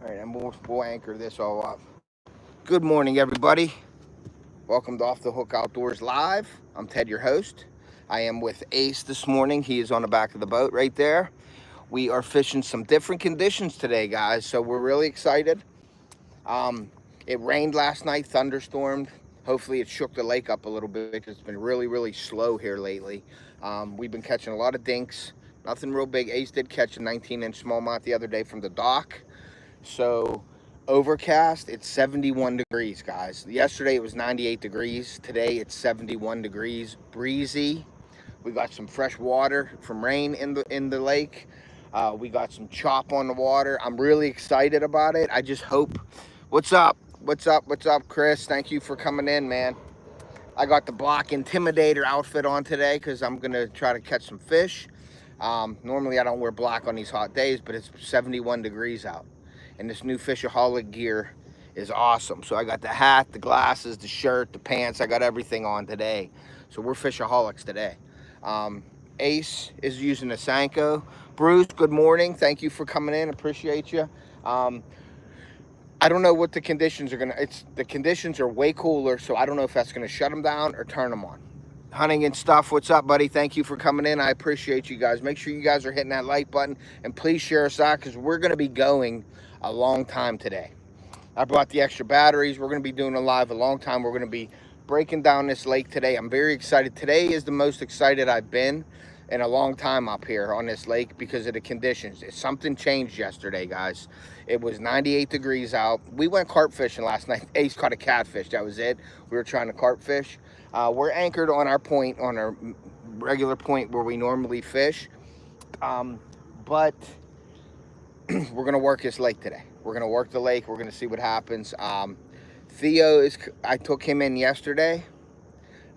All right, and we'll anchor this all up. Good morning, everybody. Welcome to Off the Hook Outdoors Live. I'm Ted, your host. I am with Ace this morning. He is on the back of the boat right there. We are fishing some different conditions today, guys, so we're really excited. It rained last night, thunderstormed. Hopefully it shook the lake up a little bit because it's been really, really slow here lately. We've been catching a lot of dinks, nothing real big. Ace did catch a 19-inch smallmouth the other day from the dock. So overcast, it's 71 degrees, guys. Yesterday it was 98 degrees. Today it's 71 degrees, breezy. We got some fresh water from rain in the lake. We got some chop on the water. I'm really excited about it. I just hope. What's up? What's up, Chris? Thank you for coming in, man. I got the Block Intimidator outfit on today because I'm gonna try to catch some fish. Normally I don't wear black on these hot days, but it's 71 degrees out. And this new Fishoholic gear is awesome. So I got the hat, the glasses, the shirt, the pants. I got everything on today. So we're Fishaholics today. Ace is using a Senko. Bruce, good morning. Thank you for coming in. Appreciate you. I don't know what the conditions are the conditions are way cooler, so I don't know if that's gonna shut them down or turn them on. Hunting and stuff, what's up, buddy? Thank you for coming in. I appreciate you guys. Make sure you guys are hitting that like button and please share us out because we're gonna be going a long time today. I brought the extra batteries. We're gonna be doing a live a long time. We're gonna be breaking down this lake today. I'm very excited. Today is the most excited I've been in a long time up here on this lake because of the conditions. Something changed yesterday, guys. It was 98 degrees out. We went carp fishing last night. Ace caught a catfish. That was it. We were trying to carp fish. We're anchored on our point, on our regular point where we normally fish. But we're gonna work this lake today. We're gonna work the lake. We're gonna see what happens. I took him in yesterday,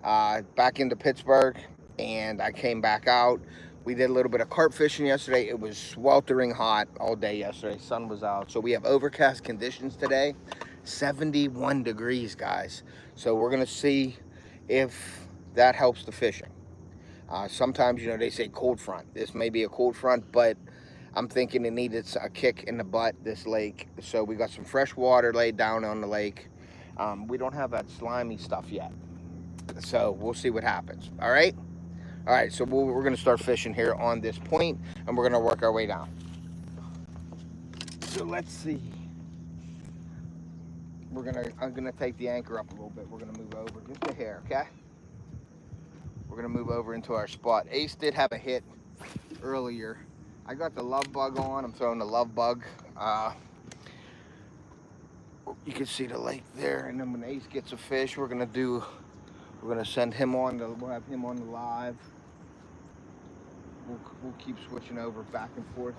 back into Pittsburgh, and I came back out. We did a little bit of carp fishing yesterday. It was sweltering hot all day yesterday. Sun was out. So we have overcast conditions today. 71 degrees, guys. So we're gonna see if that helps the fishing. Sometimes, they say cold front. This may be a cold front, but I'm thinking it needed a kick in the butt, this lake. So we got some fresh water laid down on the lake. We don't have that slimy stuff yet. So we'll see what happens, all right? All right, so we're gonna start fishing here on this point, and we're gonna work our way down. So let's see. I'm gonna take the anchor up a little bit. We're gonna move over just a hair, okay? We're gonna move over into our spot. Ace did have a hit earlier. I got the love bug on. I'm throwing the love bug. You can see the lake there, and then when Ace gets a fish, we're gonna send him on. We'll have him on the live. We'll keep switching over back and forth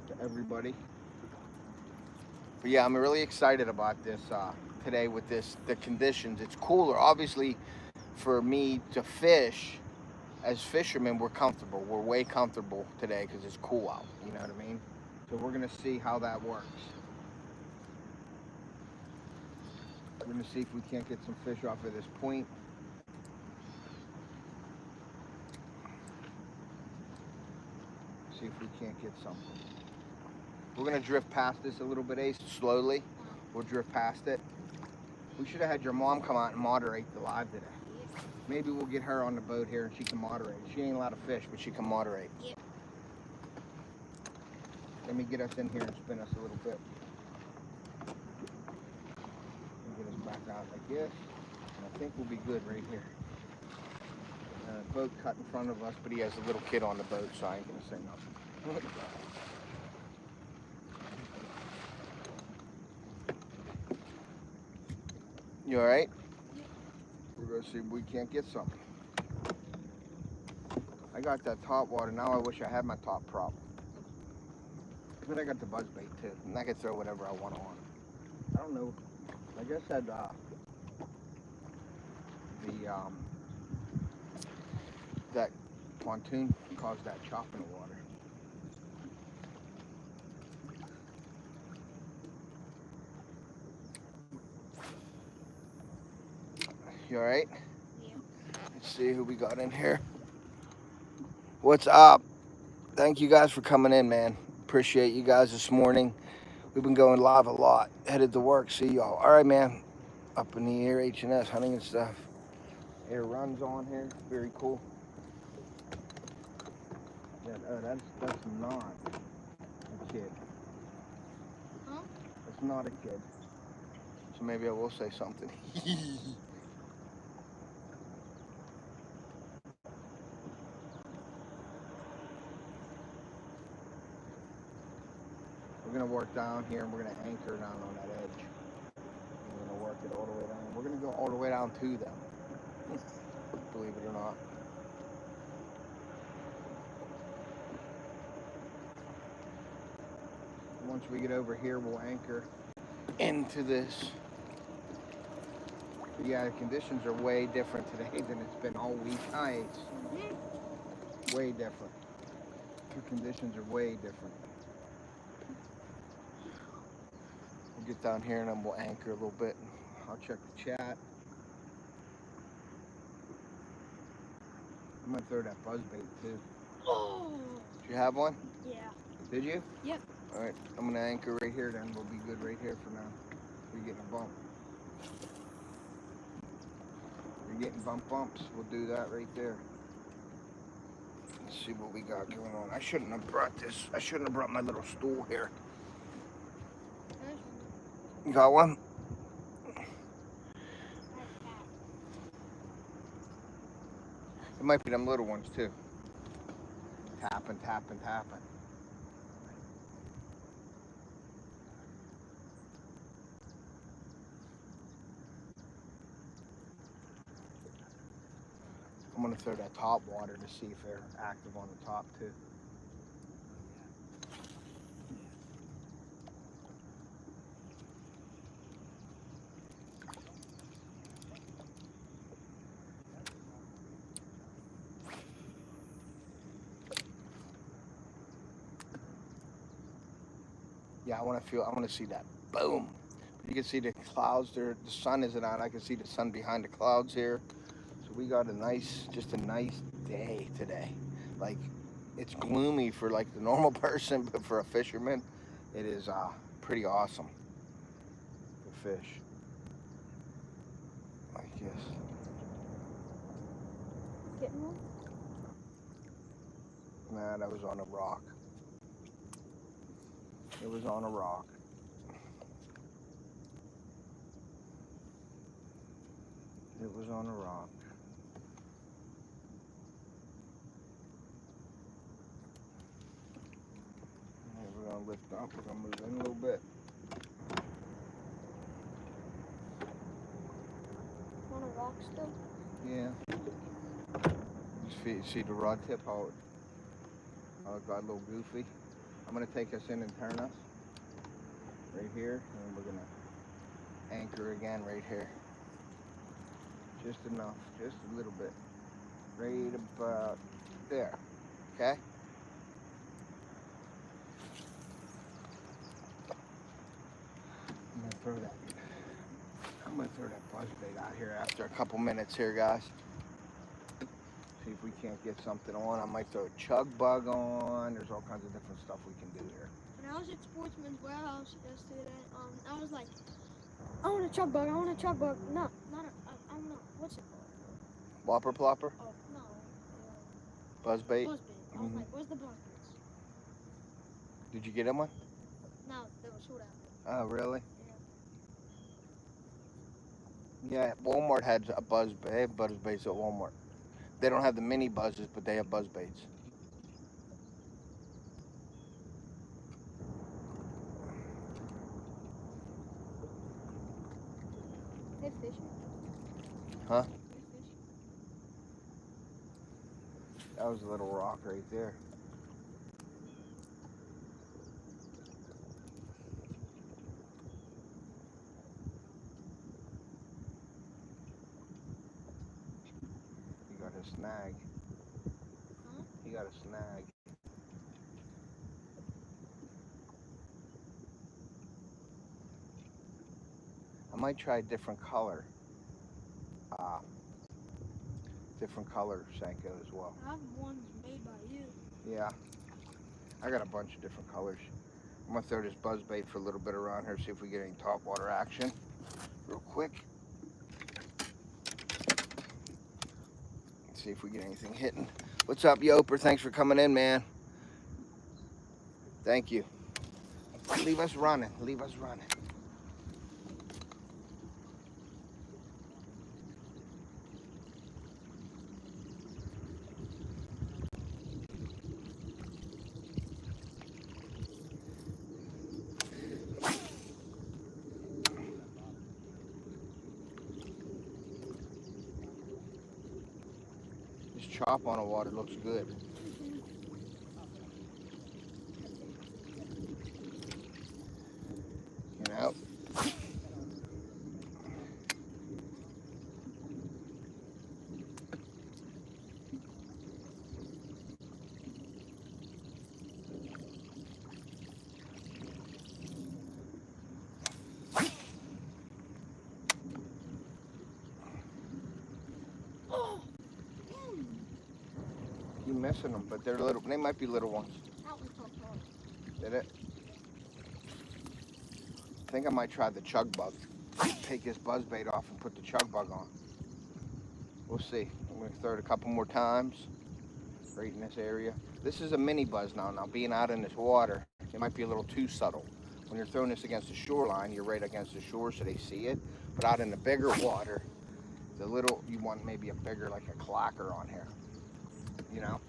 to everybody. But yeah, I'm really excited about this today with the conditions. It's cooler. Obviously, for me to fish, as fishermen, we're comfortable. We're way comfortable today because it's cool out. You know what I mean? So we're gonna see how that works. We're gonna see if we can't get some fish off of this point. See if we can't get something. We're gonna drift past this a little bit, Ace, slowly. We'll drift past it. We should have had your mom come out and moderate the live today. Maybe we'll get her on the boat here and she can moderate. She ain't allowed to fish, but she can moderate. Yep. Let me get us in here and spin us a little bit. Get us back out like this. And I think we'll be good right here. Boat cut in front of us, but he has a little kid on the boat, so I ain't gonna say nothing. You all right? We're gonna see if we can't get something. I got that top water. Now I wish I had my top prop. But I got the buzz bait too, and I can throw whatever I want on. I don't know. I guess that that pontoon caused that chop in the water. You all right? Yeah. Let's see who we got in here. What's up? Thank you guys for coming in, man. Appreciate you guys this morning. We've been going live a lot. Headed to work. See y'all. All right, man. Up in the air, H&S hunting and stuff. Air runs on here. Very cool. That's not a kid. Huh? That's not a kid. So maybe I will say something. We're gonna work down here and we're gonna anchor down on that edge. We're gonna work it all the way down. We're gonna go all the way down to them. Believe it or not. Once we get over here, we'll anchor into this. But yeah, the conditions are way different today than it's been all week. Nice. Way different. The conditions are way different. We'll get down here and then we'll anchor a little bit. I'll check the chat. I'm gonna throw that buzzbait too. Oh. Did you have one? Yeah. Did you? Yep. All right, I'm gonna anchor right here then. We'll be good right here for now. We're getting a bump. We're getting bumps. We'll do that right there. Let's see what we got going on. I shouldn't have brought this. I shouldn't have brought my little stool here. You got one? It might be them little ones too. Tapping. I'm gonna throw that top water to see if they're active on the top too. Yeah, I want to see that. Boom. You can see the clouds there. The sun isn't out. I can see the sun behind the clouds here. So we got just a nice day today. Like, it's gloomy for like the normal person, but for a fisherman, it is pretty awesome to fish. Like this. Getting one? Nah, that was on a rock. It was on a rock. It was on a rock. Okay, we're gonna lift up. We're gonna move in a little bit. On a rock still? Yeah. You see the rod tip, how it got a little goofy. I'm gonna take us in and turn us right here, and we're gonna anchor again right here. Just enough, just a little bit. Right about there, okay? I'm gonna throw that buzzbait out here after a couple minutes here, guys. See if we can't get something on. I might throw a chug bug on. There's all kinds of different stuff we can do here. When I was at Sportsman's Warehouse yesterday, I was like, I want a chug bug. No, not a, I don't know. What's it called? Whopper plopper? Oh, no. Buzzbait? Buzzbait. I was like, where's the buzzbaits? Did you get him one? No, they were sold out. Oh, really? Yeah. Yeah, Walmart had a buzzbait. They have buzzbaits at Walmart. They don't have the mini buzzes, but they have buzzbaits. They fishing? Huh? They fishing? That was a little rock right there. You got a snag. Huh? You got a snag. I might try a different color. Different color Senko as well. I have ones made by you. Yeah. I got a bunch of different colors. I'm gonna throw this buzz bait for a little bit around here, see if we get any topwater action real quick. See if we get anything hitting. What's up, Yoper? Thanks for coming in, man. Thank you. Leave us running. Leave us running. This chop on the water looks good. You know? You're missing them, but they're little. They might be little ones. That one fell apart. Did it? I think I might try the chug bug. Take this buzz bait off and put the chug bug on. We'll see. I'm gonna throw it a couple more times right in this area. This is a mini buzz now. Now being out in this water, it might be a little too subtle. When you're throwing this against the shoreline, you're right against the shore so they see it. But out in the bigger water, the little, you want maybe a bigger, like a clacker on here, you know?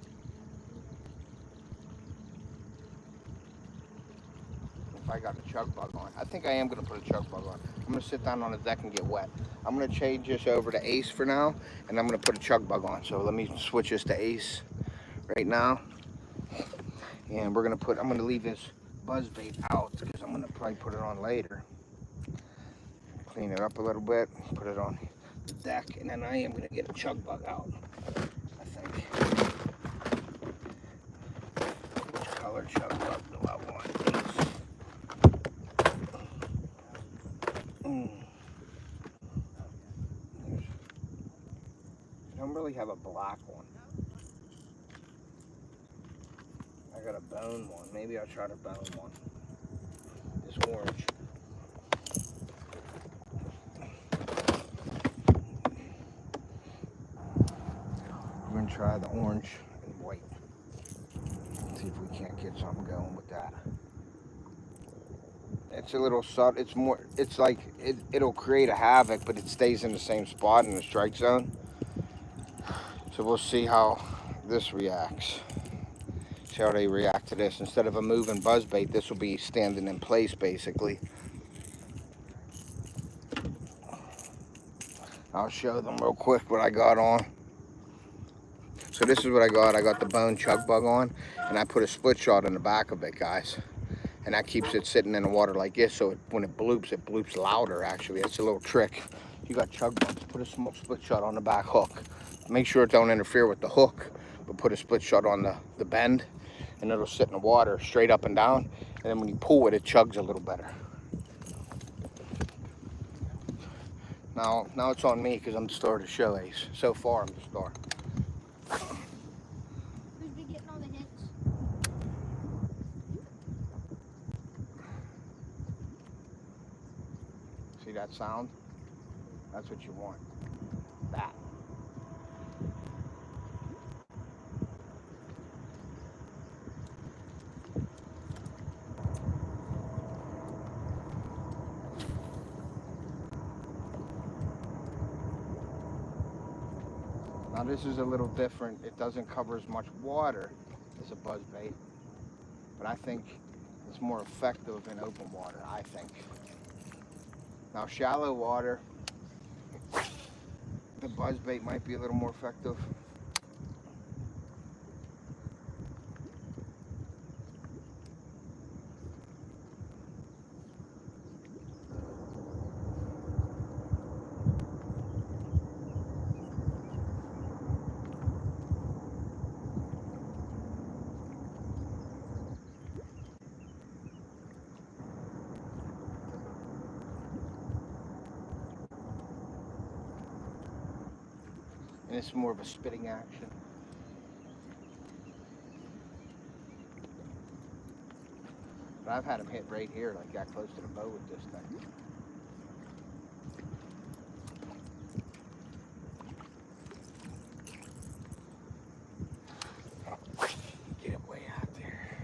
If I got a chug bug on. I think I am gonna put a chug bug on. I'm gonna sit down on the deck and get wet. I'm gonna change this over to Ace for now, and I'm gonna put a chug bug on. So let me switch this to Ace right now. And we're gonna I'm gonna leave this buzz bait out because I'm gonna probably put it on later. Clean it up a little bit, put it on the deck, and then I am gonna get a chug bug out, I think. Which color chug bug do I want? I don't really have a black one. I got a bone one. Maybe I'll try the bone one. This orange. We're gonna try the orange and white. See if we can't get something going with that. It's a little subtle. It's more. It's like it'll create a havoc, but it stays in the same spot in the strike zone. So we'll see how this reacts. See how they react to this. Instead of a moving buzzbait, this will be standing in place basically. I'll show them real quick what I got on. So this is what I got. I got the bone chug bug on, and I put a split shot in the back of it, guys. And that keeps it sitting in the water like this, so when it bloops louder, actually. That's a little trick. You got chug bugs, put a small split shot on the back hook. Make sure it don't interfere with the hook, but put a split shot on the bend, and it'll sit in the water straight up and down. And then when you pull it, it chugs a little better. Now it's on me because I'm the star of the show, Ace. So far, I'm the star. Who's been getting all the hits? See that sound? That's what you want. That. Now this is a little different. It doesn't cover as much water as a buzzbait, but I think it's more effective in open water, I think. Now shallow water, the buzzbait might be a little more effective. And it's more of a spitting action. But I've had them hit right here, like that close to the bow with this thing. Get it way out there.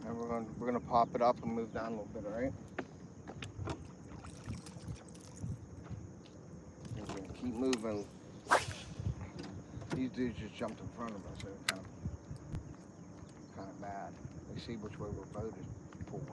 And we're gonna pop it up and move down a little bit, all right? We're gonna keep moving. These dudes just jumped in front of us, so it's kind of bad. They see which way our boat is pulling.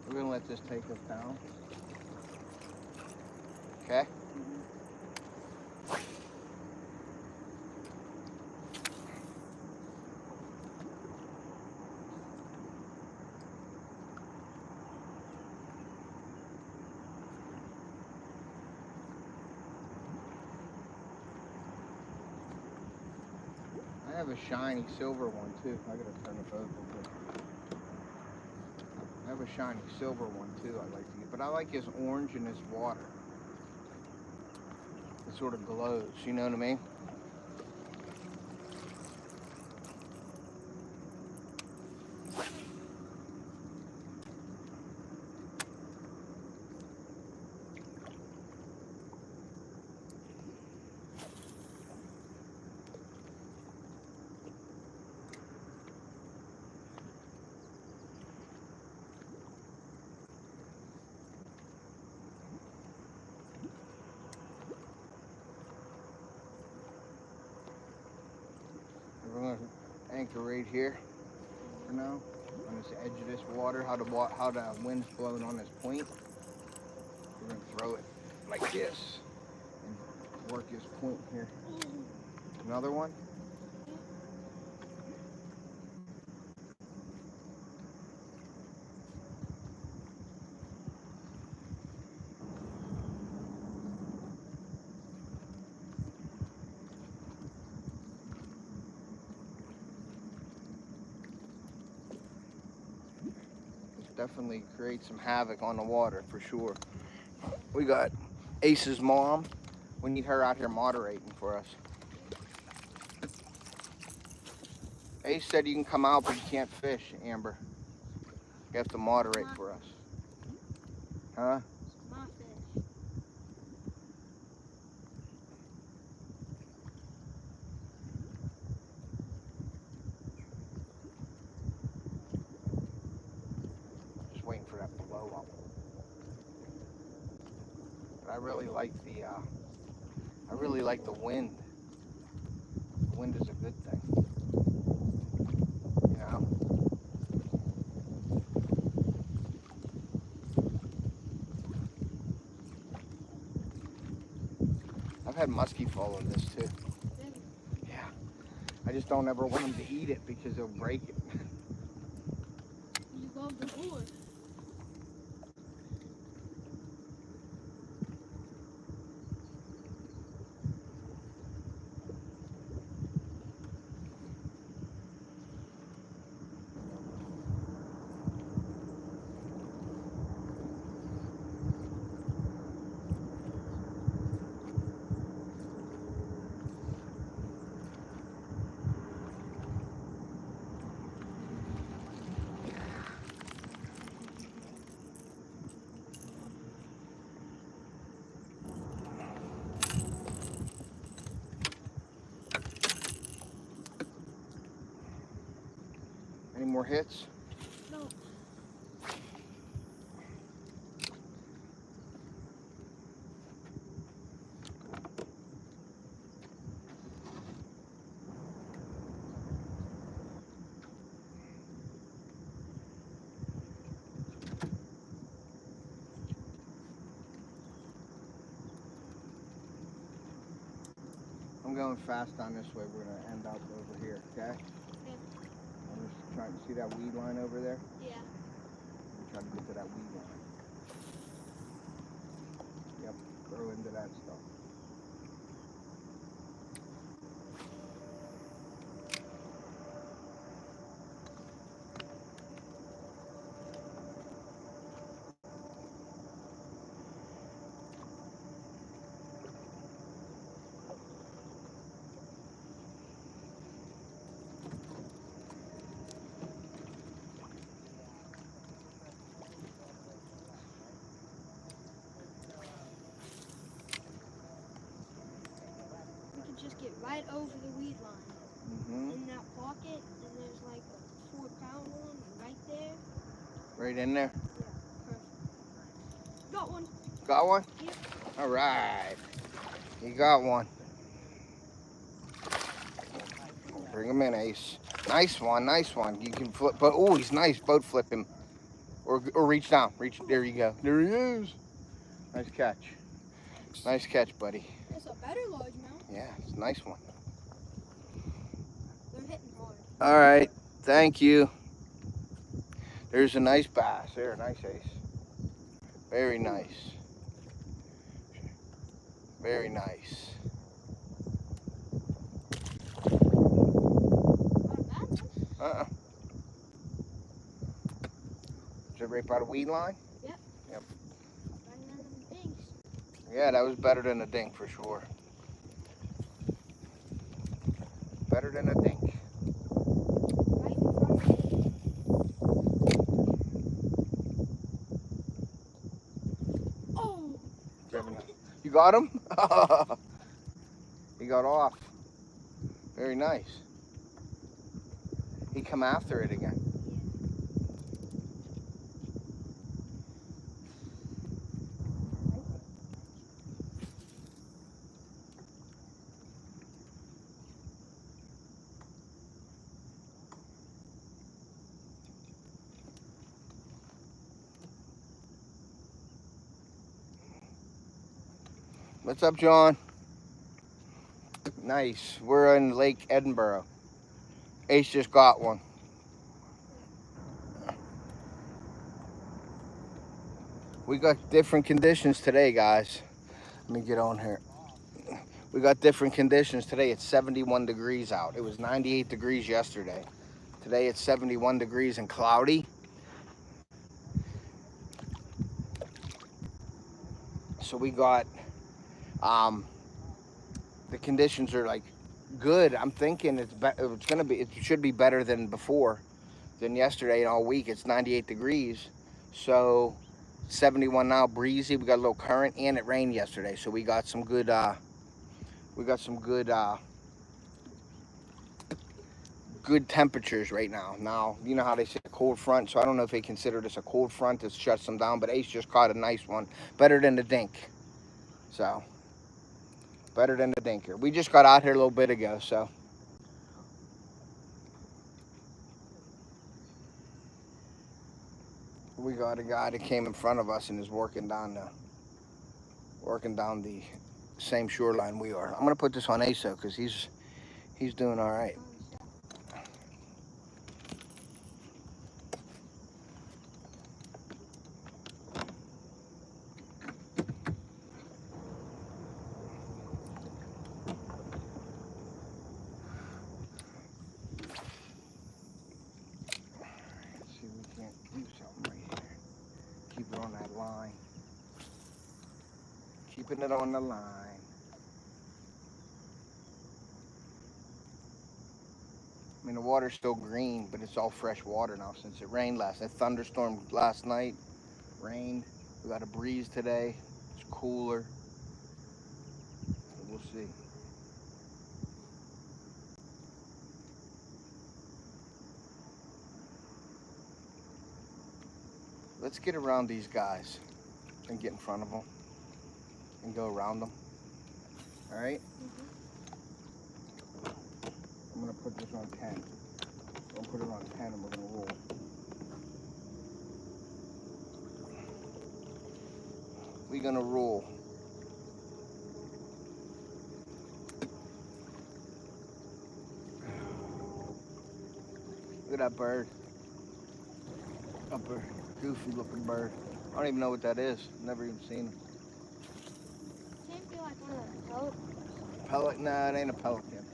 We're gonna let this take us down. Okay? I have a shiny silver one too. I gotta turn the boat a little bit. I have a shiny silver one too I like to get, but I like his orange in his water. It sort of glows, you know what I mean? We're going to anchor right here for now on this edge of this water. How the wind's blowing on this point. We're going to throw it like this and work this point here. Another one. Definitely create some havoc on the water for sure. We got Ace's mom. We need her out here moderating for us. Ace said you can come out, but you can't fish, Amber. You have to moderate for us. Huh? My fish. Just waiting for that to blow up. But I really like the wind. The wind is a good thing. You know? I've had muskie fall in this too. Yeah. I just don't ever want them to eat it because they'll break it. You love the wood. more hits? No. I'm going fast on this way. We're going to end up over here, okay? Okay. I'm just trying to see that weed line over there. Yeah. I'm trying to get to that weed line. Yep, throw into that stuff. We could just get right over the weed line. In that pocket, and there's like a 4-pound one right there. Right in there? Yeah, perfect. Got one. Got one? Yep. All right. You got one. Bring him in, Ace. Nice one, nice one. You can flip, but oh, he's nice. Boat flip him. Or reach down. Reach. There you go. There he is. Nice catch. Nice catch, buddy. That's a better largemouth. Yeah, it's a nice one. They're hitting hard. All right. Thank you. There's a nice bass. There, nice Ace. Very nice. Very nice. Not a bad one. Is it right by the weed line? Yep. Yep. Better than them dinks. Yeah, that was better than a dink for sure. Better than a dink. Right in front of me. Oh! You got him? He got off. Very nice. He come after it again. What's up, John? Nice. We're in Lake Edinburgh. Ace just got one. We got different conditions today, guys. Let me get on here. We got different conditions today. It's 71 degrees out. It was 98 degrees yesterday. Today it's 71 degrees and cloudy. So we got, the conditions are like good. I'm thinking it should be better than before, than yesterday and all week. It's 98 degrees. So 71 now, breezy. We got a little current, and it rained yesterday. So we got some good, good temperatures right now. Now, you know how they say a cold front, so I don't know if they consider this a cold front that shuts them down, but Ace just caught a nice one. Better than the dink. So, better than the dinker. We just got out here a little bit ago, so. We got a guy that came in front of us and is working down the same shoreline we are. I'm gonna put this on ASO because he's doing all right. See if we can't do something right here. Keep it on that line. Keeping it on the line. I mean, the water's still green, but it's all fresh water now since it rained last night. Thunderstorm last night, rained. We got a breeze today. It's cooler. So we'll see. let's get around these guys and get in front of them and go around them. All right? I'm gonna put this on 10. We'll put it on 10 and we're gonna roll. We're gonna roll. Look at that bird. A bird. Goofy looking bird. I don't even know what that is. Never even seen him. Can't be like one of the pelicans. Pelican? Nah, it ain't a pelican.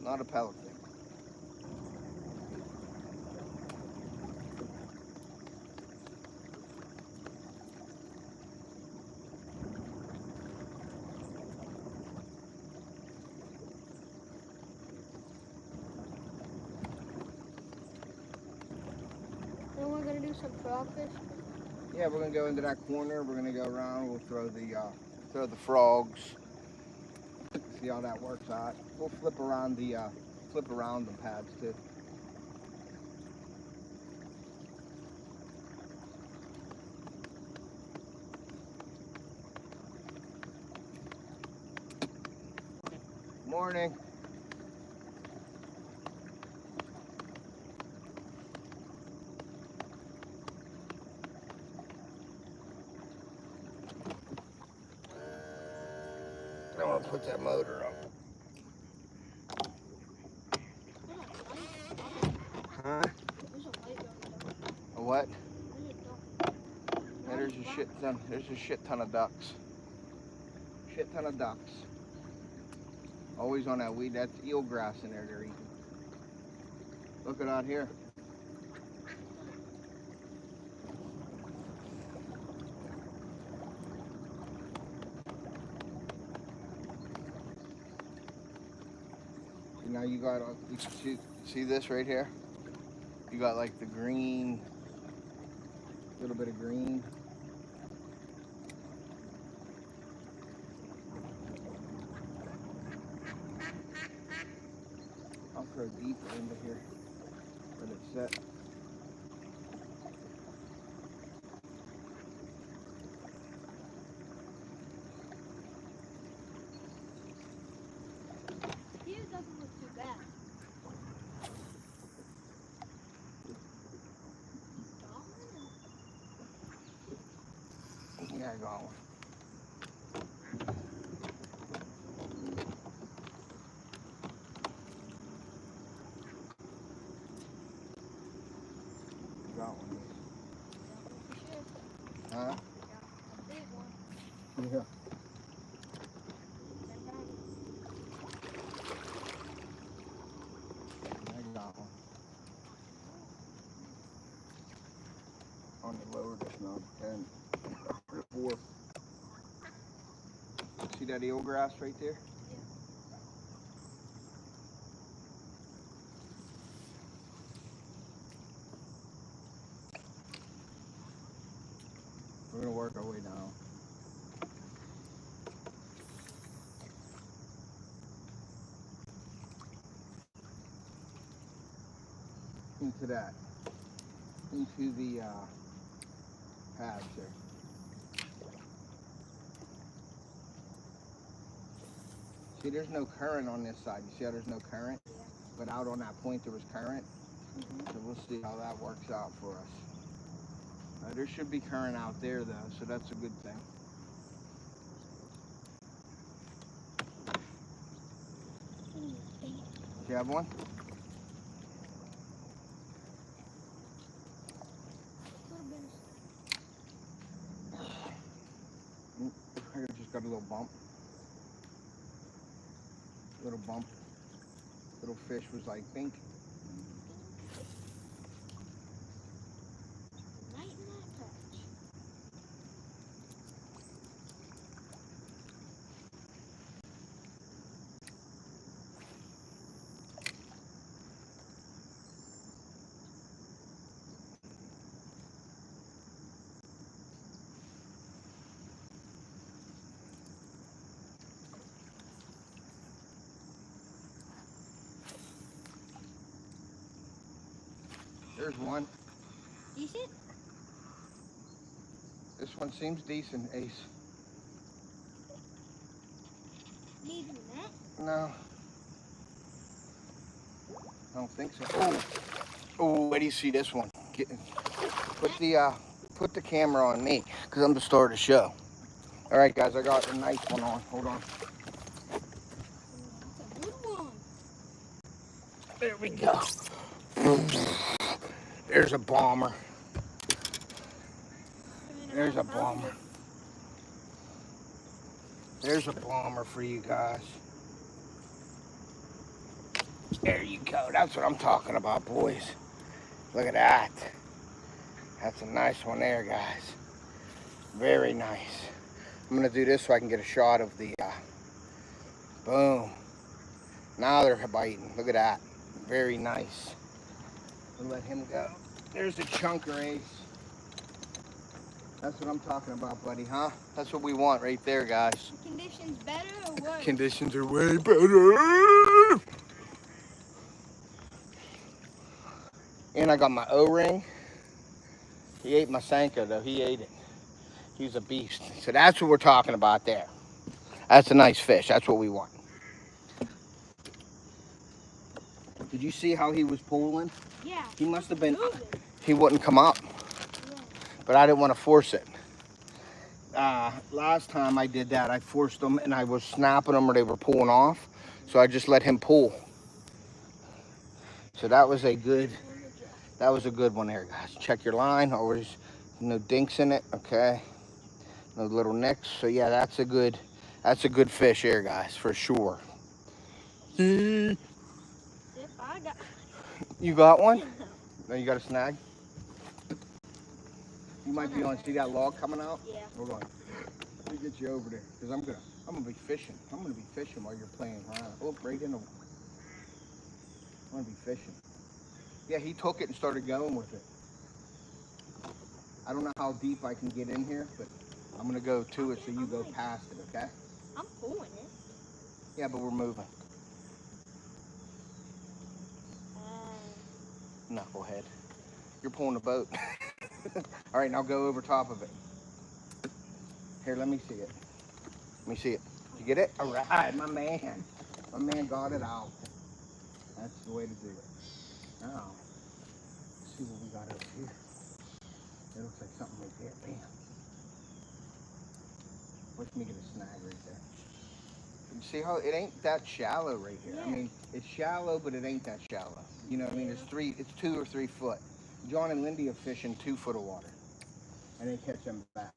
Not a pelican. Then we're gonna do some frogfish. Yeah, we're gonna go into that corner. We're gonna go around. We'll throw the frogs. See how that works out. We'll flip around the pads too. Morning. I want to put that motor up. Huh? There's a light going down. A what? There's a duck. Yeah, there's a shit ton of ducks. Shit ton of ducks. Always on that weed. That's eelgrass in there they're eating. Look at out here. Now you got, you see this right here? You got like the green, a little bit of green. I'll throw deeper into here, let it set. Here doesn't look too bad. Yeah, I got one. Got one. Huh? A big one. Yeah. I got one. On the lower just now, 10. 4. See that eelgrass right there? Yeah. We're gonna work our way down. Into that. Into the pads there. See, there's no current on this side. You see how there's no current? Yeah. But out on that point there was current. So we'll see how that works out for us. There should be current out there though, so that's a good thing. Do you have one? I just got a little bump. Little bump. Little fish was like pink. Right in that patch. There's one. Decent? This one seems decent, Ace. Need a net? No. I don't think so. Oh, oh, wait do you see this one? Put the camera on me, because I'm the star of the show. All right, guys, I got a nice one on. Hold on. That's a good one. There we go. There's a bomber. There's a bomber. There's a bomber for you guys. There you go. That's what I'm talking about, boys. Look at that. That's a nice one there, guys. Very nice. I'm going to do this so I can get a shot of the, boom. Now they're biting. Look at that. Very nice. We'll let him go. There's the chunker, Ace. That's what I'm talking about, buddy, huh? That's what we want right there, guys. Conditions better or worse? Conditions are way better. And I got my O-ring. He ate my Senko, though. He ate it. He's a beast. So that's what we're talking about there. That's a nice fish. That's what we want. Did you see how he was pulling? Yeah. He must have been, moving. he wouldn't come up. Yeah. But I didn't want to force it. Last time I did that, I forced them and I was snapping them or they were pulling off. So I just let him pull. So that was a good one there, guys. Check your line. Always no dinks in it, okay? No little nicks. So yeah, that's a good fish here, guys, for sure. Yep, I got. You got one? No, you got a snag? You might be on, see that log coming out? Yeah. Hold on. Let me get you over there, because I'm gonna be fishing. I'm gonna be fishing while you're playing around. Oh, right in the, I'm gonna be fishing. Yeah, he took it and started going with it. I don't know how deep I can get in here, but I'm gonna go to it so you go past it, okay? I'm pulling it. Yeah, but we're moving. Knucklehead. You're pulling the boat. All right, now go over top of it. Here, let me see it. Let me see it. Did you get it? All right, my man. My man got it out. That's the way to do it. Now, let's see what we got over here. It looks like something right there. Bam. Watch me get a snag right there. You see how it ain't that shallow right here? Yeah. I mean, it's shallow, but it ain't that shallow. You know what I mean? It's 2 or 3 foot. John and Lindy are fishing 2 foot of water, and they catch them bass.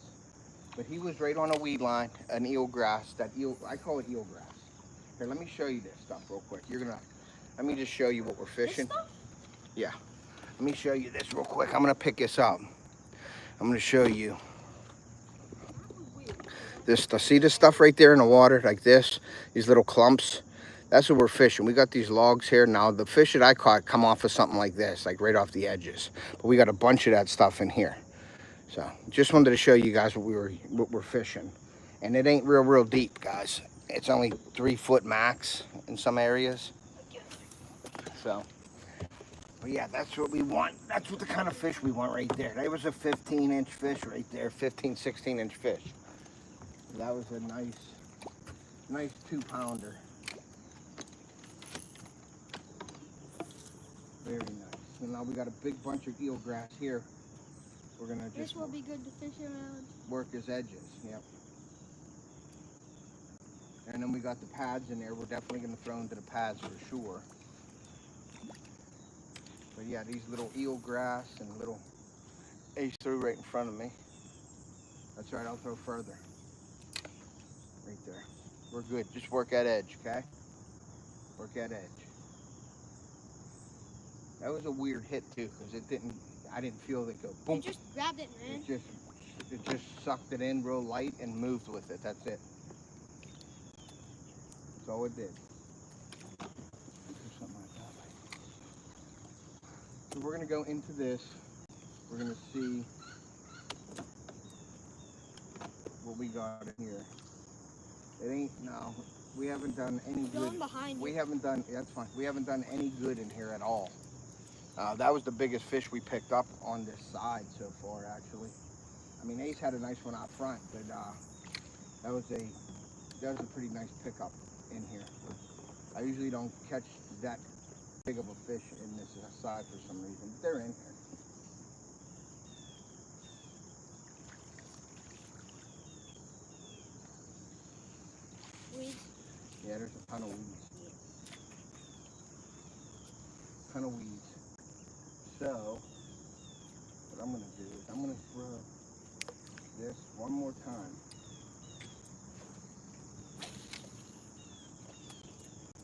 But he was right on a weed line, an eelgrass. That eel, I call it eelgrass. Here, let me show you this stuff real quick. Let me just show you what we're fishing. This stuff? Yeah. Let me show you this real quick. I'm gonna pick this up. I'm gonna show you this stuff. See this stuff right there in the water, like this? These little clumps. That's what we're fishing. We got these logs here. Now, the fish that I caught come off of something like this, like right off the edges. But we got a bunch of that stuff in here. So, just wanted to show you guys what we're fishing. And it ain't real deep, guys. It's only 3 foot max in some areas. So, but yeah, that's what we want. That's what the kind of fish we want right there. That was a 15-inch fish right there, 15, 16-inch fish. That was a nice 2-pounder. Very nice. So now we got a big bunch of eelgrass here. We're gonna just This will be good to fish around. work his edges. Yep. And then we got the pads in there. We're definitely gonna throw into the pads for sure. But yeah, these little eelgrass and little Ace threw right in front of me. That's right. I'll throw further. Right there. We're good. Just work that edge, okay? Work that edge. That was a weird hit too, because I didn't feel it go boom. You just grabbed it, man. It just sucked it in real light and moved with it. That's it. That's all it did. Something like that. So we're gonna go into this. We're gonna see what we got in here. It ain't, no, we haven't done any good. Behind we you. haven't done, that's fine. We haven't done any good in here at all. That was the biggest fish we picked up on this side so far, actually. I mean, Ace had a nice one out front, but that was a pretty nice pickup in here. I usually don't catch that big of a fish in this side for some reason, but they're in here. Weeds? Yeah, there's a ton of weeds. Ton of weeds. So, what I'm going to do is I'm going to throw this one more time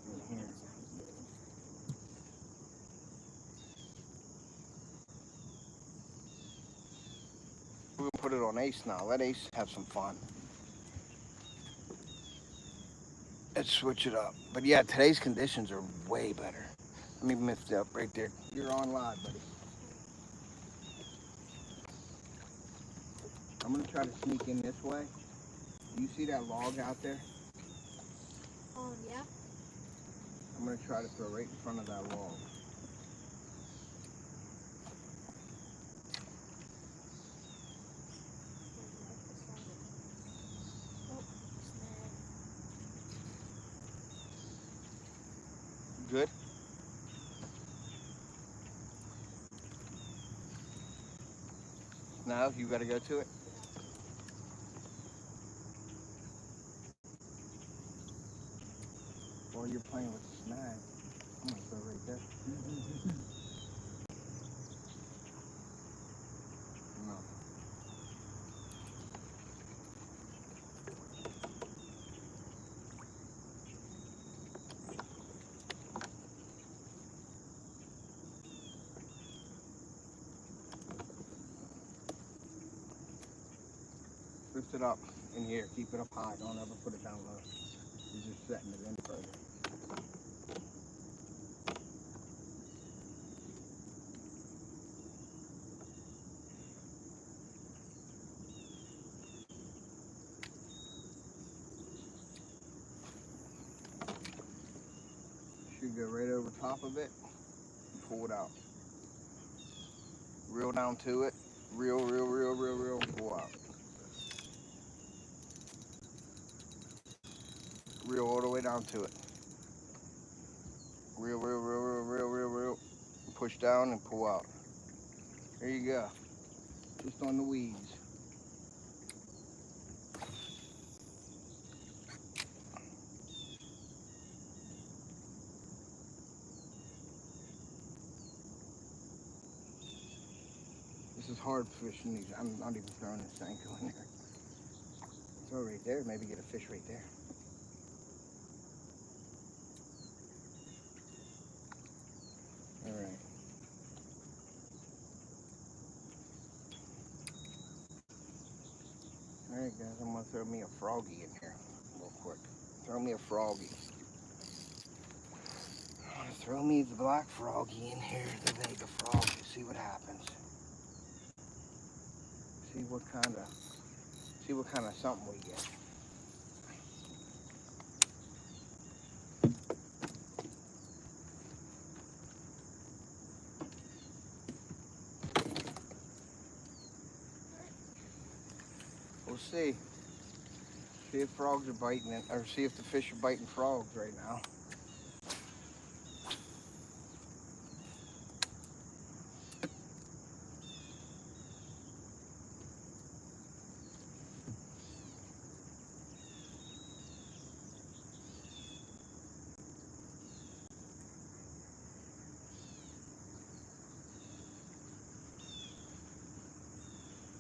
in here. We're going to put it on Ace now. Let Ace have some fun. Let's switch it up. But yeah, today's conditions are way better. Let me lift it up right there. You're on live, buddy. I'm going to try to sneak in this way. Do you see that log out there? Yeah. I'm going to try to throw right in front of that log. Good? Now you got to go to it. While you're playing with the snag, I'm going to throw right there. No. Lift it up in here. Keep it up high. Don't ever put it down low. You're just setting it in further. Should go right over top of it and pull it out. Reel down to it. Reel, pull out. Reel all the way down to it. Reel. Push down and pull out. There you go. Just on the weeds. This is hard fishing these. I'm not even throwing this ankle in there. Throw right there, maybe get a fish right there. All right. All right, guys, I'm gonna throw me a froggy in here real quick. Throw me a froggy. I'm gonna throw me the black froggy in here, the Vega froggy. See what happens. See what kind of something we get. We'll see. See if frogs are biting it, or see if the fish are biting frogs right now.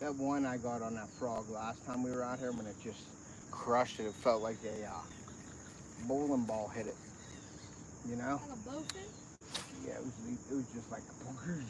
That one I got on that frog last time we were out here, when it just crushed it, it felt like a bowling ball hit it. You know? Like a bowfin? Yeah, it was just like a booger.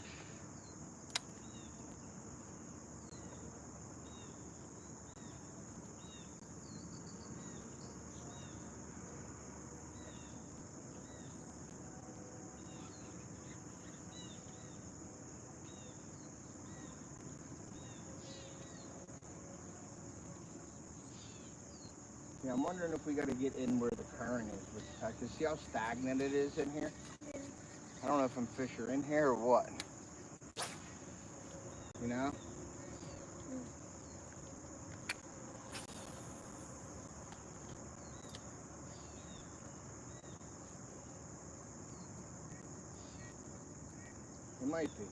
Yeah, I'm wondering if we got to get in where the current is with the Texas. See how stagnant it is in here? Yeah. I don't know if some fish are in here or what. You know? It might be.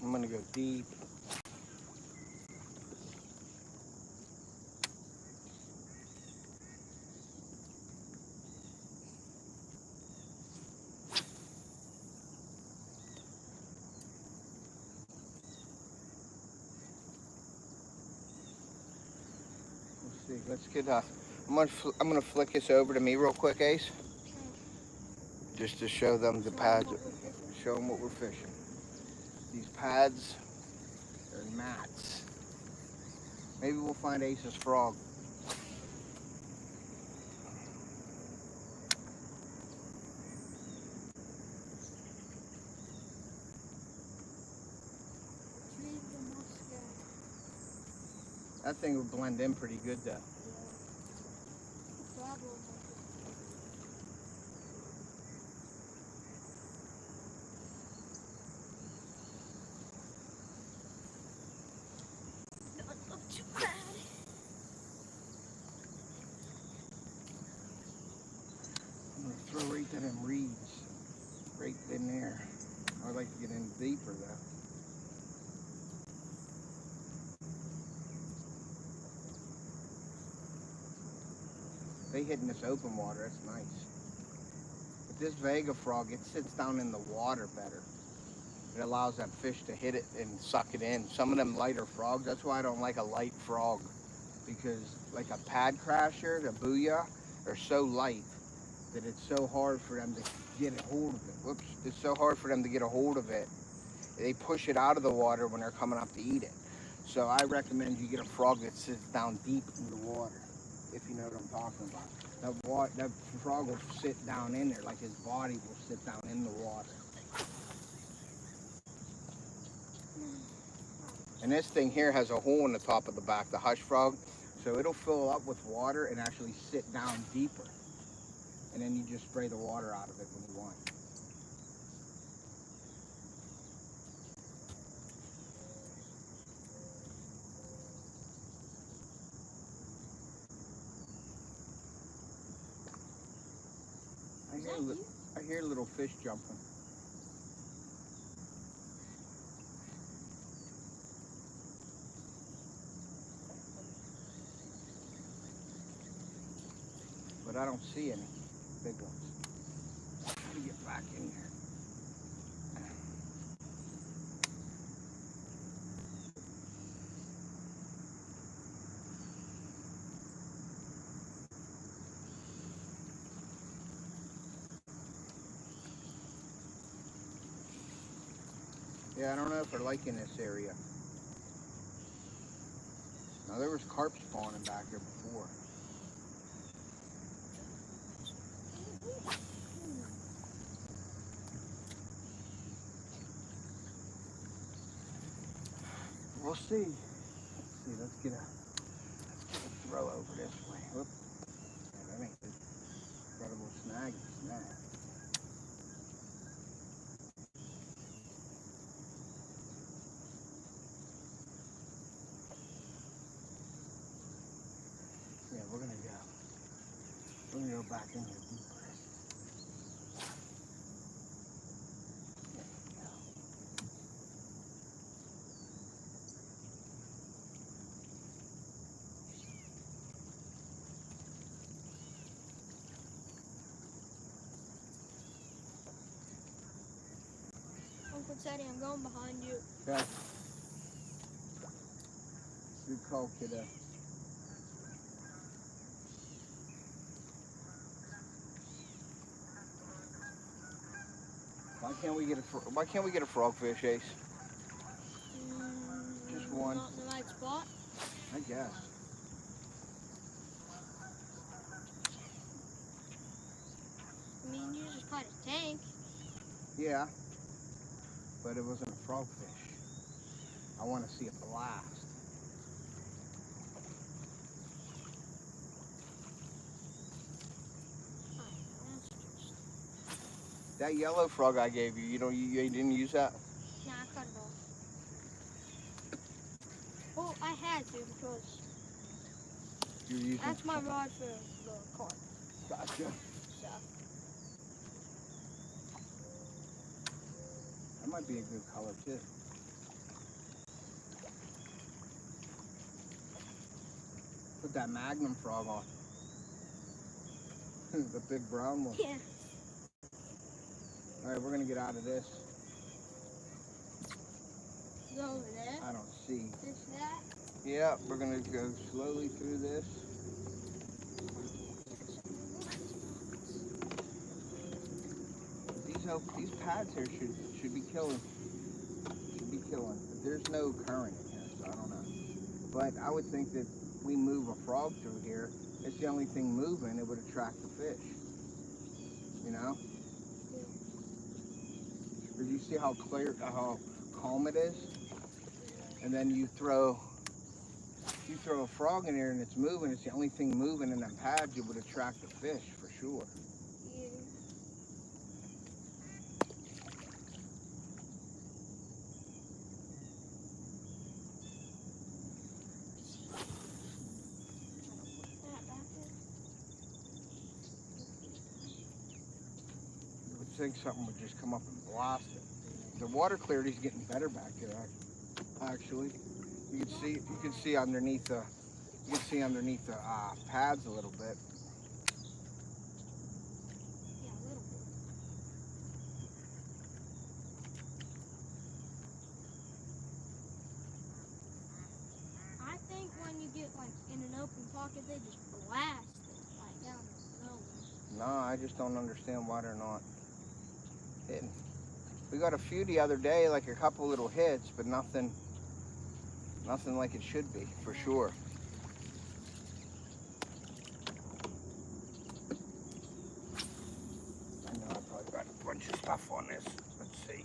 I'm gonna go deep. Let's see. Let's get. I'm gonna flick this over to me real quick, Ace, just to show them the pads. Show them what we're fishing. These pads are mats. Maybe we'll find Ace's frog. That thing would blend in pretty good though. I'm gonna throw right to them reeds, right in there. I'd like to get in deeper though. They hit in this open water, that's nice. But this Vega frog, it sits down in the water better. It allows that fish to hit it and suck it in. Some of them lighter frogs, that's why I don't like a light frog. Because like a pad crasher, the booyah, are so light that it's so hard for them to get a hold of it. Whoops, it's so hard for them to get a hold of it. They push it out of the water when they're coming up to eat it. So I recommend you get a frog that sits down deep in the water, if you know what I'm talking about. That frog will sit down in there, like his body will sit down in the water. And this thing here has a hole in the top of the back, the hush frog, so it'll fill up with water and actually sit down deeper. And then you just spray the water out of it when you want. I hear little fish jumping. But I don't see any big ones. Let me get back in here. Yeah, I don't know if they're liking this area. Now there was carp spawning back here before. We'll see. Let's get a throw over this way. Whoop. Yeah, that ain't good. Incredible snag. Yeah, we're gonna go back in here deeper. Uncle Teddy, I'm going behind you. Okay. Good call, kiddo. Why can't we get a frogfish, Ace? Just one. Not in the right spot. I guess. caught a tank. Yeah, but it wasn't a frogfish. I want to see a blast. That yellow frog I gave you, you didn't use that? Nah, I cut it off. Well, I had to because You're using. that's my rod for the carp. Gotcha. So. That might be a good color too. Put that Magnum frog on. The big brown one. Yeah. Alright, we're gonna get out of this. Go over there. I don't see. Fish that. Yeah, we're gonna go slowly through this. These pads here should be killing. Should be killing. But there's no current in here, so I don't know. But I would think that we move a frog through here. It's the only thing moving. It would attract the fish. You know? Because you see how clear, how calm it is, and then you throw a frog in here and it's moving. It's the only thing moving in them pads. It would attract the fish for sure. Yeah. You would think something would just come up and blast it. The water clarity's getting better back there. Actually, you can see underneath the pads a little bit. Yeah, a little bit. I think when you get like in an open pocket, they just blast it like down the nose. No, I just don't understand why they're not hitting. We got a few the other day, like a couple little hits, but nothing like it should be, for sure. I know I probably got a bunch of stuff on this. Let's see.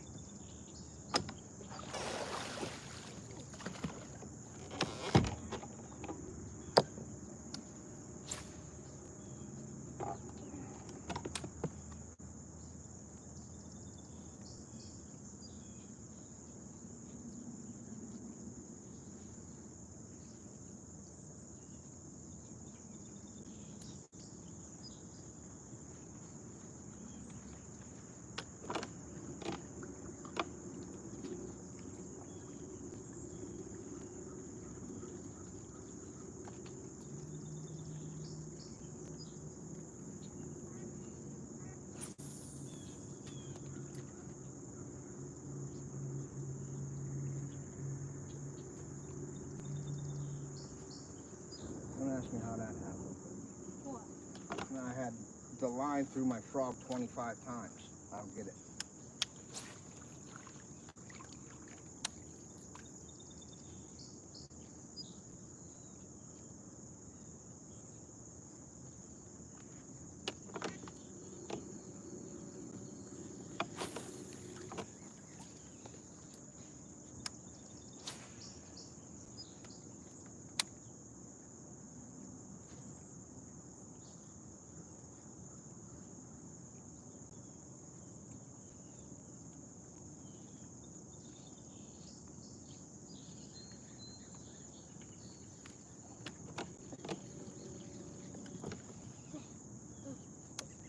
Don't ask me how that happened. What? I had the line through my frog 25 times. I don't get it.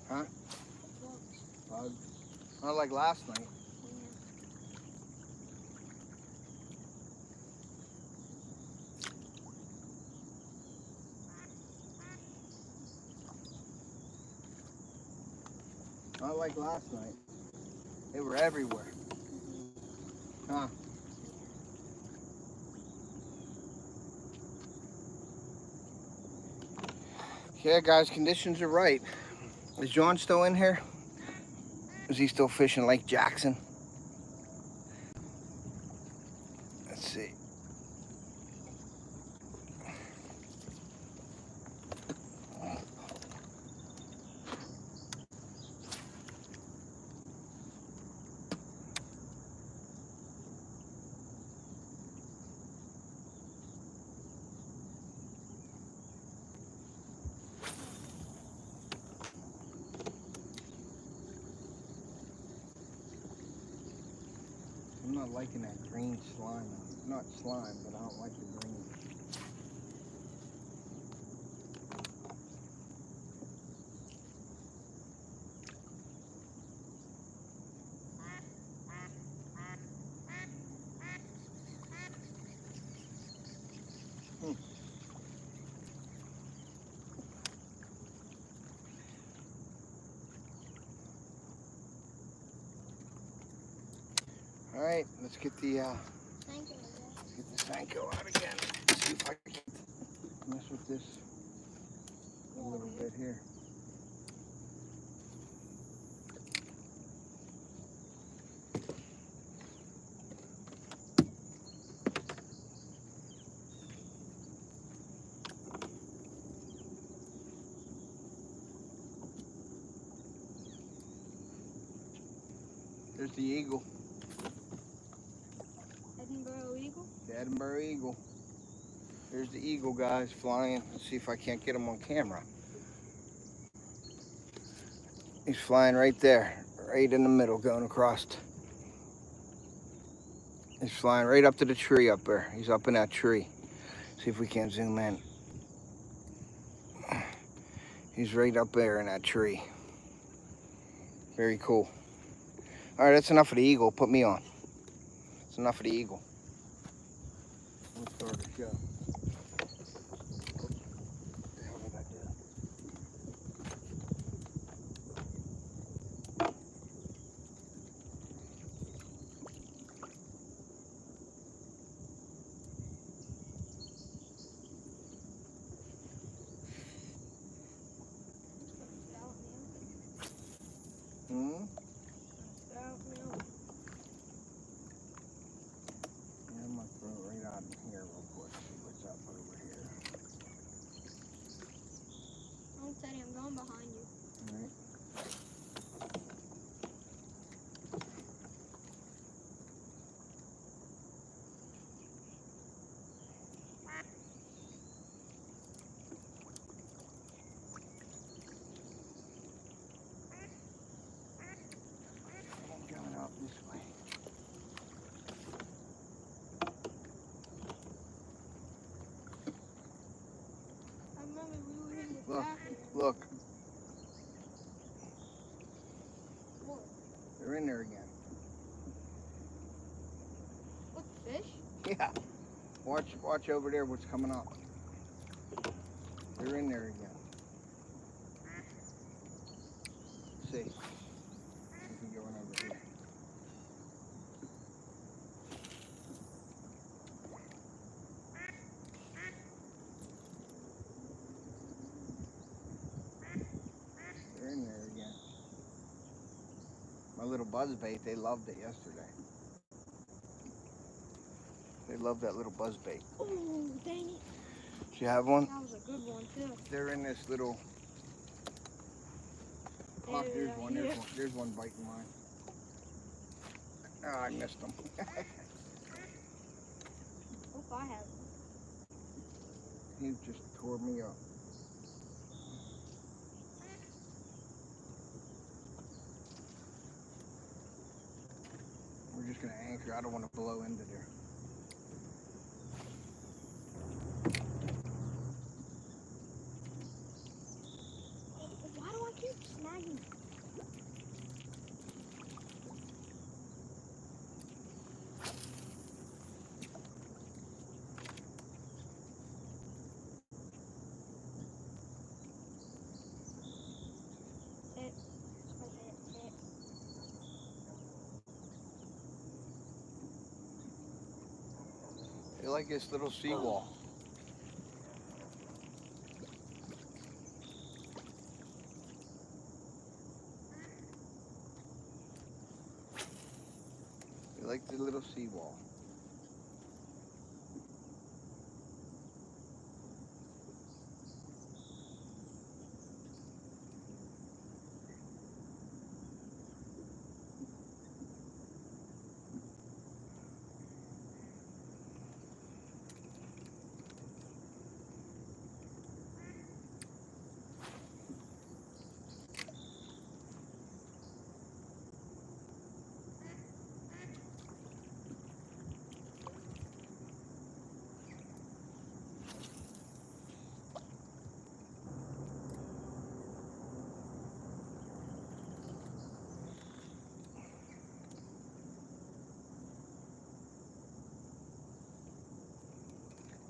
Huh? Bugs. Not like last night. Not like last night. They were everywhere. Huh? Yeah, guys, conditions are right. Is John still in here? Is he still fishing Lake Jackson? Let's see. not liking that green slime. Not slime, but I don't like the green. All right, let's get the Senko out again. See if I can mess with this a little bit here. There's the eagle. Edinburgh eagle? The Edinburgh eagle. There's the eagle, guys, flying. Let's see if I can't get him on camera. He's flying right there, right in the middle, going across. He's flying right up to the tree up there. He's up in that tree. See if we can zoom in. He's right up there in that tree. Very cool. All right, that's enough of the eagle. Put me on. That's enough of the eagle. Let's start the show. What the hell did I do? Hmm? Yeah, I'm gonna throw it right out in here real quick. See what's up over here. Oh, Teddy, I'm going behind you. All right. I'm coming out this way. I remember we were in the Look, bathroom. look, What? they're in there again. What, fish? Yeah. Watch over there what's coming up. They're in there again. See. We can go in over here. They're in there again. My little buzzbait, they loved it yesterday. They love that little buzzbait. Oh, dang it. Do you have one? That was a good one, too. They're in this little. Oh, Yeah, there's one. yeah. There's one biting mine. Oh, I missed them. Hope I have He just tore me up. We're just gonna anchor. I don't want to blow into there. Why do I keep snagging? They like this little seawall. They like the little seawall.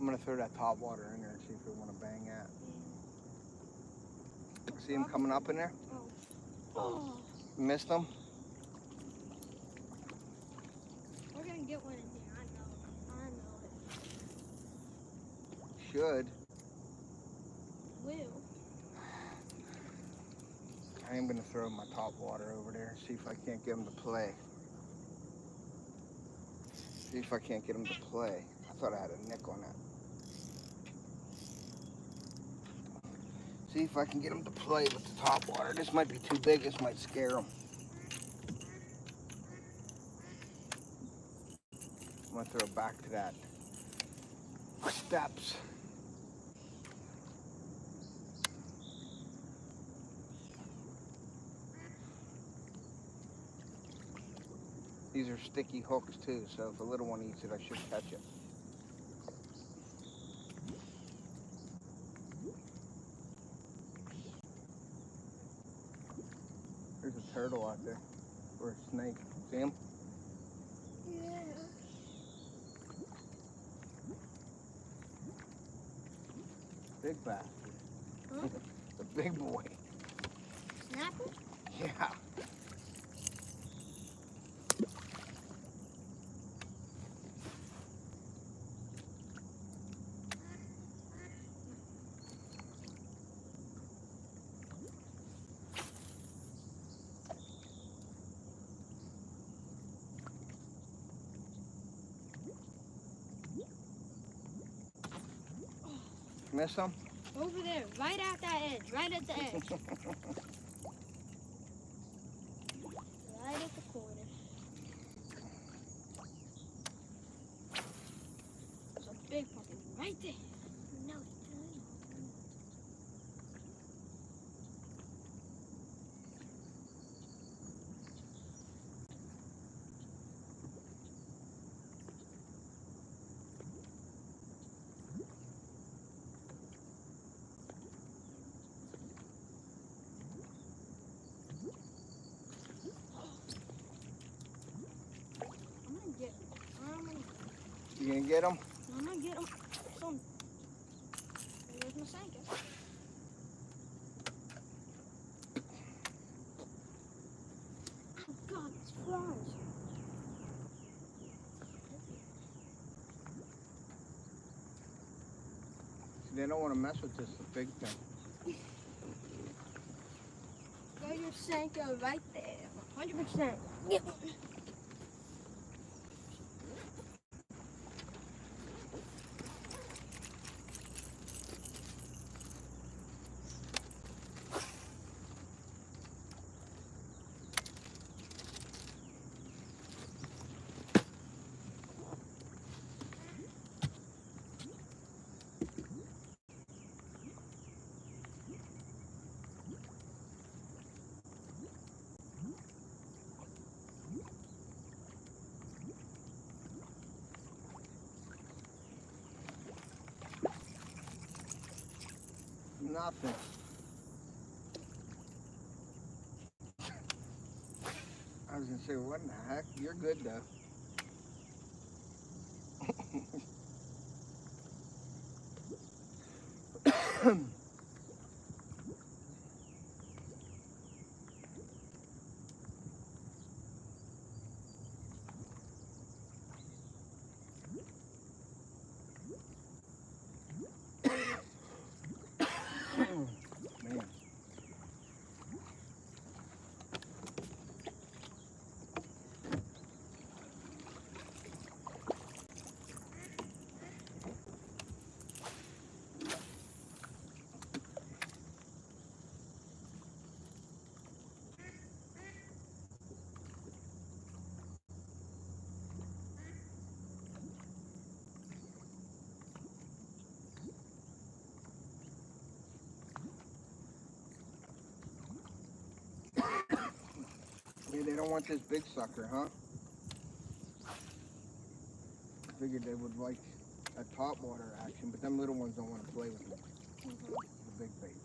gonna throw that top water in there and see if we want to bang at. See him coming up in there? Oh. Missed him? We're gonna get one in here. I know it. Should. Will. I am gonna throw my top water over there and see if I can't get him to play. See if I can't get him to play. I thought I had a nick on that. See if I can get him to play with the top water. This might be too big. This might scare him. I'm gonna throw it back to that steps. These are sticky hooks too, so if a little one eats it, I should catch it. There's a turtle out there, or a snake. See him? Yeah. Big bastard. Huh? The big boy. Snapper? Yeah. Miss him? Over there, right at that edge, right at the edge. Right at the corner. There's a big puppy right there. No, it's tiny. You gonna get him? I'm gonna get him. There's my sinker. Oh God, it's flies. See, they don't want to mess with this big thing. Throw your sinker right there. 100%. Get one. Nothing. I was gonna say, what in the heck? You're good though. Man. Yeah, they don't want this big sucker, huh? I figured they would like a top water action, but them little ones don't want to play with them. The big baits.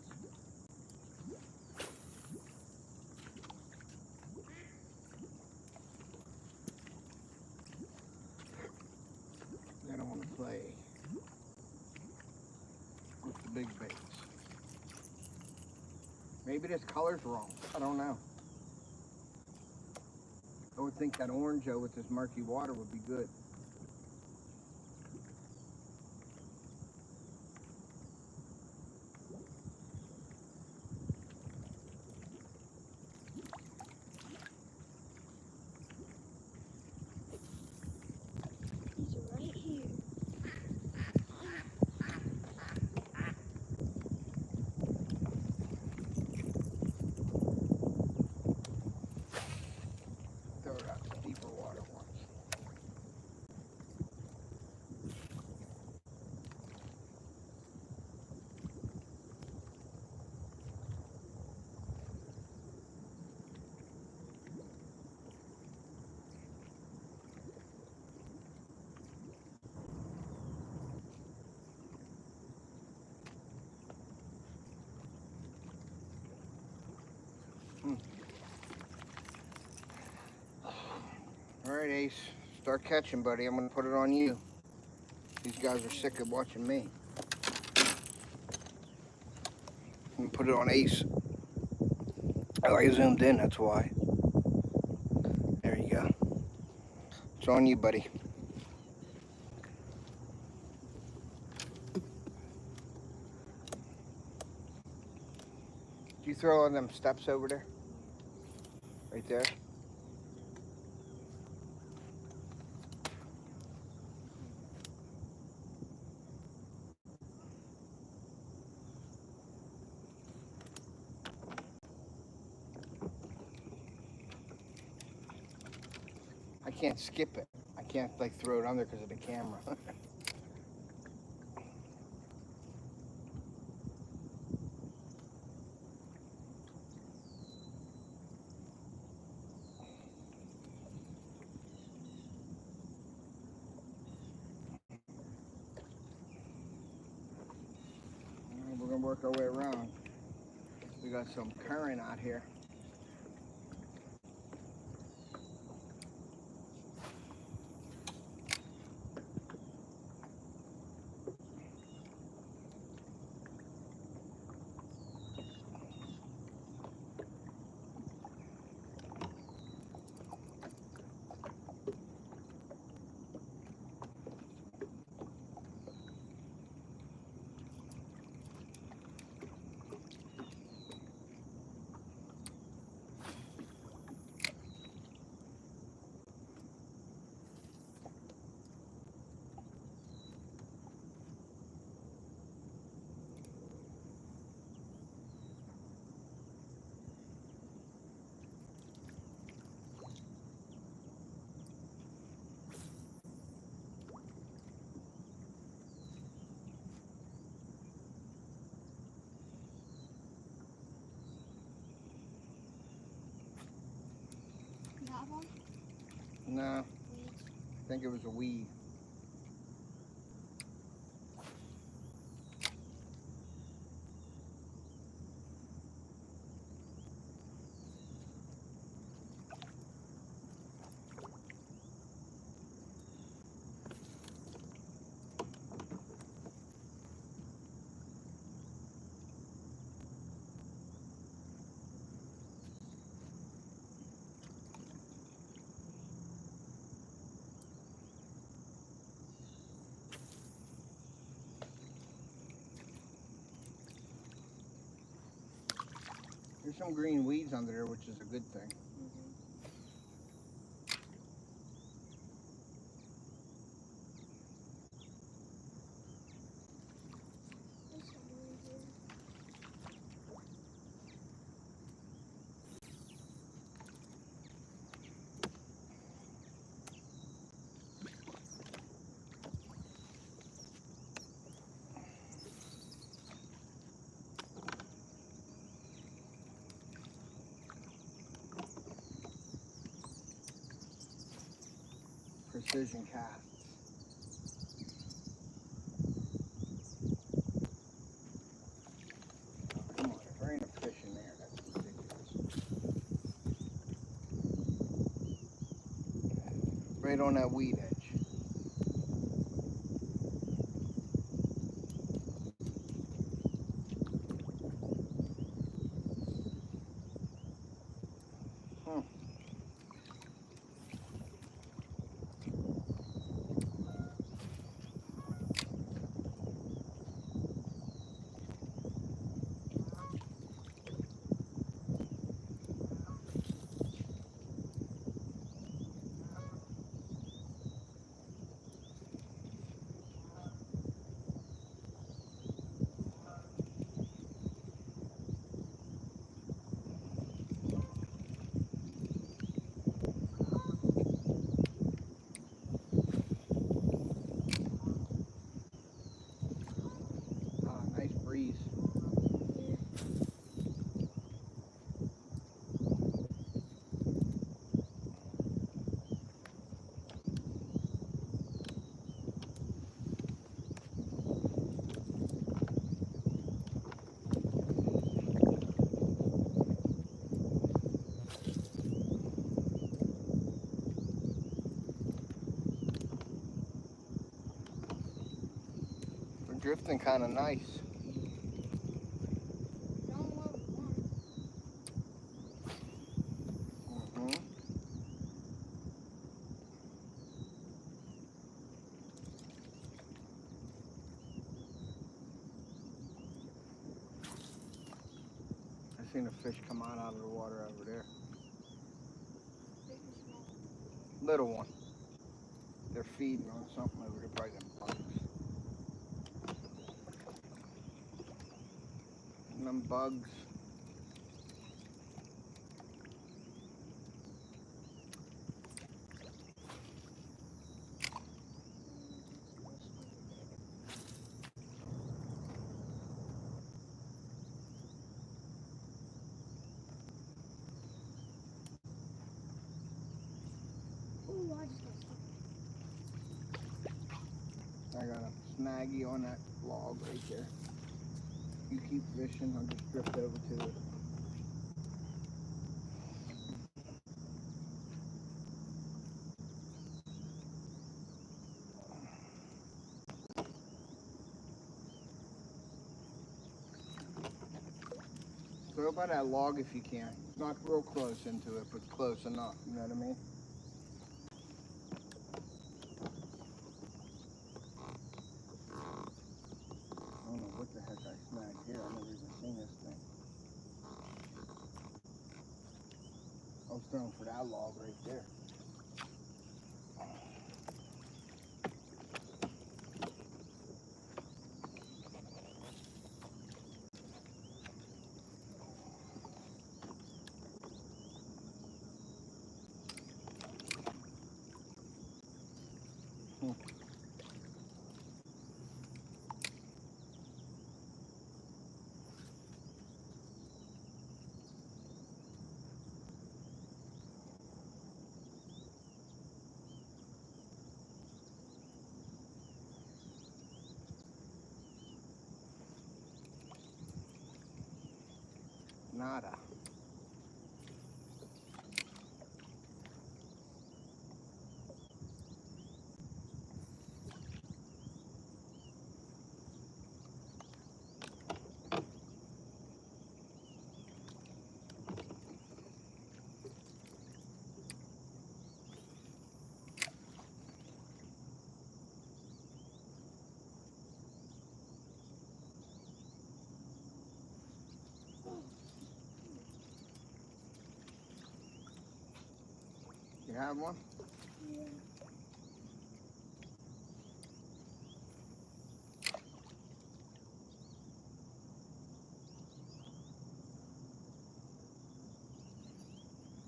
They don't want to play. Maybe this color's wrong. I don't know. I would think that orange with this murky water would be good. He's right here. Throw it out to deeper water once. All right, Ace, start catching, buddy. I'm gonna put it on you. These guys are sick of watching me. I'm gonna put it on Ace. Oh, I zoomed in, that's why. There you go. It's on you, buddy. Do you throw on them steps over there? Right there? I can't skip it. I can't like throw it under because of the camera. We're gonna work our way around. We got some current out here. You have one? No, Weeds. I think it was a weed. There's some green weeds under there, which is a good thing. There's some weeds here. Precision casts. Come on, there ain't a fish in there. That's ridiculous. Right on that weed edge. Hmm. Ah, nice breeze. We're drifting kind of nice. Mm-hmm. I seen a fish come out of the water over there. Little one. They're feeding on something over there, probably them bugs. And them bugs. I got a snaggy on that log right there. You keep fishing, I'll just drift over to it. Throw by that log if you can. Not real close into it, but close enough, you know what I mean? I don't know what the heck I snagged here. I've never even seen this thing. I was throwing for that log right there. Nada. You have one? Yeah.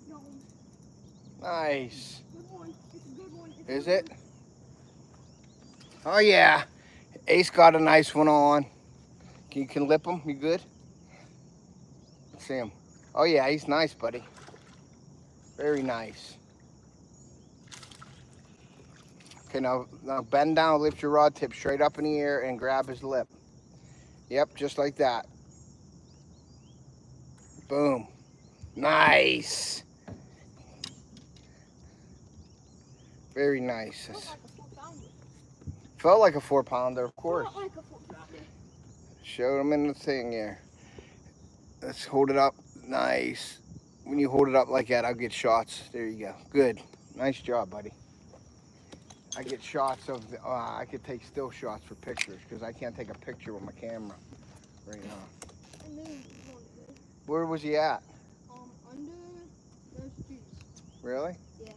No. Nice. Good one. It's a good one. It's Is it? Oh yeah. Ace got a nice one on. You can lip him? You good? Let's see him. Oh yeah, he's nice, buddy. Very nice. Okay, now bend down, lift your rod tip straight up in the air and grab his lip. Yep, just like that. Boom. Nice. Very nice. Felt like a 4-pounder, of course. Felt like a 4-pounder. Showed him in the thing here. Let's hold it up. Nice. when you hold it up like that, I'll get shots. There you go. Good. Nice job, buddy. I get shots of, I could take still shots for pictures because I can't take a picture with my camera right now. I knew he was going good. Where was he at? Under those trees. Really? Yeah.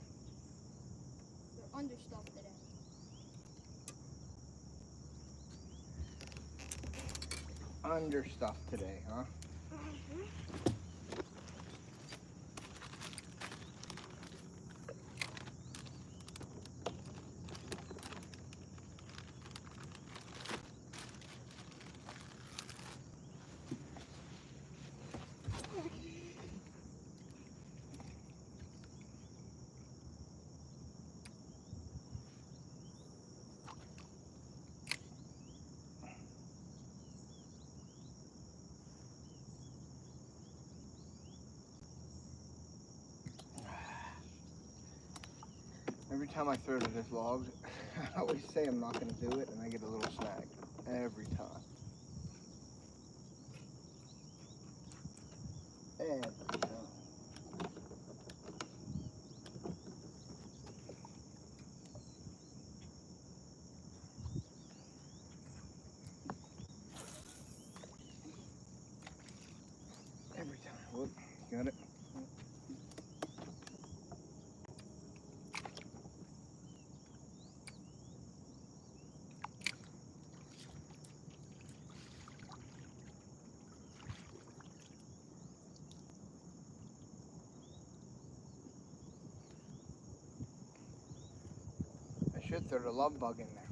They're under stuff today. Under stuff today, huh? Every time I throw to this log, I always say I'm not going to do it, and I get a little snag. Every time. Every time. Every time. Whoop, got it. I should throw the love bug in there.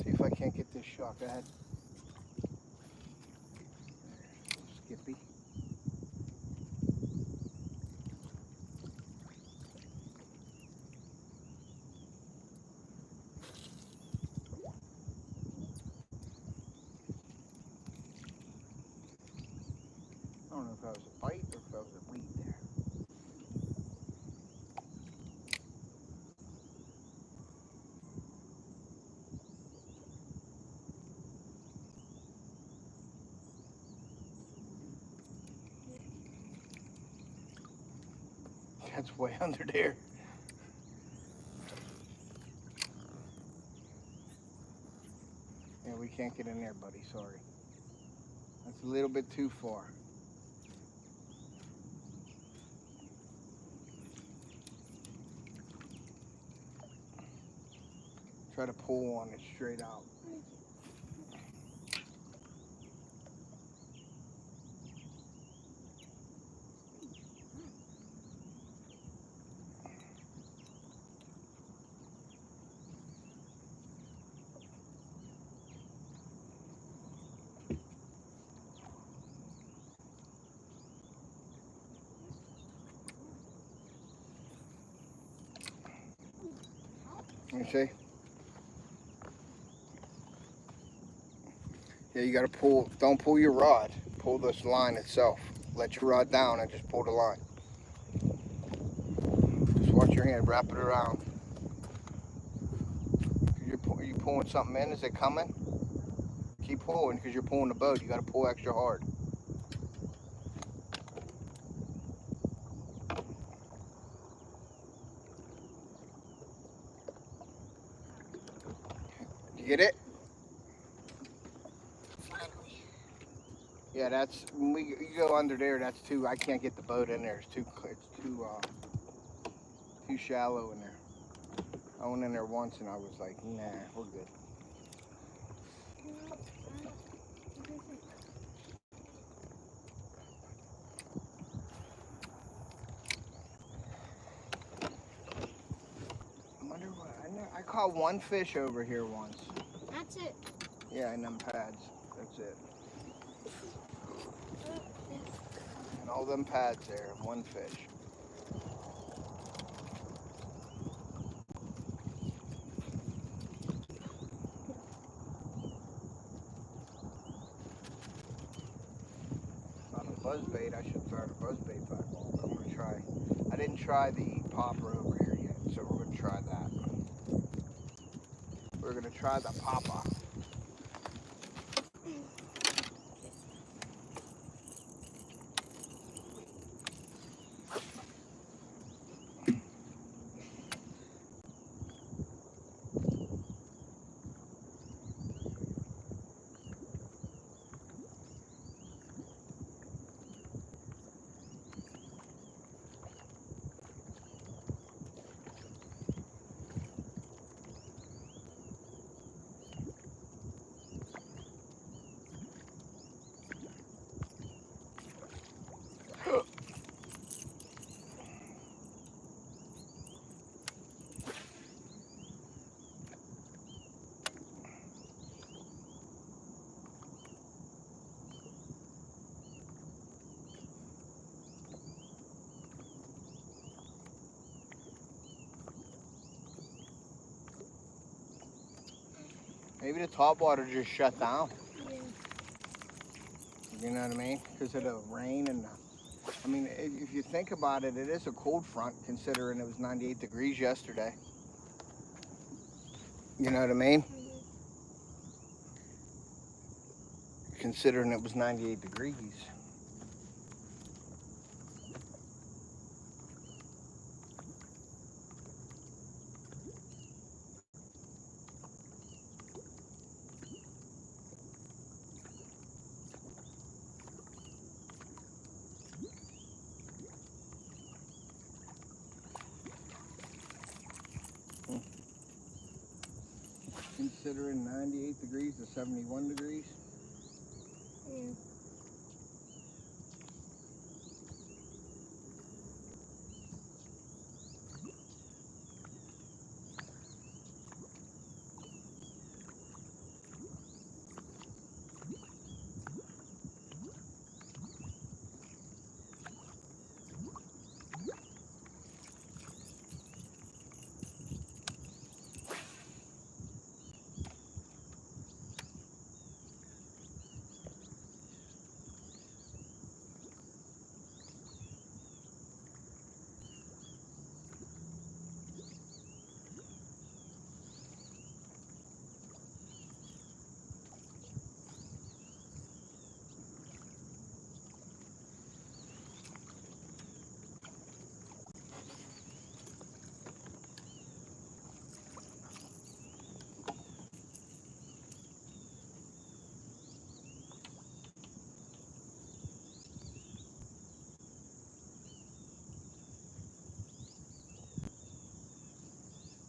See if I can't get this shot. Go ahead. Skippy. I don't know if that was a bite or if that was a weed there. That's way under there. Yeah, we can't get in there, buddy. Sorry. That's a little bit too far. Try to pull on it straight out. Let me see. Yeah, you gotta pull, don't pull your rod. Pull this line itself. Let your rod down and just pull the line. Just watch your hand, wrap it around. Are you pulling something in? Is it coming? Keep pulling because you're pulling the boat. You gotta pull extra hard. You get it? Finally. Yeah, that's when you go under there. That's too. I can't get the boat in there. It's too shallow in there. I went in there once and I was like, nah, we're good. I wonder what I caught one fish over here once. That's it. Yeah, in them pads. That's it. And all them pads there, one fish. On the buzzbait, I should throw the buzzbait back on. I'm gonna try. I didn't try the popper over here yet, so we're gonna try that. We're gonna try the popper. Maybe the top water just shut down. Yeah. You know what I mean? Because of the rain and I mean, if you think about it, it is a cold front considering it was 98 degrees yesterday. You know what I mean? Considering it was 98 degrees. Considering 98 degrees to 71 degrees.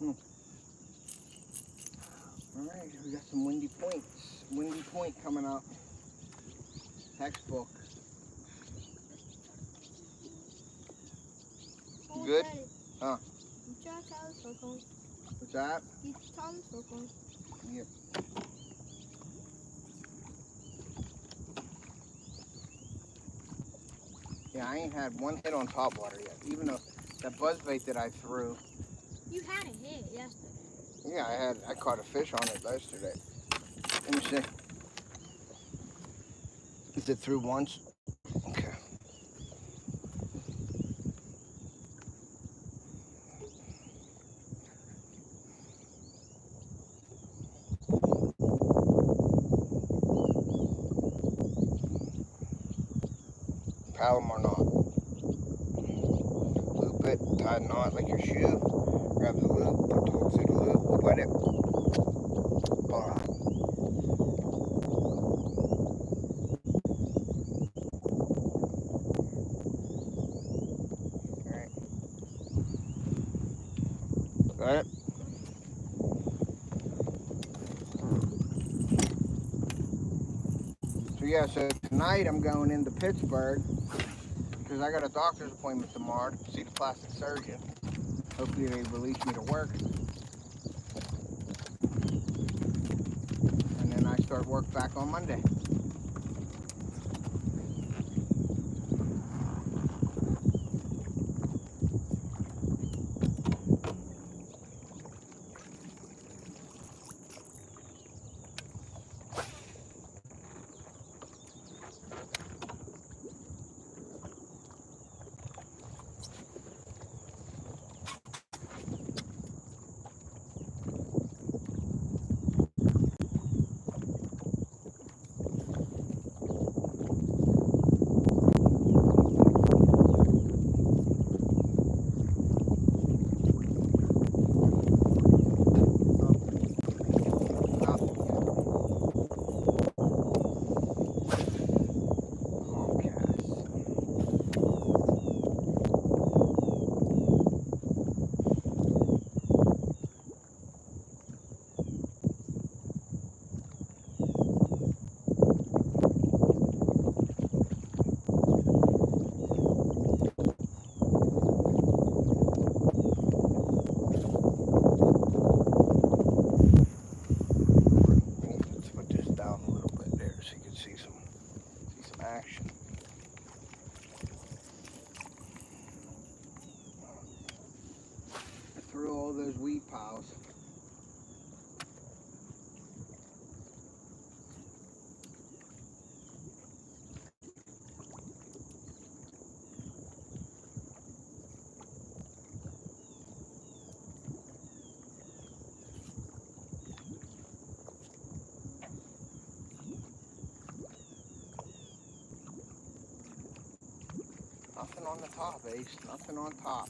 Yeah. Alright, we got some windy points. Windy point coming up. Textbook. You good? Huh? What's that? Yep. Yeah, I ain't had one hit on topwater yet. Even though that buzzbait that I threw. You had a hit yesterday. Yeah, I caught a fish on it yesterday. Let me see. Is it through once? Okay. Palomar knot. Loop it, tie a knot like your shoe. Grab the loop, put the hook through the loop, wet it. Blah. Alright. Got it? So yeah, so tonight I'm going into Pittsburgh because I got a doctor's appointment tomorrow to see the plastic surgeon. Hopefully they release me to work. And then I start work back on Monday. Action. Through all those weed piles. Nothing on the top, Ace. Nothing on top.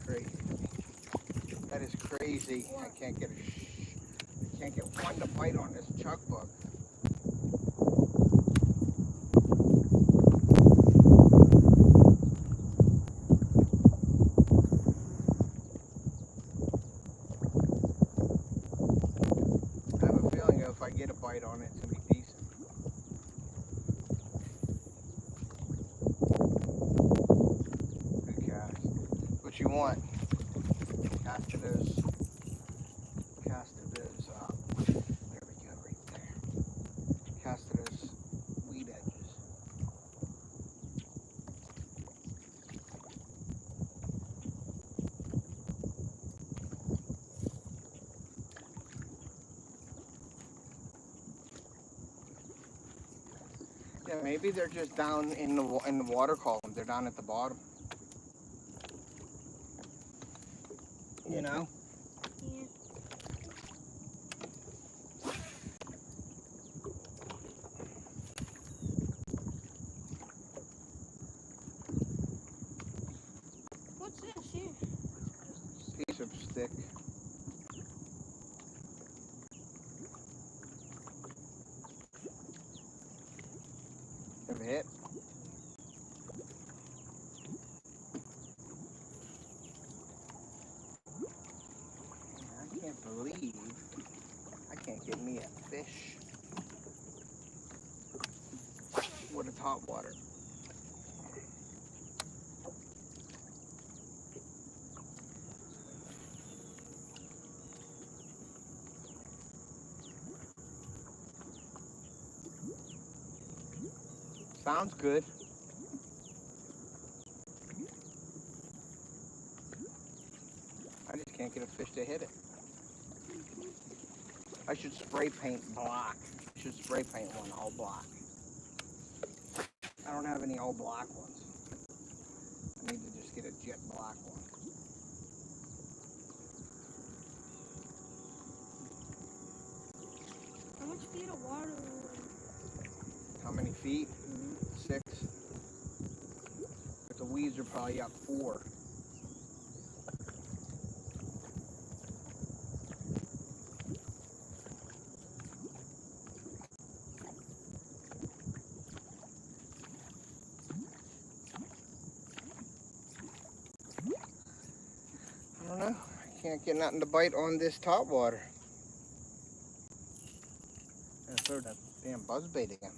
Crazy. That is crazy. I can't get one to bite on this chuck bug. I have a feeling if I get a bite on it, it's gonna be decent. Good cast. What you want? Cast to those. There we go, right there. Cast to those weed edges. Yeah, maybe they're just down in the water column. They're down at the bottom. You know? Yeah. What's this here? Piece of stick. Ever hit? I can't believe I can't get me a fish with a top water. Sounds good. I just can't get a fish to hit it. I should spray paint black. I should spray paint one all black. I don't have any all black ones. I need to just get a jet black one. How much feet of water? How many feet? 6. But the weeds are probably up 4. I don't know. I can't get nothing to bite on this top water. I throw that damn buzzbait again.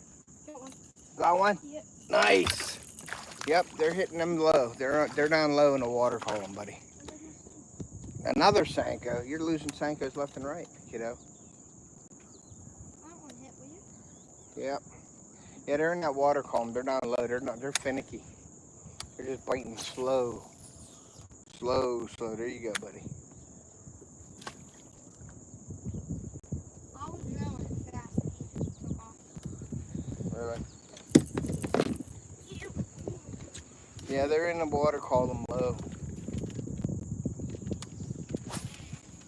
Got one. Got one? Yep. Nice. Yep, they're hitting them low. They're down low in the water column, buddy. Another Sanko. You're losing Sankos left and right, kiddo. That one hit, will you? Yep. Yeah, they're in that water column. They're down low. They're finicky. They're just biting slow. Slow. There you go, buddy. I was going fast. He just took off. Really? Yeah, they're in the water column low.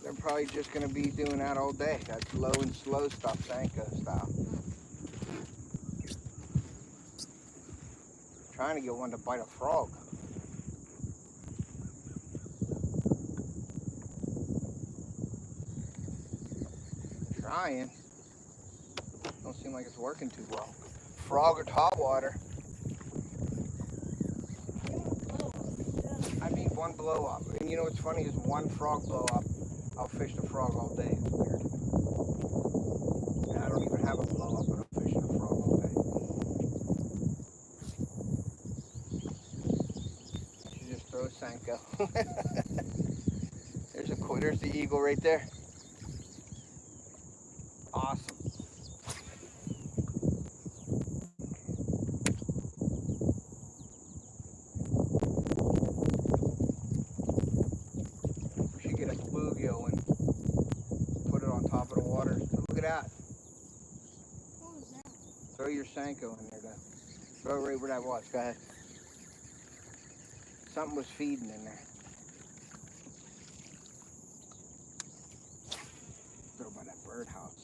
They're probably just going to be doing that all day. That's low and slow stuff, Sanko style. Trying to get one to bite a frog. Trying. Don't seem like it's working too well. Frog or top water. I need one blow up. And you know what's funny is one frog blow up, I'll fish the frog all day. It's weird. And I don't even have a blow up, but I'm fishing a frog. There's the eagle right there. Awesome. We should get a bluegill and put it on top of the water. Look at that. What was that? Throw your Senko in there, though. Throw it right where that was. Go ahead. Something was feeding in there. Throw by that birdhouse.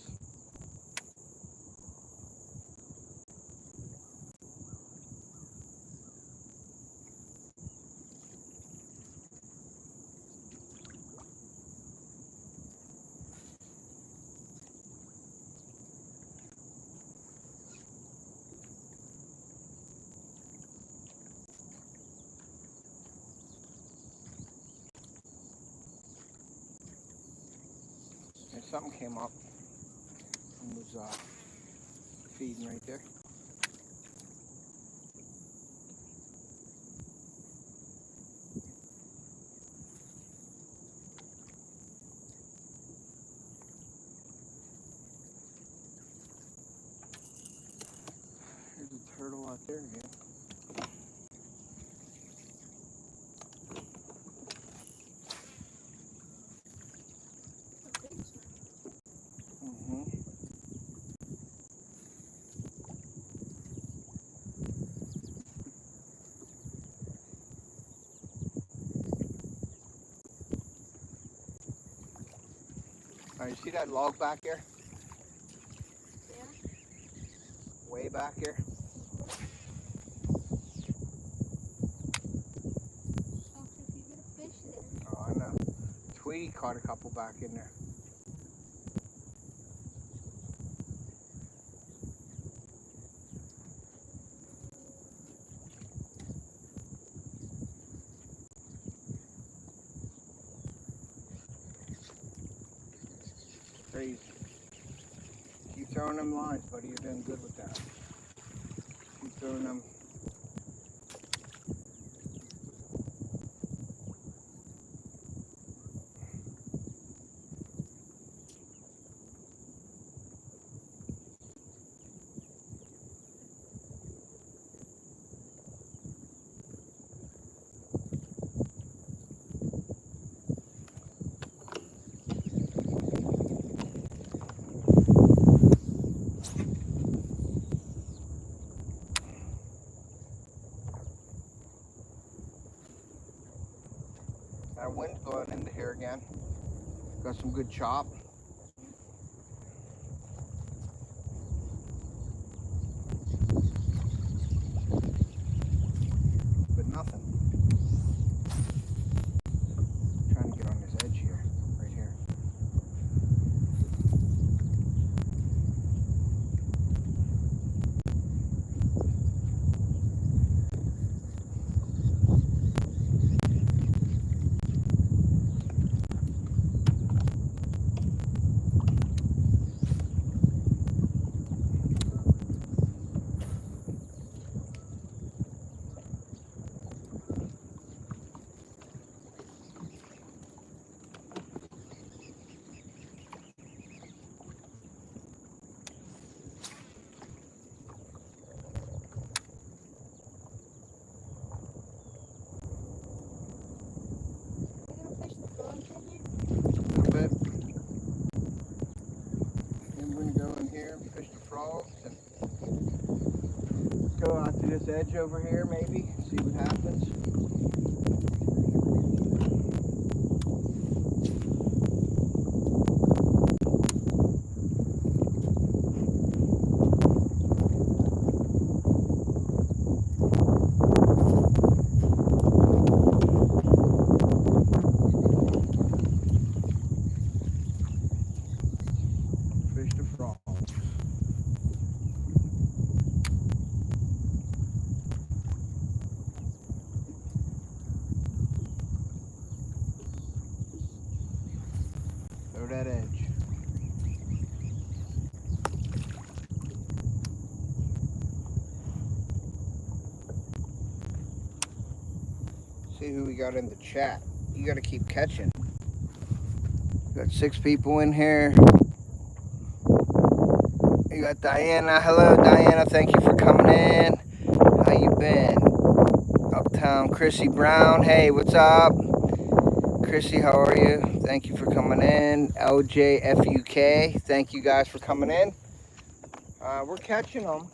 And something came up and was feeding right there. There's a turtle out there again. All right, you see that log back here? Yeah. Way back here? Oh, if you get a fish there. Oh, I know. Tweety caught a couple back in there. Crazy. Keep throwing them lines, buddy. You're doing good with that. Keep throwing them. That wind's blowing into here again. Got some good chop. But nothing. Trying to get on this edge here, right here. Go out to this edge over here, maybe, see what happens. Fish to frog. See who we got in the chat. You got to keep catching. Got 6 people in here. You got Diana. Hello, Diana. Thank you for coming in. How you been? Uptown Chrissy Brown. Hey, what's up? Chrissy, how are you? Thank you for coming in. LJFUK. Thank you guys for coming in. We're catching them.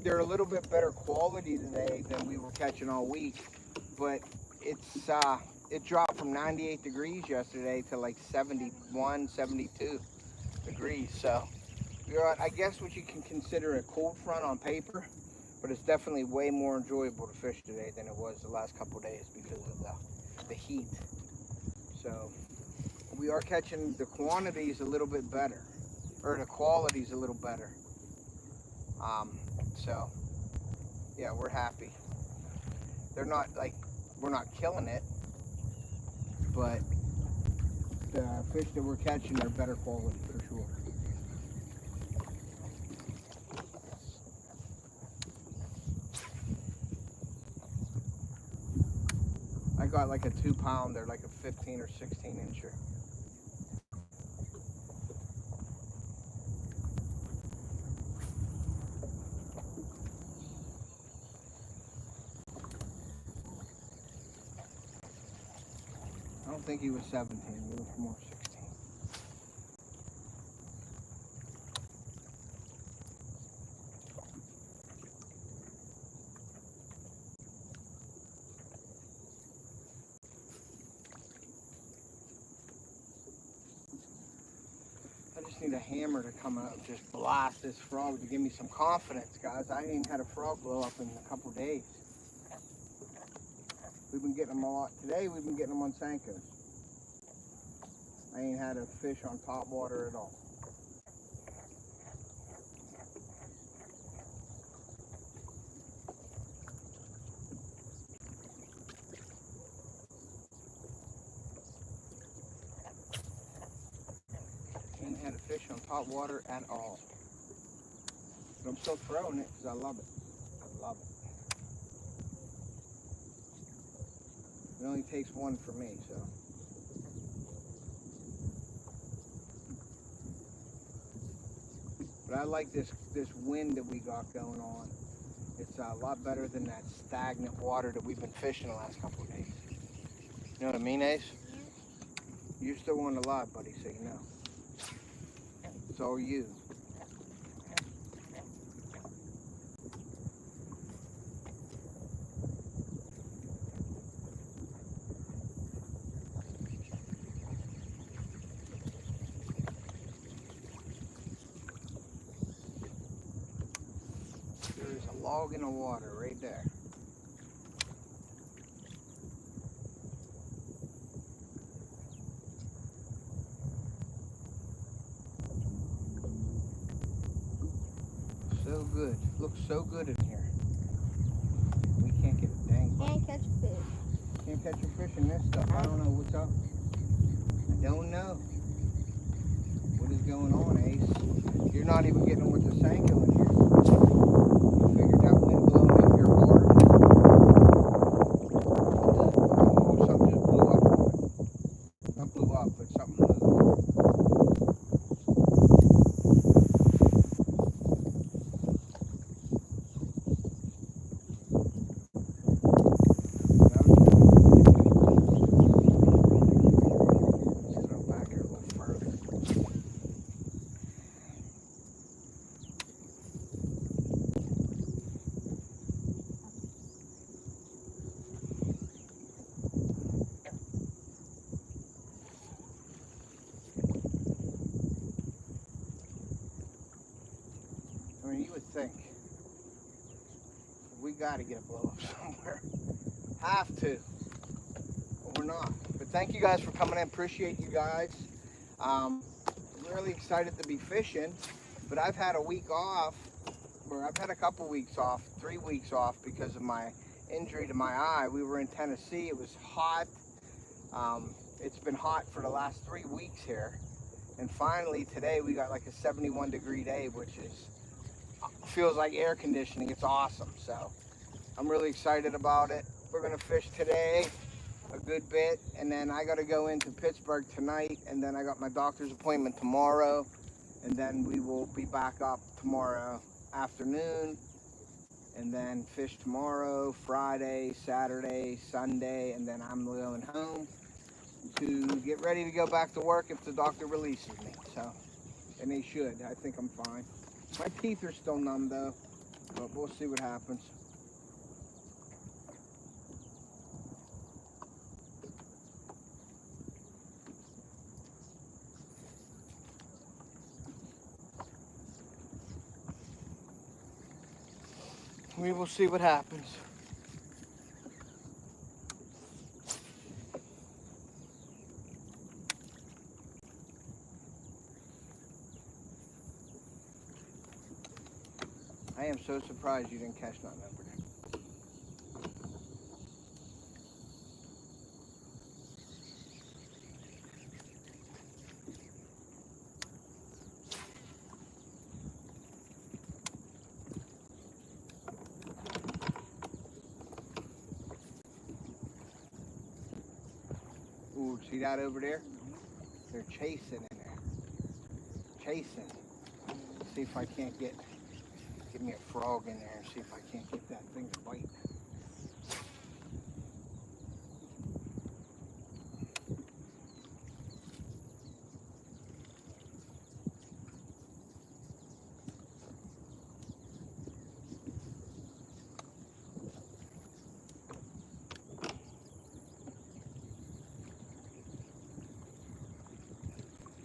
They're a little bit better quality today than we were catching all week, but it dropped from 98 degrees yesterday to like 71, 72 degrees. So we're on, I guess, what you can consider a cold front on paper, but it's definitely way more enjoyable to fish today than it was the last couple of days because of the heat. So we are catching the quantities a little bit better, or the quality's a little better. So yeah, we're happy. They're not like, we're not killing it, but the fish that we're catching are better quality for sure. I got like a 2-pounder, like a 15 or 16 incher. I don't think he was 17, he was more 16. I just need a hammer to come out and just blast this frog to give me some confidence, guys. I ain't had a frog blow up in a couple days. We've been getting them a lot. Today we've been getting them on Sankos. I ain't had a fish on top water at all. Ain't had a fish on top water at all. But I'm still throwing it because I love it. I love it. It only takes one for me, so. But I like this wind that we got going on. It's a lot better than that stagnant water that we've been fishing the last couple of days. You know what I mean, Ace? Yeah. You're still one alive, buddy, so you know. So are you. There's a log in the water right there. So good. Looks so good in here. We can't get a dang bite. Can't catch a fish. Can't catch a fish in this stuff. I don't know what's up. I don't know. What is going on, Ace? You're not even getting them with the Sanko in here. You figured that wind blowing in here hard. Oh, something just blew up. Not blew up, but something moved. I mean, you would think we got to get a blow up somewhere. Have to. But we're not. But thank you guys for coming in. Appreciate you guys. Really excited to be fishing. But I've had a week off, or I've had a couple weeks off, 3 weeks off because of my injury to my eye. We were in Tennessee. It was hot. It's been hot for the last 3 weeks here. And finally today we got like a 71 degree day, which is feels like air conditioning. It's awesome. So I'm really excited about it. We're gonna fish today. a good bit, and then I got to go into Pittsburgh tonight, and then I got my doctor's appointment tomorrow, and then we will be back up tomorrow afternoon, and then fish tomorrow, Friday, Saturday, Sunday, and then I'm going home to get ready to go back to work if the doctor releases me. So, and they should. I think I'm fine. My teeth are still numb though, but we'll see what happens. We will see what happens. I am so surprised you didn't catch nothing over there. Ooh, see that over there? They're chasing in there. Chasing. See if I can't get me a frog in there and see if I can't get that thing to bite.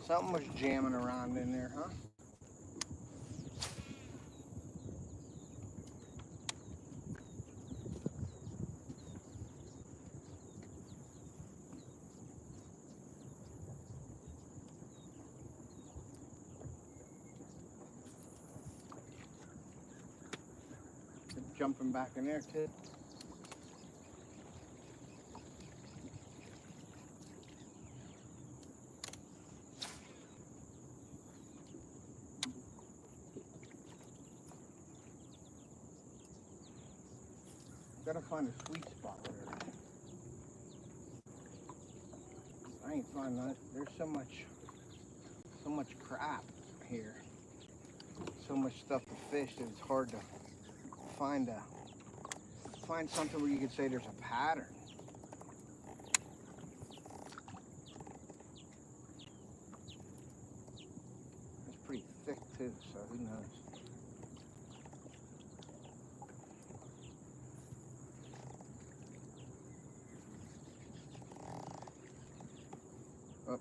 Something was jamming around in there, huh? Jumping back in there too. Gotta find a sweet spot where they're at. I ain't finding that. There's so much crap here. So much stuff to fish that it's hard to find something where you could say there's a pattern. It's pretty thick too, so who knows. Oh.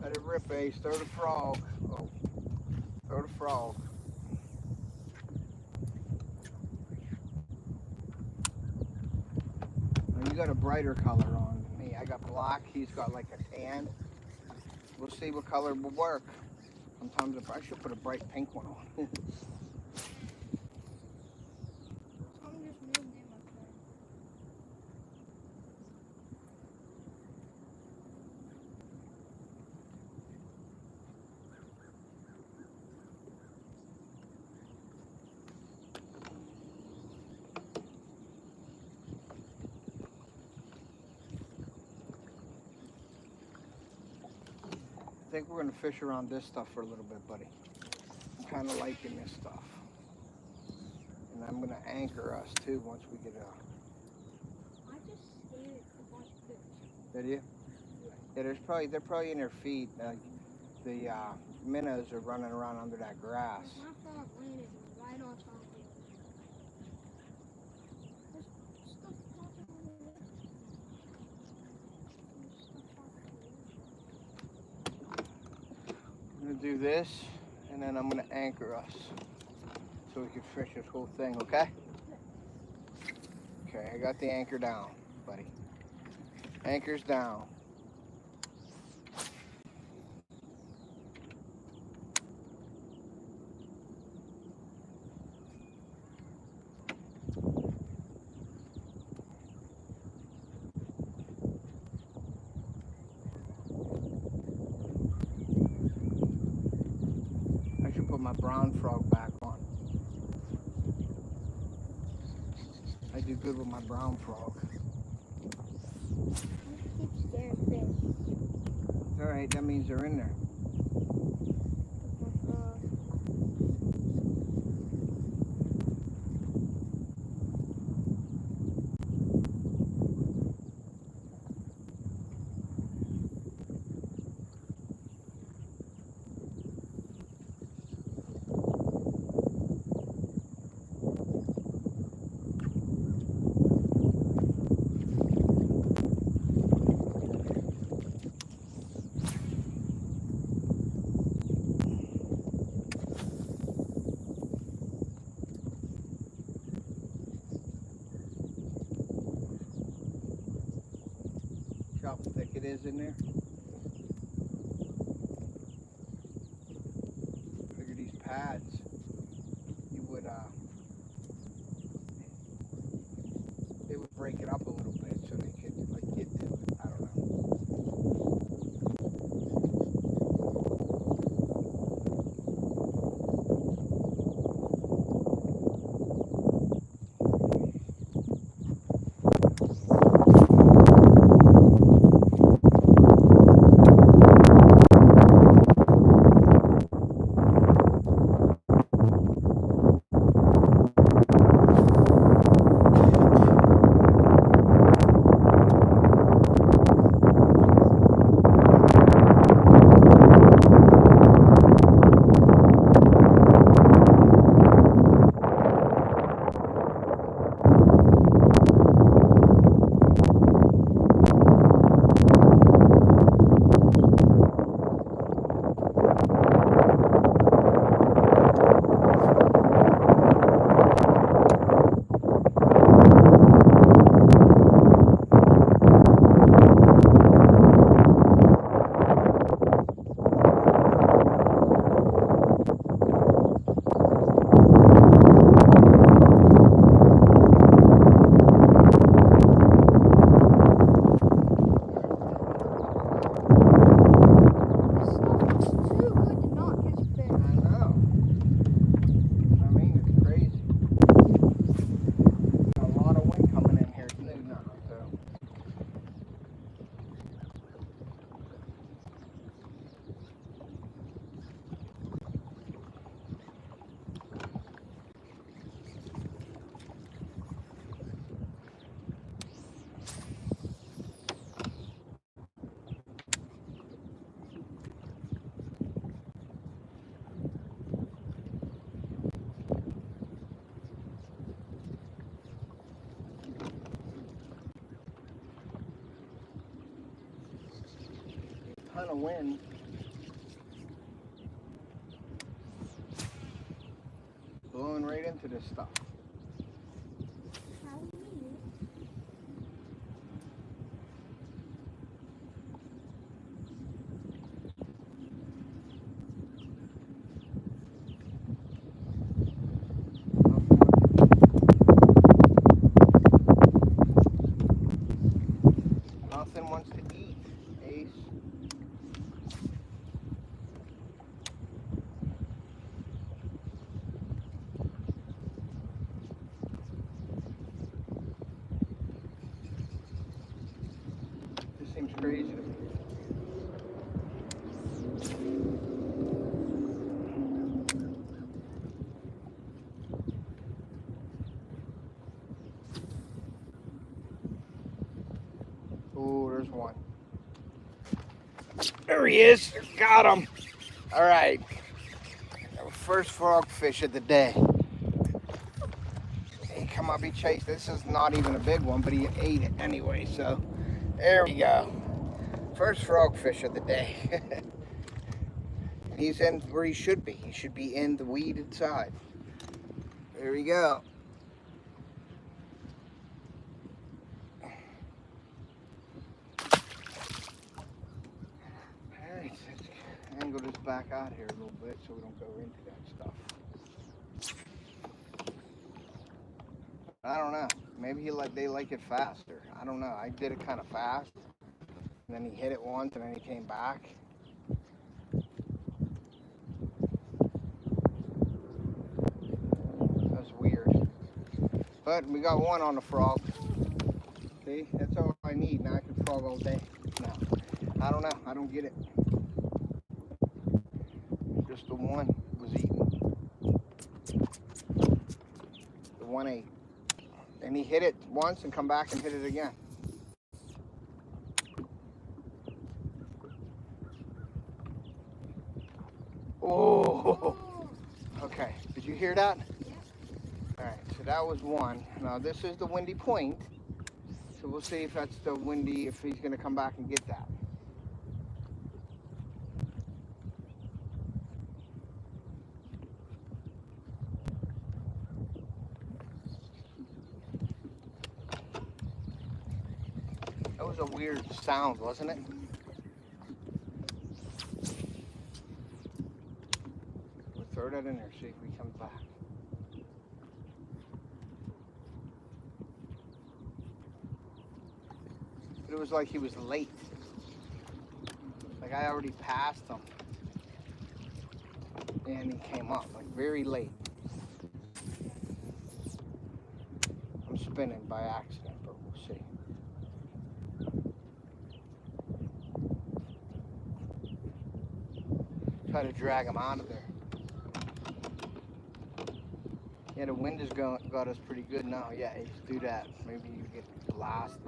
Let it rip, Ace. Throw the frog. Oh, throw the frog. Now you got a brighter color on than me. I got black. He's got like a tan. We'll see what color will work. Sometimes I should put a bright pink one on. I think we're going to fish around this stuff for a little bit, buddy. I'm kind of liking this stuff. And I'm going to anchor us too once we get out. I just scared a bunch of fish. Did you? Yeah, they're probably in their feet. The minnows are running around under that grass. My frog landed right on top of it. There's stuff popping over there. I'm going to do this and then I'm gonna anchor us so we can fish this whole thing, okay? Okay, I got the anchor down, buddy. Anchor's down. I should put my brown frog back on. I do good with my brown frog. Keep scaring fish. Alright, that means they're in there. How thick it is in there. Figure these pads, you would they would break it up a little bit so they could like get to it. I don't know. Ton of wind. Blowing right into this stuff. How do you mean? Nothing wants to eat, Ace. This seems crazy to me. Oh, there's one. There he is. Got him. All right. First frog fish of the day. He come up, he chased. This is not even a big one, but he ate it anyway. So there we go. First frog fish of the day. He's in where he should be. He should be in the weeded side. There we go. Alright, let's angle this back out here a little bit so we don't go into that stuff. I don't know. Maybe they like it faster. I don't know. I did it kind of fast. And then he hit it once and then he came back. That's weird. But we got one on the frog. See? That's all I need. Now I can frog all day. No. I don't know. I don't get it. Just the one was eaten. The one ate. And he hit it once and come back and hit it again. Oh, okay. Did you hear that? Yeah. All right, so that was one. Now this is the windy point. So we'll see if that's the windy, if he's gonna come back and get that. That was a weird sound, wasn't it? We'll throw that in there, see if he comes back. But it was like he was late. Like I already passed him. And he came up, like very late. I'm spinning by accident, but we'll see. Try to drag him out of there. Yeah, the wind has got us pretty good now. Yeah, just do that. Maybe you get blasted.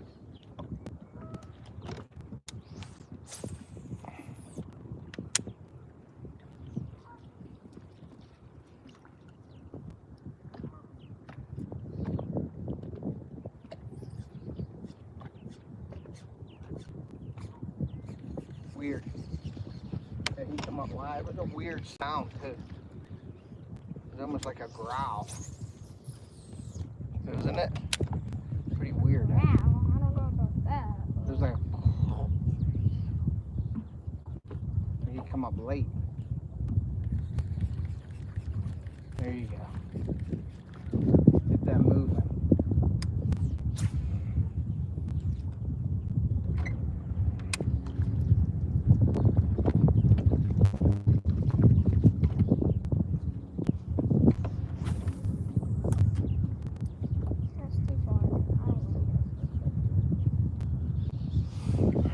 Weird. Yeah, he come up live. It was a weird sound too. It was almost like a growl. Isn't it? Pretty weird. Wow, I don't know about that. It was like he come up late. There you go. Get that moving.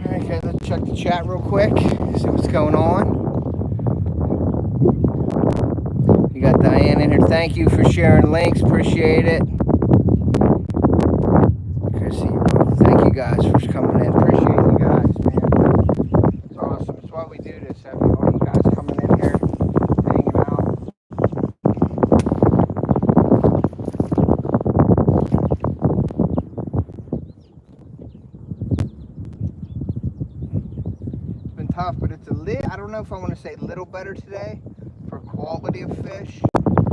Okay, let's check the chat real quick, see what's going on. You got Diane in here. Thank you for sharing links. Appreciate it. Thank you guys for coming in. Appreciate you guys, man. It's awesome. It's why we do this. Having all you guys coming in here, hanging out. It's been tough, but it's I don't know if I want to say a little better today for quality of fish.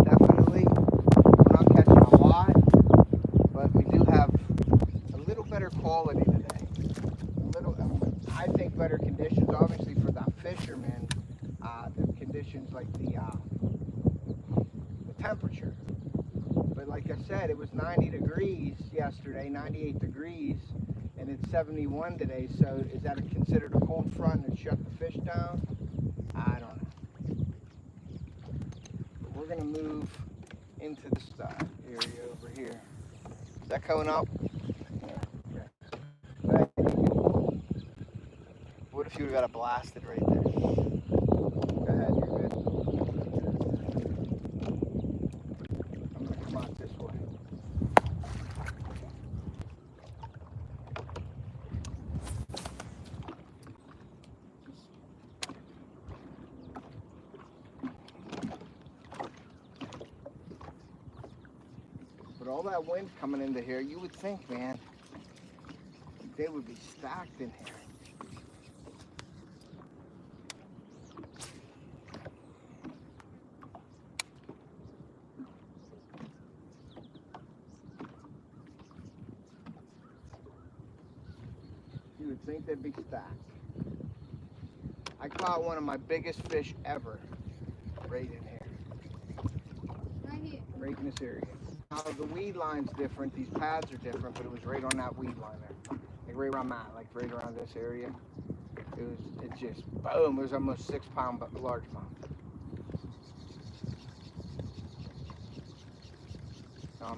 Definitely. We're not catching a lot, but we do have a little better quality today. I think better conditions, obviously for the fishermen. The conditions like the temperature. But like I said, it was 90 degrees yesterday, 98 degrees, and it's 71 today. So is that considered a cold front and shut the fish down? I don't know. But we're gonna move into this area over here. Is that coming up? Yeah. What if you got it blasted right there? Go ahead, you're good. I'm gonna come out this way. But all that wind coming into here, you would think, man, they would be stacked in here. think they'd be stacked. I caught one of my biggest fish ever right in here. Right here. Right in this area. Now the weed line's different, these pads are different, but it was right on that weed line there. Like right around that, like right around this area. It just, boom, it was almost 6 pound, but largemouth.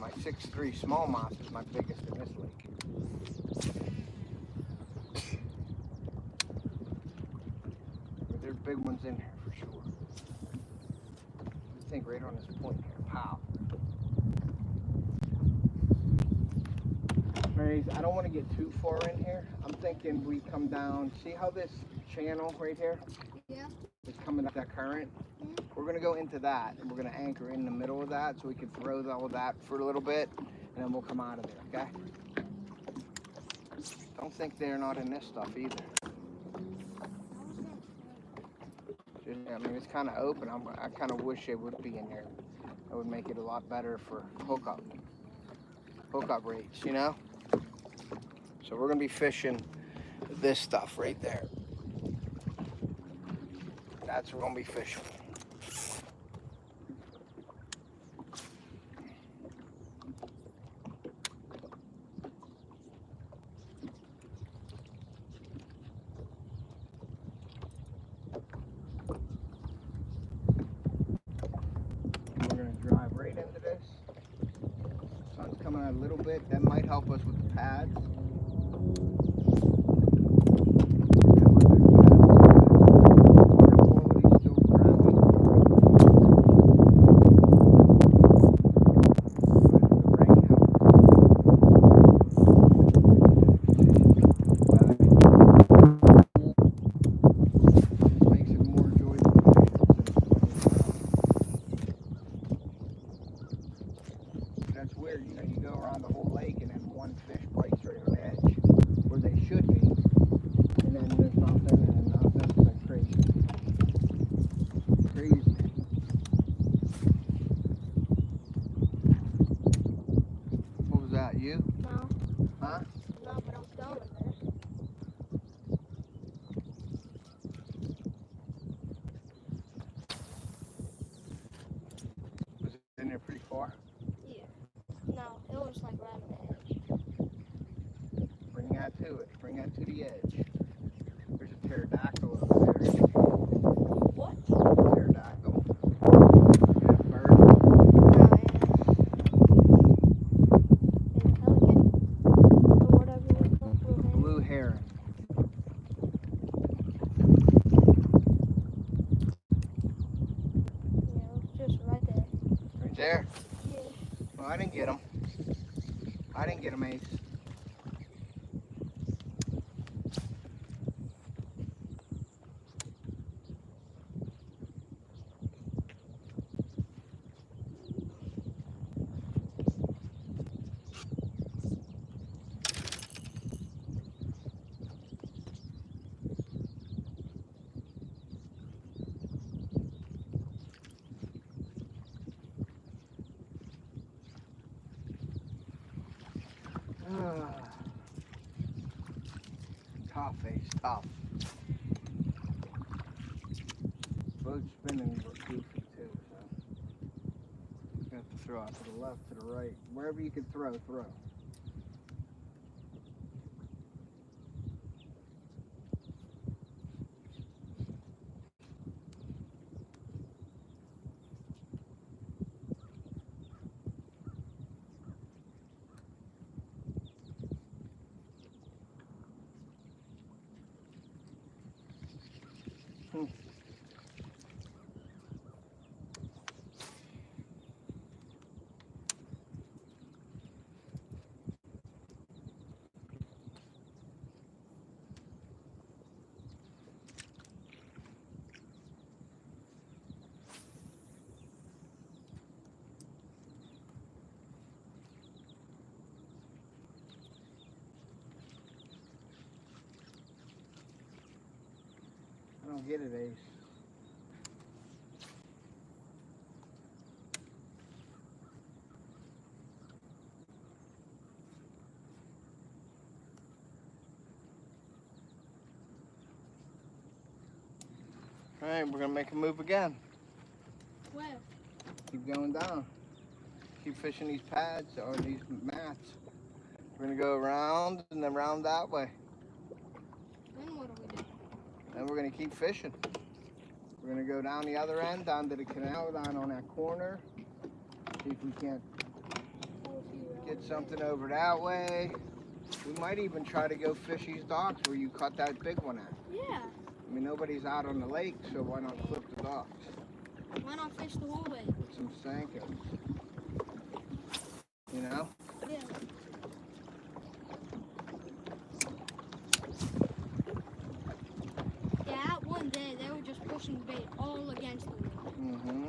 My 6'3" smallmouth is my biggest in this lake. But there's big ones in here for sure. I think right on this point here. Wow. Mary's, I don't want to get too far in here. I'm thinking we come down. See how this channel right here? Yeah. Is coming up that current? Mm-hmm. We're going to go into that, and we're going to anchor in the middle of that so we can throw all that for a little bit, and then we'll come out of there, okay? Don't think they're not in this stuff either. I mean, it's kind of open. I kind of wish it would be in there. That would make it a lot better for hookup rates, you know? So we're going to be fishing this stuff right there. That's what we're going to be fishing. We're going to drive right into this. Sun's coming out a little bit. That might help us with the pads. That's weird, you know, you go around the whole lake and then one fish bites right on the edge where they should be, and then there's nothing and then nothing. It's like crazy. Crazy. What was that, you? No. Huh? No, but I'm filming this. Was it in there pretty far? Yeah. No, it was like right on the edge. Bring that to it. Bring that to the edge. There's a pterodactyl over there. What? Pterodactyl. Yeah, bird. Oh, yeah. And pelican. Or whatever you call it. Blue heron. Yeah, it's just right there. Right there. Yeah. Well, I didn't get him. I didn't get him, Ace. Tough, Ace, tough. Boat spinning were goofy too, so you have to throw out to the left, to the right, wherever you can throw, throw. I don't get it, Ace. All right, we're gonna make a move again. Where? Keep going down. Keep fishing these pads or these mats. We're gonna go around and then around that way. Then what are we doing? Then we're gonna keep fishing. We're gonna go down the other end, down to the canal, down on that corner. See if we can't get something over that way. We might even try to go fish these docks where you caught that big one at. Yeah. I mean, nobody's out on the lake, so why not flip the docks? Why not fish the whole lake? With some Sankos. You know? Yeah. Yeah, that one day they were just pushing bait all against the lake. Mm-hmm.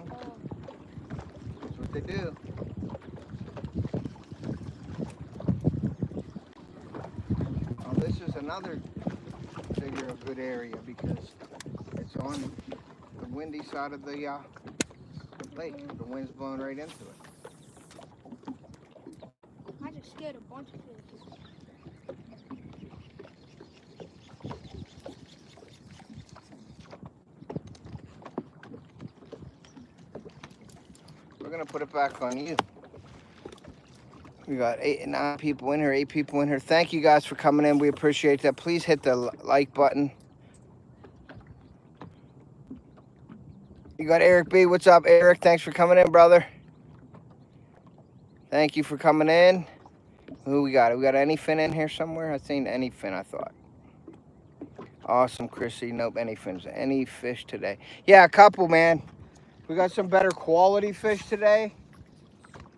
That's what they do. Now this is another figure of good area because it's on the windy side of the lake. The wind's blowing right into it. I just scared a bunch of fish. We're gonna put it back on you. We got 8 people in here, 8 people in here. Thank you guys for coming in. We appreciate that. Please hit the like button. You got Eric B. What's up, Eric? Thanks for coming in, brother. Thank you for coming in. Who we got? We got anyfin in here somewhere? I seen anyfin, I thought. Awesome, Chrissy. Nope, anyfin's. Any fish today. Yeah, a couple, man. We got some better quality fish today.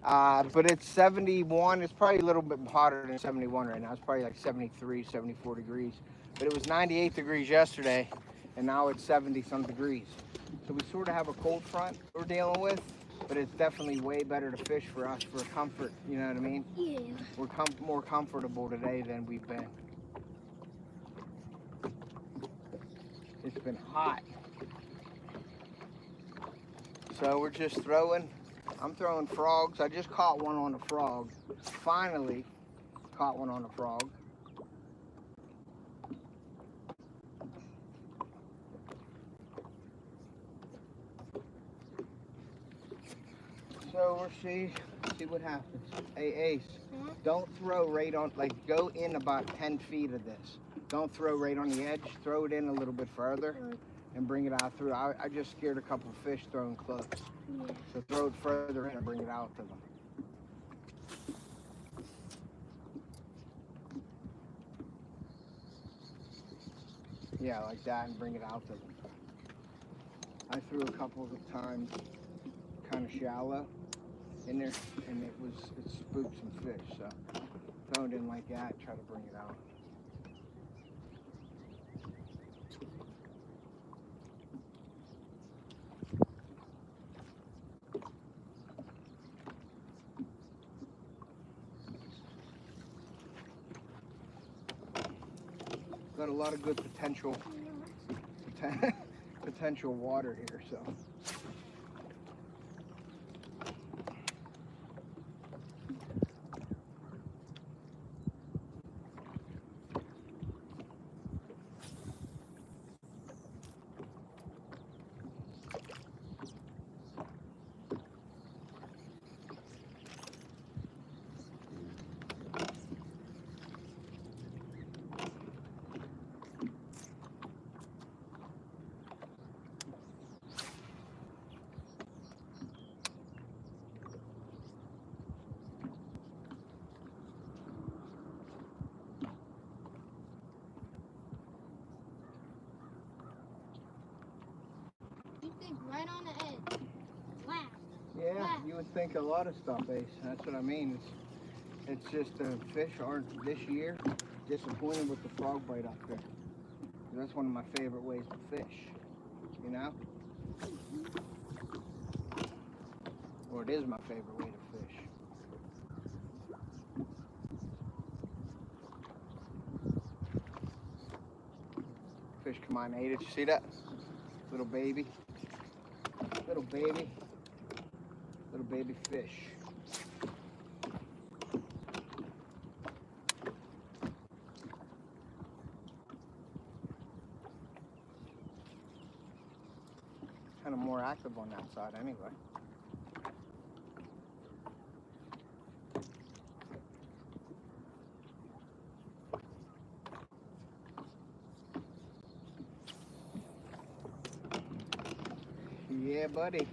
But it's 71. It's probably a little bit hotter than 71 right now. It's probably like 73, 74 degrees. But it was 98 degrees yesterday, and now it's 70-some degrees. So we sort of have a cold front we're dealing with, but it's definitely way better to fish for us for comfort. You know what I mean? Yeah. We're more comfortable today than we've been. It's been hot. So we're just throwing. I'm throwing frogs. I just caught one on a frog. Finally caught one on a frog. So we'll see what happens. Hey, Ace, don't throw right on, like go in about 10 feet of this. Don't throw right on the edge. Throw it in a little bit further and bring it out through. I just scared a couple fish throwing close. Yeah. So throw it further in and bring it out to them. Yeah, like that, and bring it out to them. I threw a couple of times kind of shallow in there, and it spooked some fish. So throw it in like that, try to bring it out. Got a lot of good potential water here, so. You think right on the edge. Wow. Yeah, you would think a lot of stuff, Ace. That's what I mean. It's just the fish aren't this year disappointed with the frog bite up there. That's one of my favorite ways to fish, you know? Or it is my favorite way to fish. Fish come on, Nate. Did you see that? Little baby. Little baby. Little baby fish. kind of more active on that side anyway. Yeah, buddy.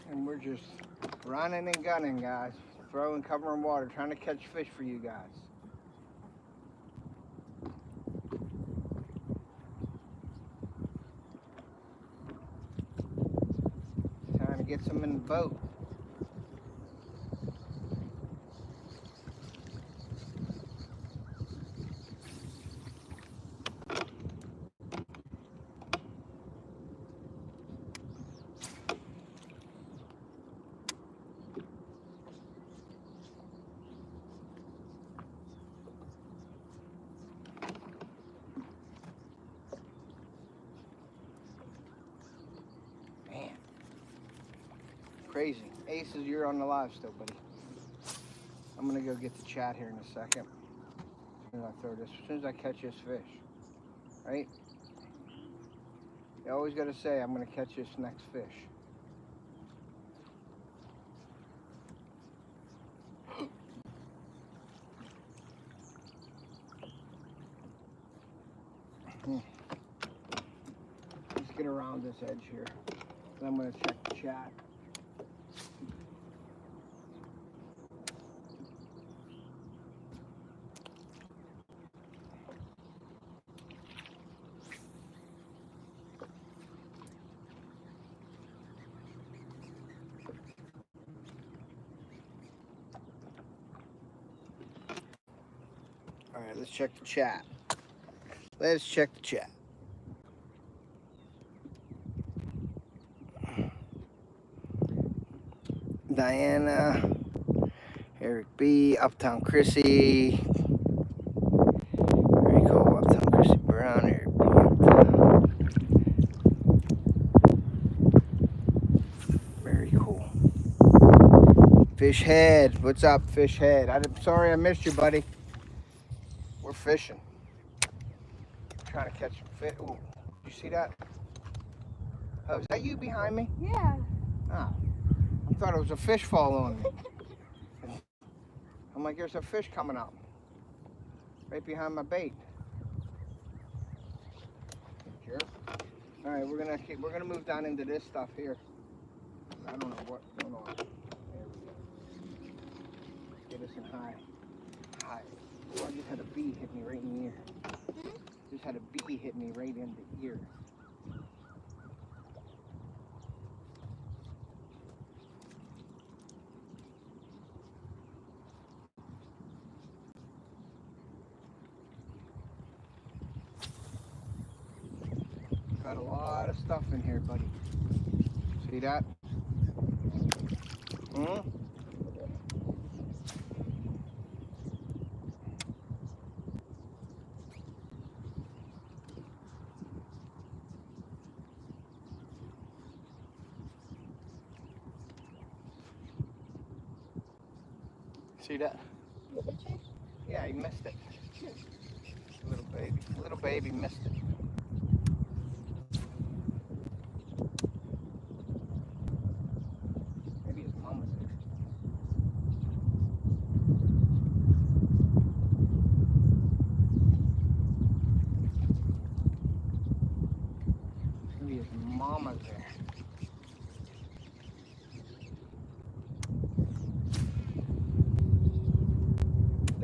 And we're just running and gunning, guys. Throwing, covering water, trying to catch fish for you guys. Trying to get some in the boat. Crazy. Aces, you're on the live still, buddy. I'm gonna go get the chat here in a second. As soon as I throw this, as soon as I catch this fish, right? You always gotta say, I'm gonna catch this next fish. Let's get around this edge here. Then I'm gonna check the chat. All right, let's check the chat. Let's check the chat. Diana, Eric B, Uptown Chrissy. Very cool, Uptown Chrissy Brown, Eric B, Uptown. Very cool. Fish Head, what's up, Fish Head? I'm sorry I missed you, buddy. We're fishing. Trying to catch some fish. Ooh, you see that? Oh, is that you behind me? Yeah. Oh, I thought it was a fish following me. I'm like, there's a fish coming up. Right behind my bait. Sure. All right, we're gonna move down into this stuff here. I don't know what's going on. There we go. Get us in high. High. Oh, I just had a bee hit me right in the ear. Just had a bee hit me right in the ear. Got a lot of stuff in here, buddy. See that? See that? Yeah, he missed it. Little baby missed it. Maybe his mom was there.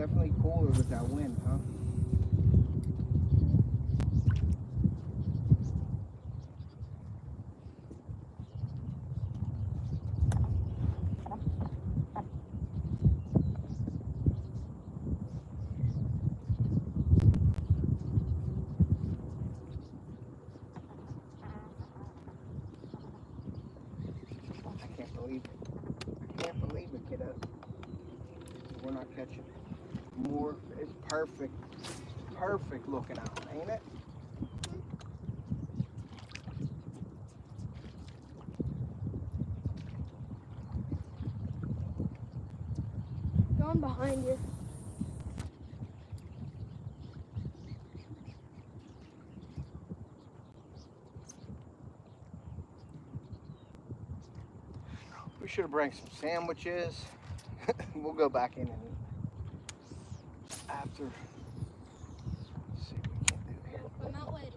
definitely cooler with that wind, huh? I can't believe it. I can't believe it, kiddo. We're not catching more. It's perfect. Perfect looking out, ain't it? Going behind you. We should have brought some sandwiches. We'll go back in and eat after. Let's see what we can do here. I'm out later.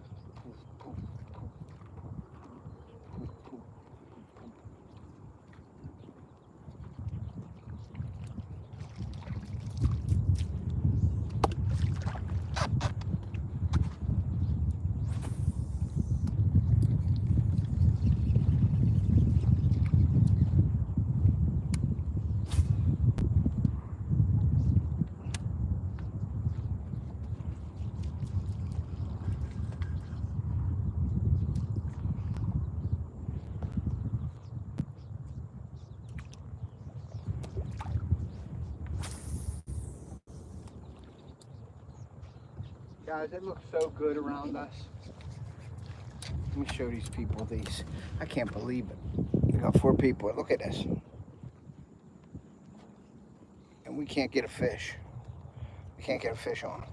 Guys, it looks so good around us. Let me show these people these. I can't believe it. We got 4 people. Look at this. And we can't get a fish. We can't get a fish on.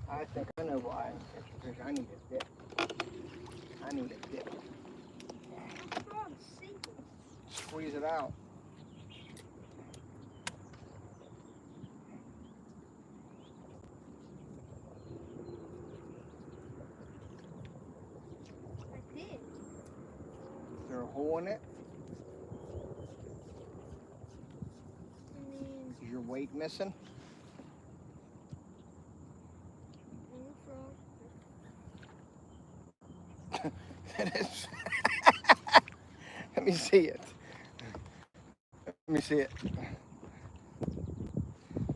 I think I know why I didn't catch a fish. I need a dip. I need a dip. Squeeze it out. I did. Is there a hole in it? Is your weight missing? It is. Let me see it. Let me see it.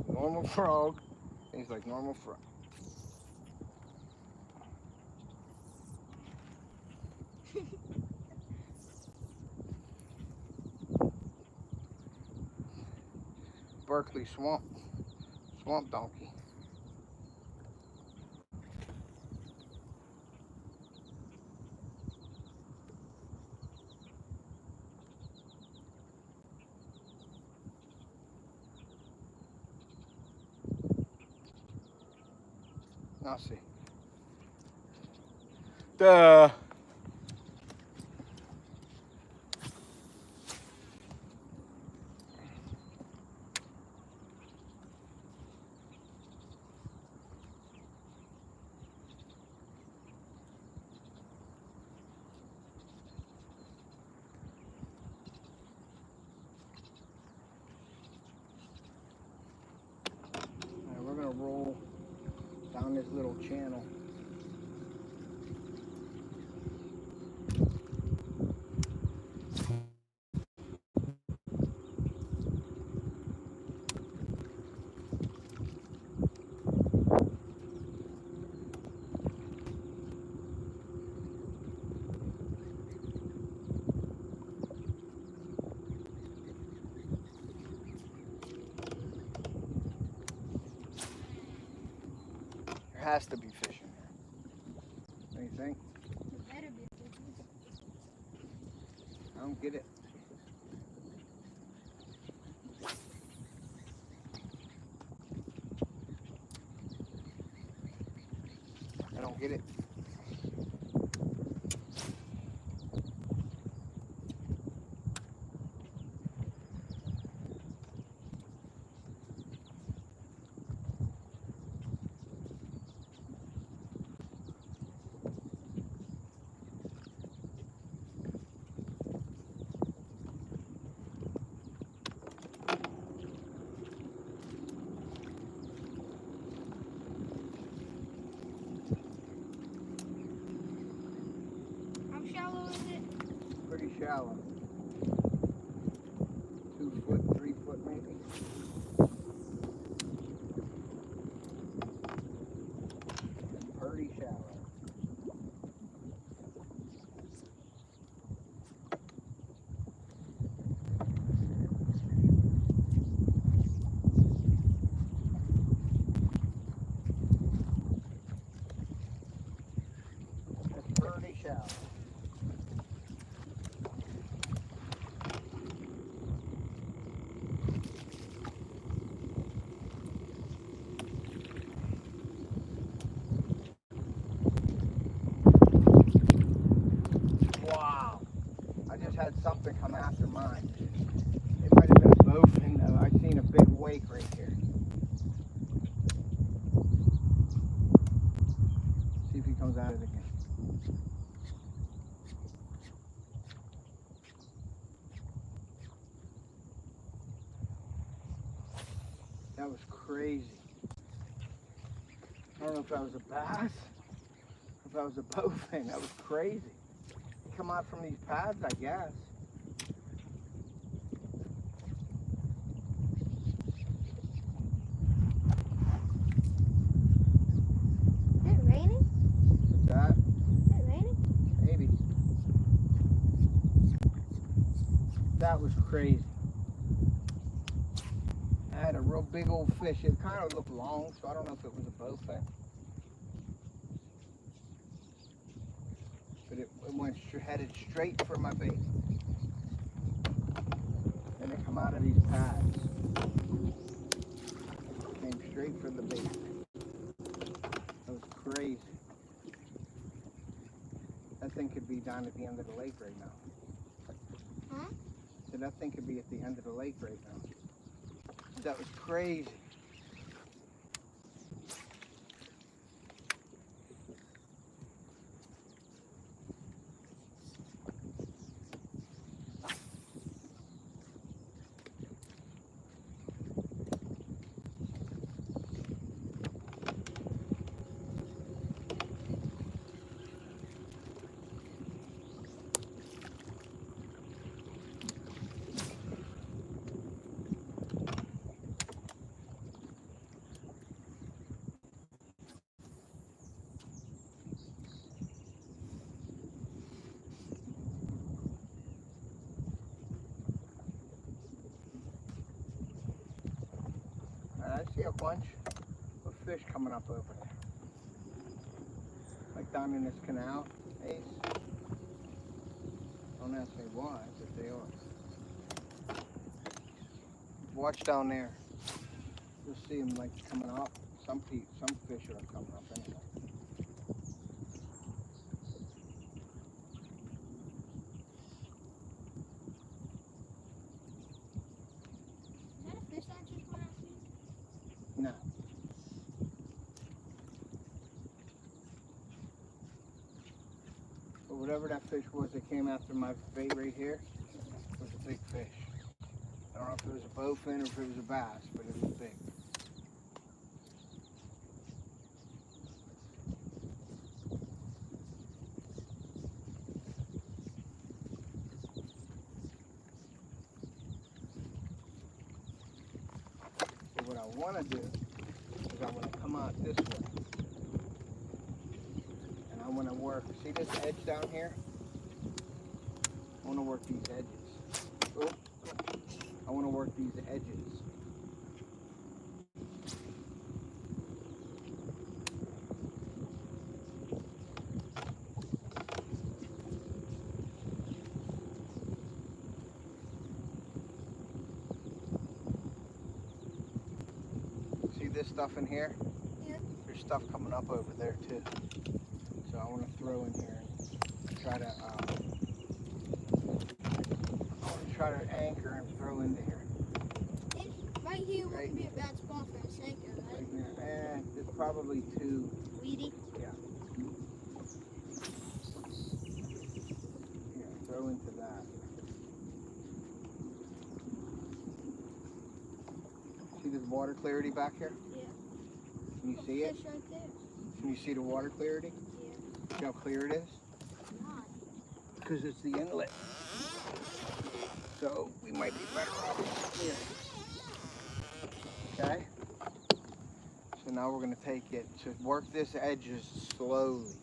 Normal frog. He's like normal frog. Berkeley swamp donkey. I'll see. Duh. We're gonna roll down this little channel. There has to be fish in there. What do you think? It better be. I don't get it. I don't get it. shallow. 2 foot, 3 foot maybe. It's pretty shallow. It's pretty shallow. Wow, I just had something come after mine. It might have been a bowfin. I seen a big wake right here. See if he comes at it again. That was crazy. I don't know if that was a bass, if that was a bowfin. That was crazy. Come out from these pads, I guess. Is it raining? What's that? Is it raining? Maybe. That was crazy. I had a real big old fish. It kind of looked long, so I don't know if it was a bowfin. But it went headed straight for my bait. And it come out of these pads. Came straight for the bait. That was crazy. That thing could be down at the end of the lake right now. Huh? So that thing could be at the end of the lake right now. That was crazy. I see a bunch of fish coming up over there. Like down in this canal, Ace. Don't ask me why, but they are. Watch down there. You'll see them like coming up. Some fish are coming up anyway. Is that a fish that just went after you? No. But whatever that fish was that came after my bait right here was a big fish. I don't know if it was a bowfin or if it was a bass, but it was big. But what I want to do is I want to come out this way. And I want to work, see this edge down here? I want to work these edges. Oh, I want to work these edges. See this stuff in here? Yeah. There's stuff coming up over there too. So I want to throw in here and try to anchor and throw into here. Right here wouldn't be a bad spot for a sinker, right? Right there. And it's probably too Weedy. Yeah, throw into that. See this water clarity back here? Yeah. Can you see it? Fish right there. Can you see the water clarity? Yeah. See how clear it is? Why? Because it's the inlet. So we might be better off here. Okay? So now we're going to take it to work this edges slowly.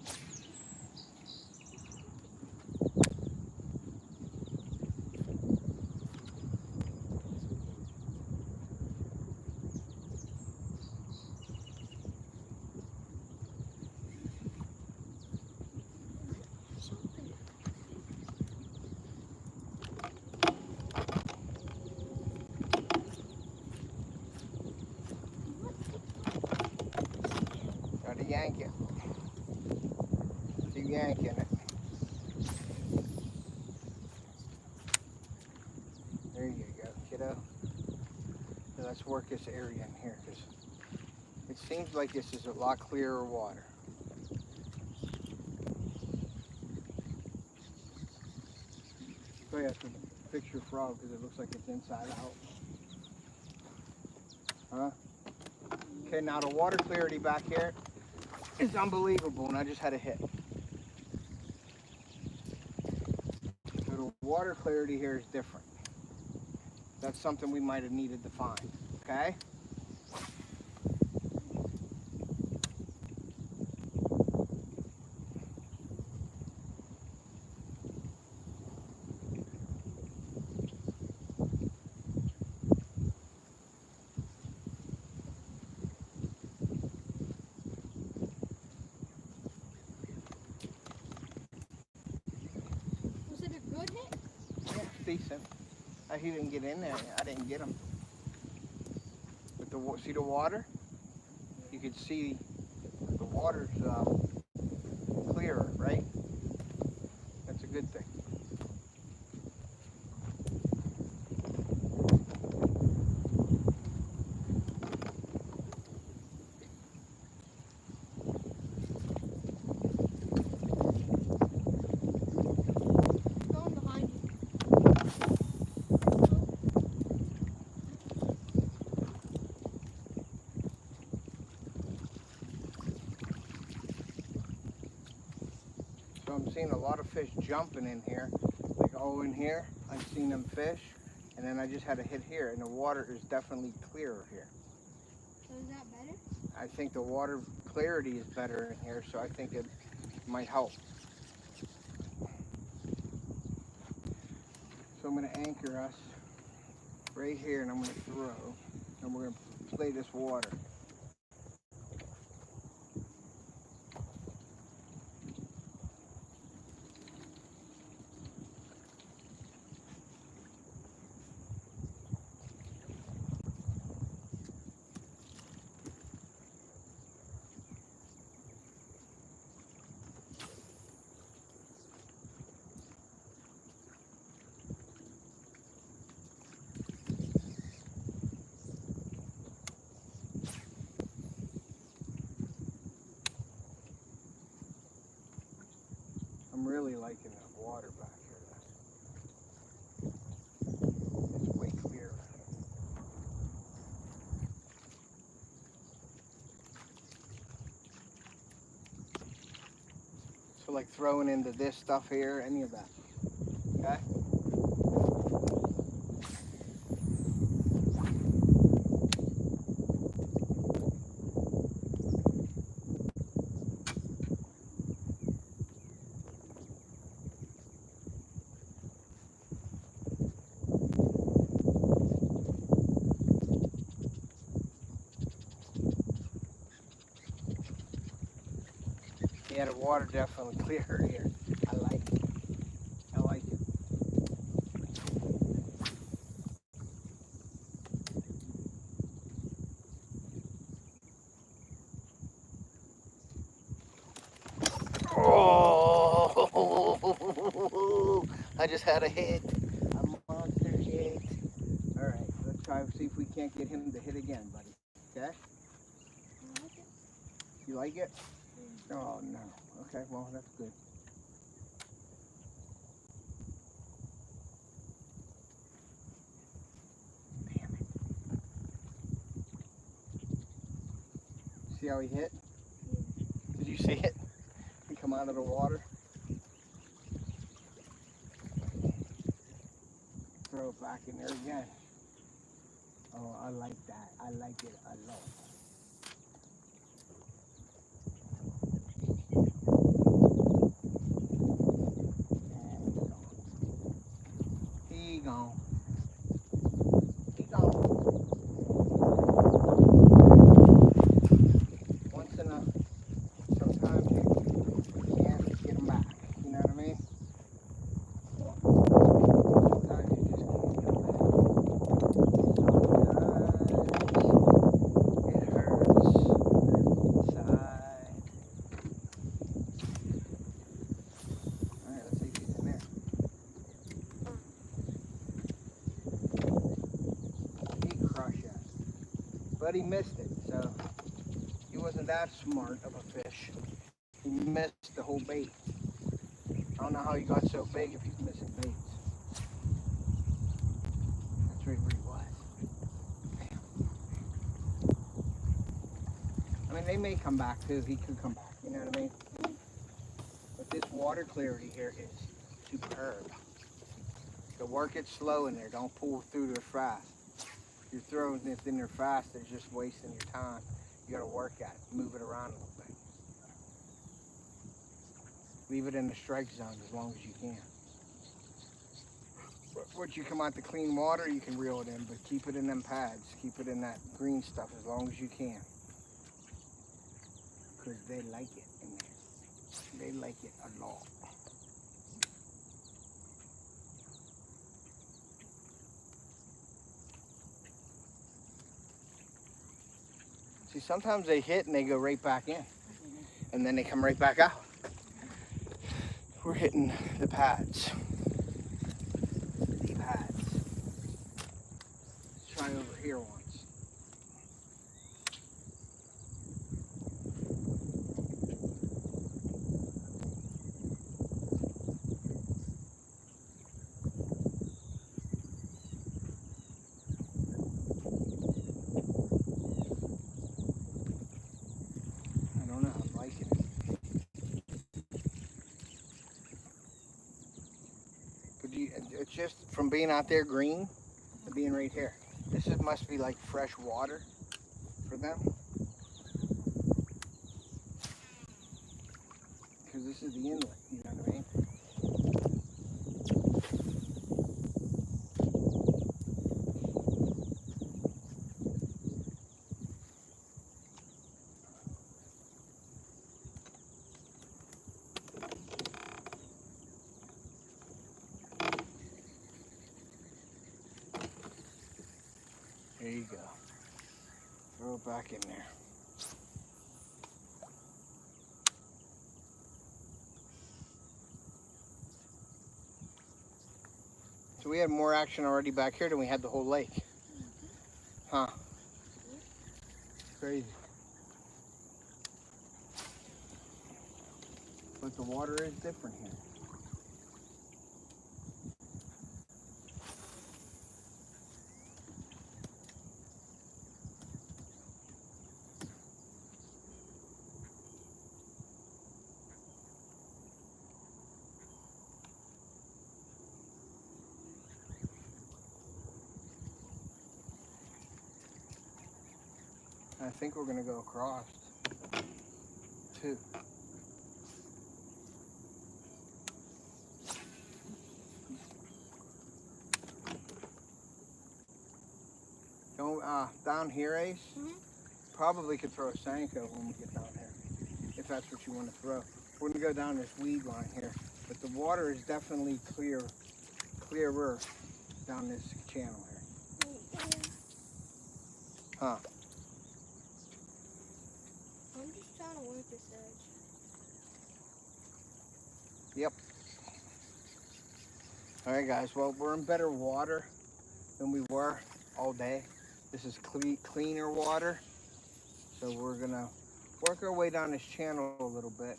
Got to yank it. Keep yanking it. There you go, kiddo. So let's work this area in here because it seems like this is a lot clearer water. So you have to fix your frog because it looks like it's inside out. Huh? Okay, now the water clarity back here is unbelievable, and I just had a hit. So the water clarity here is different. That's something we might have needed to find, okay? Was it a good hit? Yeah, decent. He didn't get in there. I didn't get him. But see the water? You can see the water's clearer, right? That's a good thing. Going behind you. So I'm seeing a lot of fish jumping in here. Like, oh, in here, I've seen them fish. And then I just had a hit here, and the water is definitely clearer here. So is that better? I think the water clarity is better in here, so I think it might help. So I'm going to anchor us right here, and I'm going to throw, and we're going to play this water. I'm really liking the water back here. It's way clearer. So like throwing into this stuff here, any of that, okay? Yeah, the water definitely clearer here. I like it. I like it. Oh! I just had a hit. A monster hit. All right, let's try and see if we can't get him to hit again, buddy. Okay? I like it. You like it? Oh, no. Okay, well, that's good. Damn it. See how he hit? Did you see it? He come out of the water. back in there again. Oh, I like that. I like it a lot. He gone. He gone. Once in a, sometimes you can't get him back. You know what I mean? Sometimes you just can't get him back. It hurts inside. Alright, let's see if he's in there. He crushed it. But he missed it, so he wasn't that smart of a fish. He missed the whole bait. I don't know how he got so big if he's missing baits. That's right where he was. I mean, they may come back too. He could come back, you know what I mean? But this water clarity here is superb. So work it slow in there. Don't pull through there fast. If you're throwing it in there fast, it's just wasting your time. You gotta work at it. Move it around a little bit. Leave it in the strike zone as long as you can. Once you come out to clean water, you can reel it in, but keep it in them pads. Keep it in that green stuff as long as you can. Because they like it in there. They like it a lot. See, sometimes they hit and they go right back in. And then they come right back out. We're hitting the pads. The pads. Let's try over here once. I don't know, I'm liking it. But it's just from being out there green to being right here. This must be like fresh water for them. Because this is the inlet, you know what I mean? There you go. Throw it back in there. So we had more action already back here than we had the whole lake. Huh? Crazy. But the water is different here. I think we're gonna go across too. Don't down here, Ace. Probably could throw a Senko when we get down here, if that's what you want to throw. We're gonna go down this weed line here, but the water is definitely clearer down this channel here. Huh? I'm just trying to work this edge. Yep. All right, guys. Well, we're in better water than we were all day. This is cleaner water. So we're gonna work our way down this channel a little bit.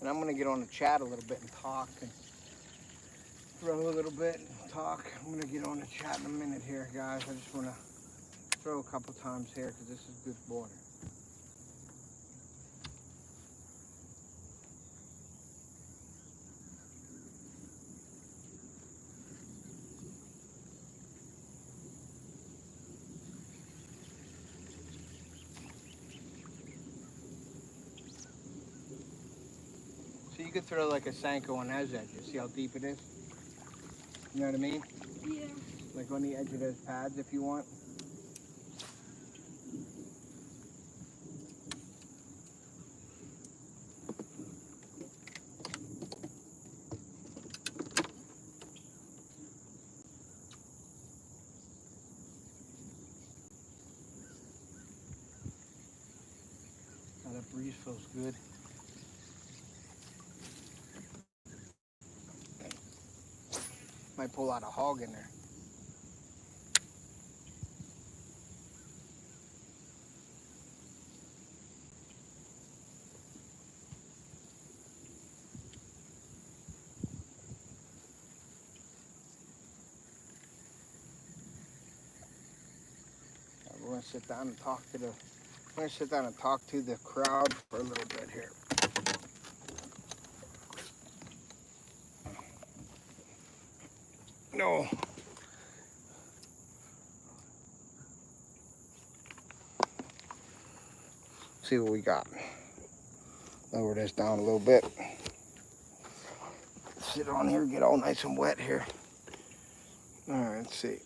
And I'm gonna get on the chat a little bit and talk and throw a little bit and talk. I'm gonna get on the chat in a minute here, guys. I just wanna throw a couple times here because this is good water. So you could throw like a Senko on those edges. See how deep it is? You know what I mean? Yeah. Like on the edge of those pads if you want. Oh, that breeze feels good. Might pull out a hog in there. We're gonna sit down and talk to the. I'm gonna sit down and talk to the crowd for a little bit here. No. See what we got. Lower this down a little bit. Sit on here, get all nice and wet here. All right, let's see.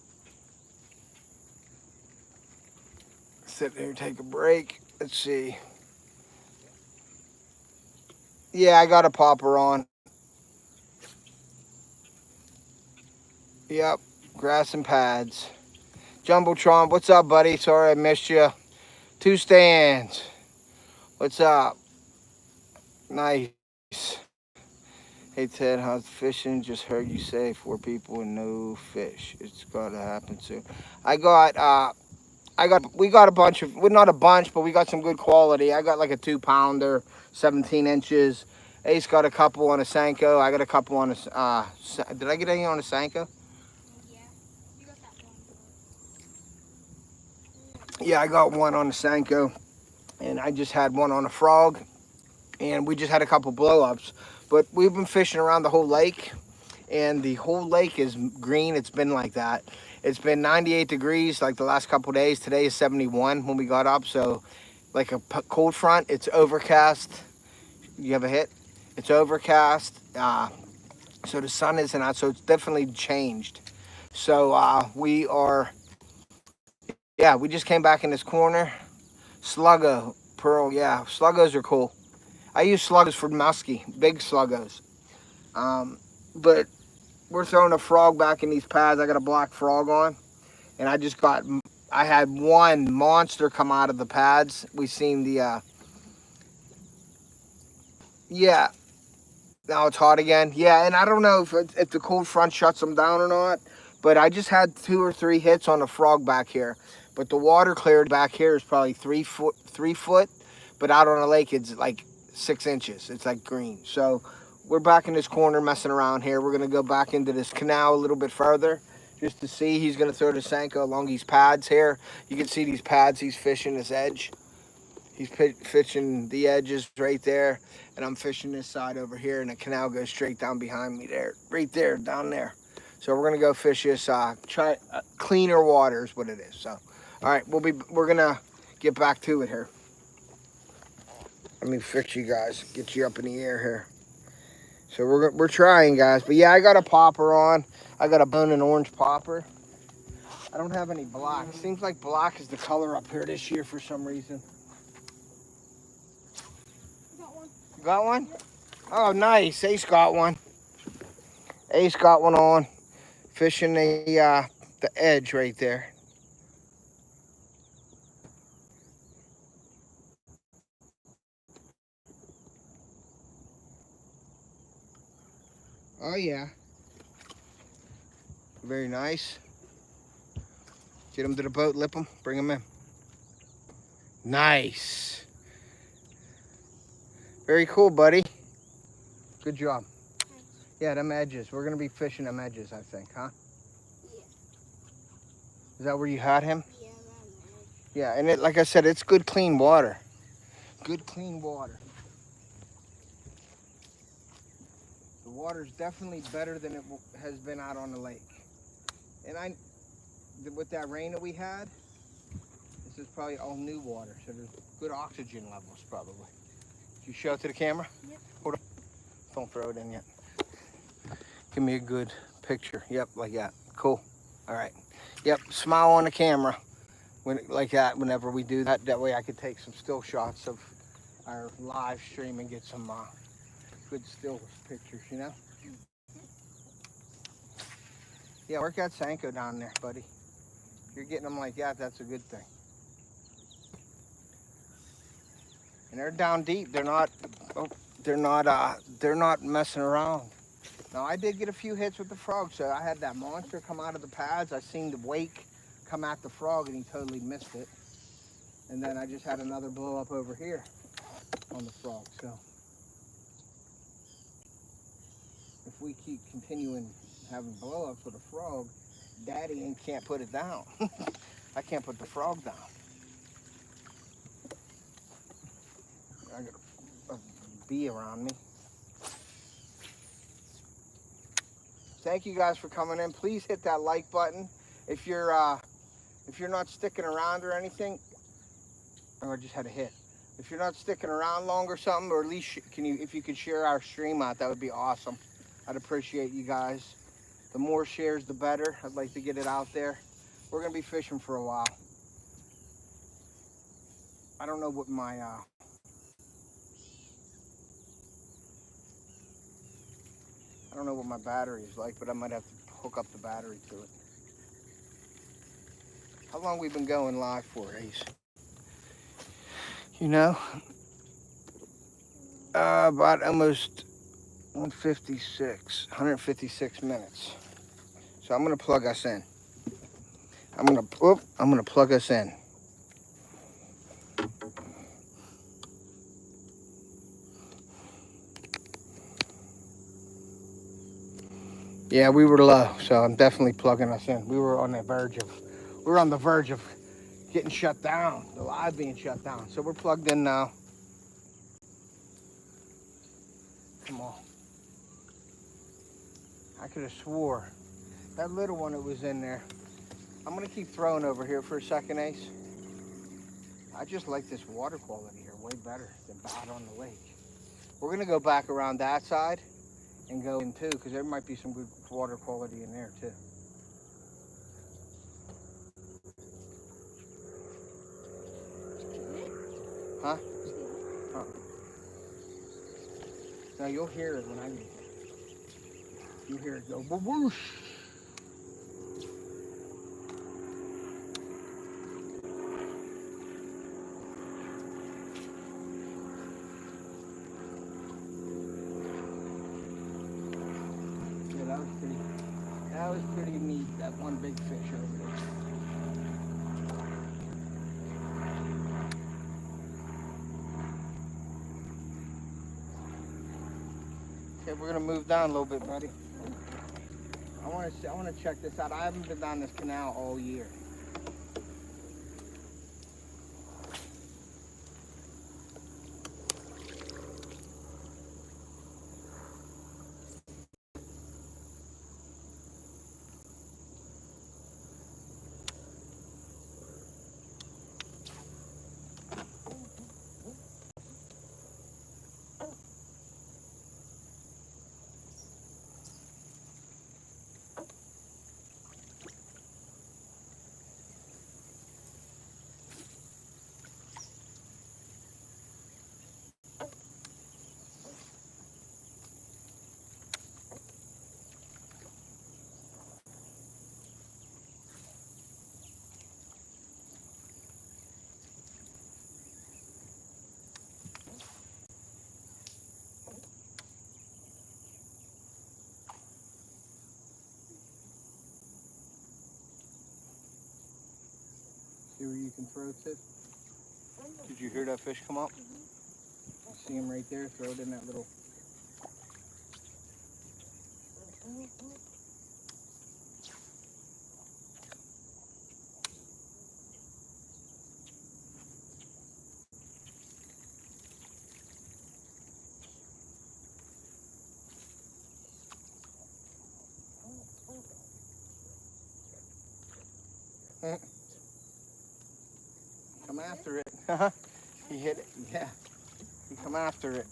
Sit there, take a break. Let's see. Yeah, I got a popper on. Yep, grass and pads. Jumbotron, what's up, buddy? Sorry I missed you. 2 stands. What's up? Nice. Hey Ted, how's fishing? Just heard you say 4 people and no fish. It's gotta happen soon. We got a bunch of, well, not a bunch, but we got some good quality. I got like a 2-pounder, 17 inches. Ace got a couple on a Senko. I got a couple on a, did I get any on a Senko? Yeah. You got that one. Yeah, I got one on a Senko. And I just had one on a frog. And we just had a couple blow-ups. But we've been fishing around the whole lake. And the whole lake is green. It's been like that. It's been 98 degrees like the last couple days. Today is 71 when we got up. So like a cold front, it's overcast. You have a hit? It's overcast. So the sun isn't out. So it's definitely changed. So we just came back in this corner. Sluggo, pearl, yeah. Sluggos are cool. I use sluggos for muskie, big sluggos. But we're throwing a frog back in these pads. I got a black frog on. And I had one monster come out of the pads. We seen the, yeah. Now it's hot again. Yeah, and I don't know if the cold front shuts them down or not. But I just had 2 or 3 hits on the frog back here. But the water cleared back here is probably 3 foot. But out on the lake, it's like 6 inches. It's like green. So we're back in this corner messing around here. We're going to go back into this canal a little bit further just to see. He's going to throw the Senko along these pads here. You can see these pads. He's fishing this edge. He's fishing the edges right there. And I'm fishing this side over here. And the canal goes straight down behind me there. Right there, down there. So we're going to go fish this, cleaner water is what it is. So, all right, we're going to get back to it here. Let me fix you guys, get you up in the air here. So we're trying, guys. But yeah, I got a popper on. I got a bone and orange popper. I don't have any black. Seems like black is the color up here this year for some reason. Got one. You got one? Yep. Oh, nice. Ace got one. Ace got one on. Fishing the edge right there. Oh, yeah. Very nice. Get them to the boat, lip them, bring them in. Nice. Very cool, buddy. Good job. Thanks. Yeah, them edges. We're gonna be fishing them edges, I think, huh? Yeah. Is that where you had him? Yeah, around the edge. Yeah, and it, like I said, it's good, clean water. Good, clean water. The water's definitely better than it has been out on the lake. And with that rain that we had, this is probably all new water, so there's good oxygen levels probably. Did you show it to the camera? Yep. Hold on. Don't throw it in yet. Give me a good picture. Yep, like that. Cool. All right. Yep, smile on the camera like that whenever we do that. That way I could take some still shots of our live stream and get some good still pictures, you know? Yeah, work that Senko down there, buddy. If you're getting them like that, that's a good thing. And they're down deep. They're not messing around. Now I did get a few hits with the frog, so I had that monster come out of the pads. I seen the wake come at the frog and he totally missed it. And then I just had another blow up over here on the frog. So if we keep continuing having blow ups with a frog, Daddy can't put it down. I can't put the frog down. I got a bee around me. Thank you guys for coming in. Please hit that like button. If you're not sticking around or anything, or I just had a hit. If you're not sticking around long or something, or at least if you could share our stream out, that would be awesome. I'd appreciate you guys. The more shares, the better. I'd like to get it out there. We're gonna be fishing for a while. I don't know what my battery is like, but I might have to hook up the battery to it. How long we been going live for, Ace? You know, about almost 156 minutes. So I'm gonna plug us in. I'm gonna plug us in. Yeah, we were low, so I'm definitely plugging us in. We were on the verge of getting shut down, the live being shut down. So we're plugged in now. Come on. I could have swore that little one that was in there. I'm gonna keep throwing over here for a second, Ace. I just like this water quality here way better than out on the lake. We're gonna go back around that side and go in too, because there might be some good water quality in there too. Huh? No, you'll hear it when I get there. You'll hear it go whoosh. Yeah, that was pretty neat, that one big fish over there. Okay, we're gonna move down a little bit, buddy. I wanna check this out. I haven't been down this canal all year. See where you can throw it to? Did you hear that fish come up? You see him right there? Throw it in that little Come after it. He hit it. Yeah. You come after it.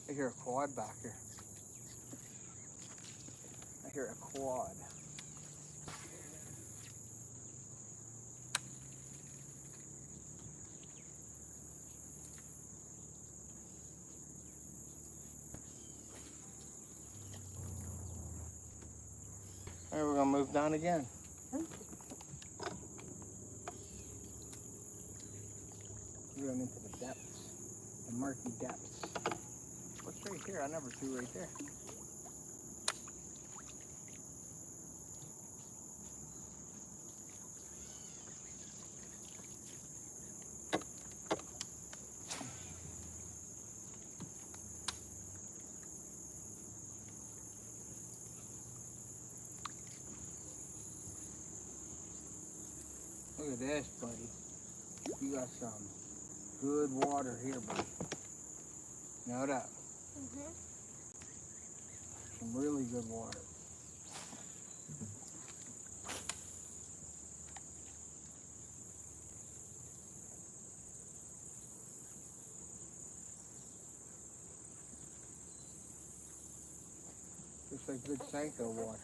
I hear a quad back here. I hear a quad. All right, we're gonna move down again. We're going into the depths, the murky depths. What's right here? I never threw right there. Look at this, buddy. You got some good water here, buddy. Know that? Some really good water. Looks like good Sanko water.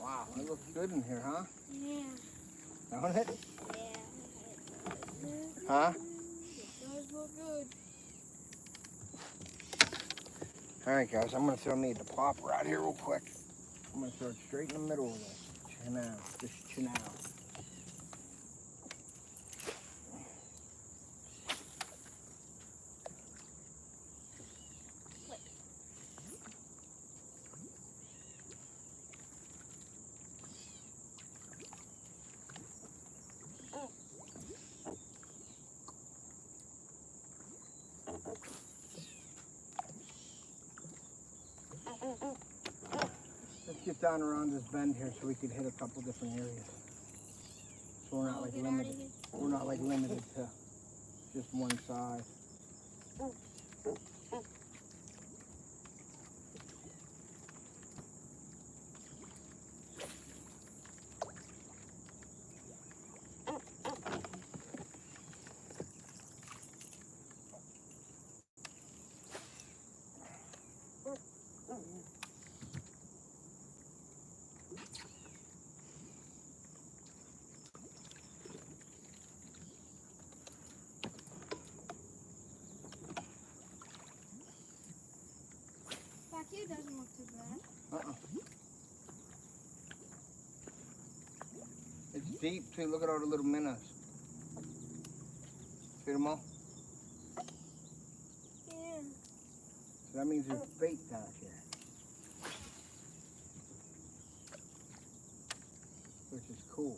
Wow, it looks good in here, huh? Yeah. Don't it? Yeah. Huh? It does look good. All right, guys, I'm gonna throw me the popper out here real quick. I'm gonna throw it straight in the middle of this. Chin out, just chin out. Let's get down around this bend here so we can hit a couple different areas. So we're not like limited. We're not like limited to just one side. Back here doesn't look too bad. It's deep too. Look at all the little minnows. See them all? Yeah. So that means there's bait down here. Which is cool.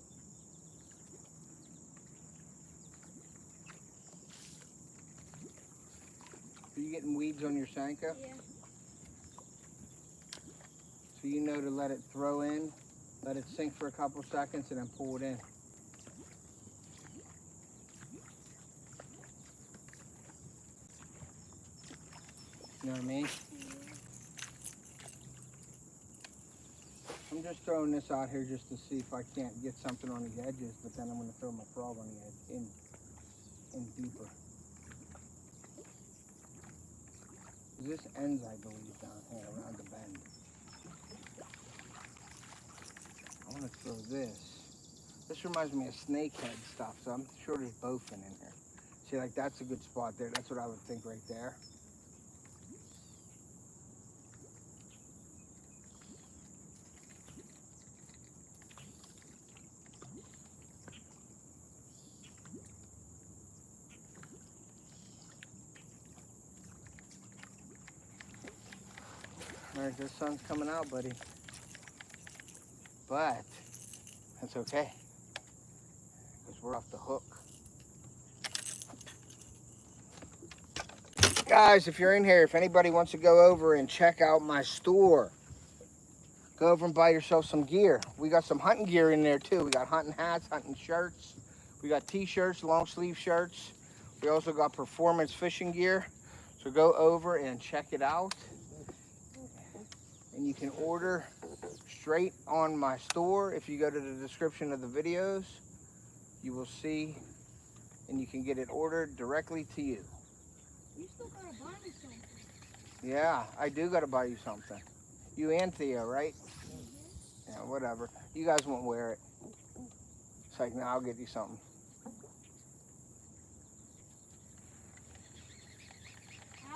Are you getting weeds on your Sanko? Yeah. So you know to let it throw in, let it sink for a couple seconds, and then pull it in. You know what I mean? just throwing this out here just to see if I can't get something on the edges, but then I'm going to throw my frog on the edge in deeper. This ends, I believe, down here around the bend. I want to throw this. This reminds me of snakehead stuff, so I'm sure there's bowfin in here. See, like that's a good spot there. That's what I would think right there. Alright, the sun's coming out, buddy. But that's okay, because we're off the hook. Guys, if you're in here, if anybody wants to go over and check out my store, go over and buy yourself some gear. We got some hunting gear in there too. We got hunting hats, hunting shirts. We got t-shirts, long sleeve shirts. We also got performance fishing gear. So go over and check it out. And you can order straight on my store. If you go to the description of the videos, you will see, and you can get it ordered directly to you. You still gotta buy me something. Yeah, I do gotta buy you something. You and Theo, right? Mm-hmm. Yeah, whatever. You guys won't wear it. It's like, nah, I'll get you something.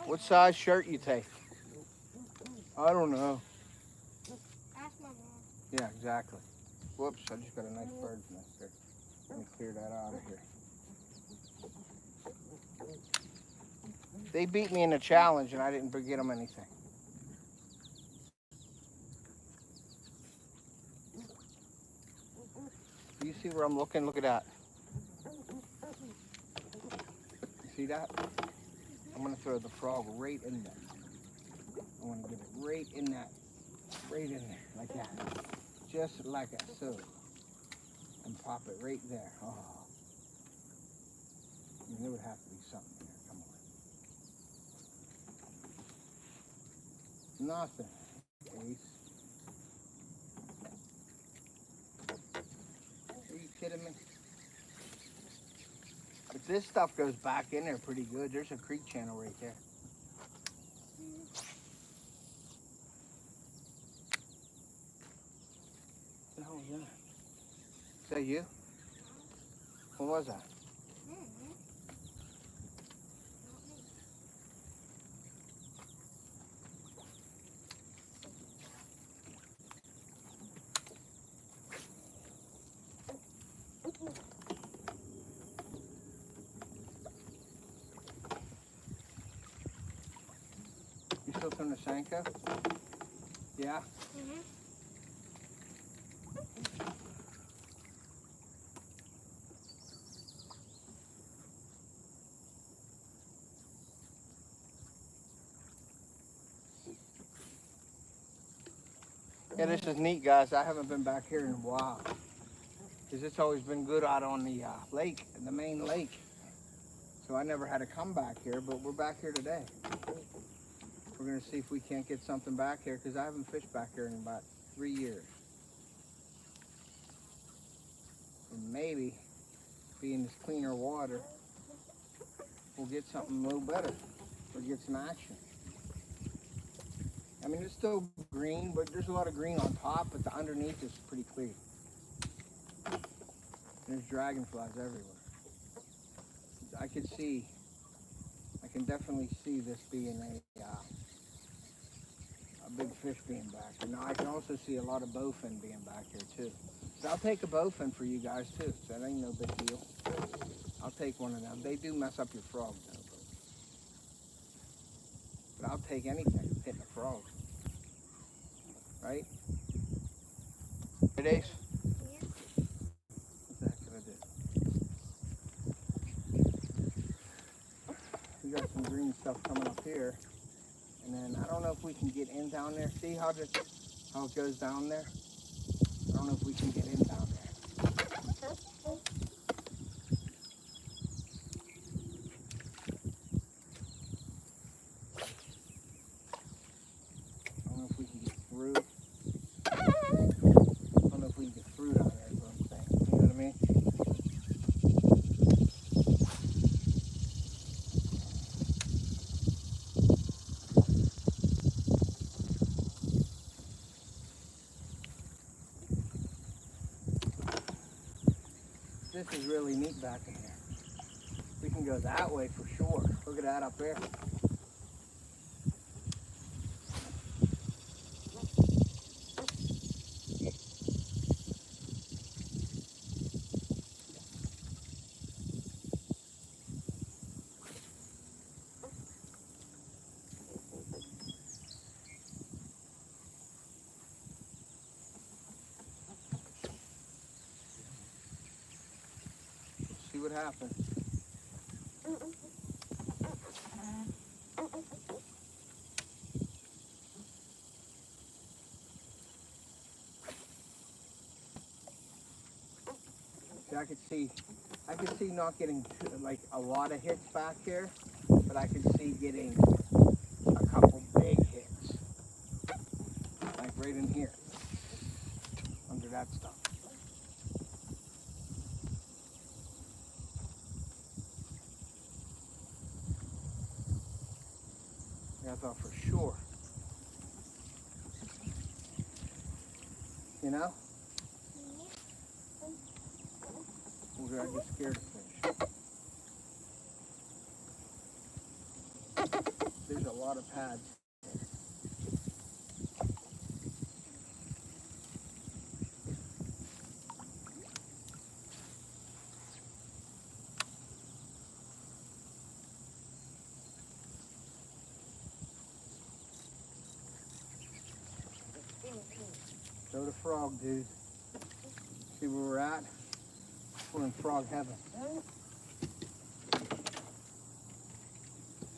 What size shirt you take? I don't know. Ask my mom. Yeah, exactly. Whoops, I just got a nice bird's nest there. Let me clear that out of here. They beat me in a challenge and I didn't get them anything. You see where I'm looking? Look at that. You see that? I'm going to throw the frog right in there. I want to get it right in that, right in there, like that. Just like that, so. And pop it right there. Oh. I mean, there would have to be something there. Come on. Nothing. Ace. Are you kidding me? But this stuff goes back in there pretty good. There's a creek channel right there. What the hell was that? Is that you? What was that? Mm-hmm. You still from the Sanko? Yeah? Mm-hmm. Yeah, this is neat, guys. I haven't been back here in a while. Because it's always been good out on the lake, the main lake. So I never had to come back here, but we're back here today. We're going to see if we can't get something back here, because I haven't fished back here in about 3 years. And maybe, being this cleaner water, we'll get something a little better, or get some action. I mean, it's still green, but there's a lot of green on top, but the underneath is pretty clear. And there's dragonflies everywhere. I can definitely see this being a big fish being back here. Now, I can also see a lot of bowfin being back here too. So I'll take a bowfin for you guys too, so that ain't no big deal. I'll take one of them. They do mess up your frog though. But I'll take anything, hitting a frog. Right? Right, Ace? Yeah. What the heck did I do? We got some green stuff coming up here. And then I don't know if we can get in down there. See how it goes down there? I don't know if we can get in down there. I don't know if we can get through. this is really neat back in here. We can go that way for sure. Look at that up there. See what happens. See, I can see not getting like a lot of hits back here, but I can see getting a couple big hits, like right in here, under that stuff. I thought for sure. You know? Or I get scared of fish. There's a lot of pads. Throw the frog, dude. See where we're at? We're in frog heaven.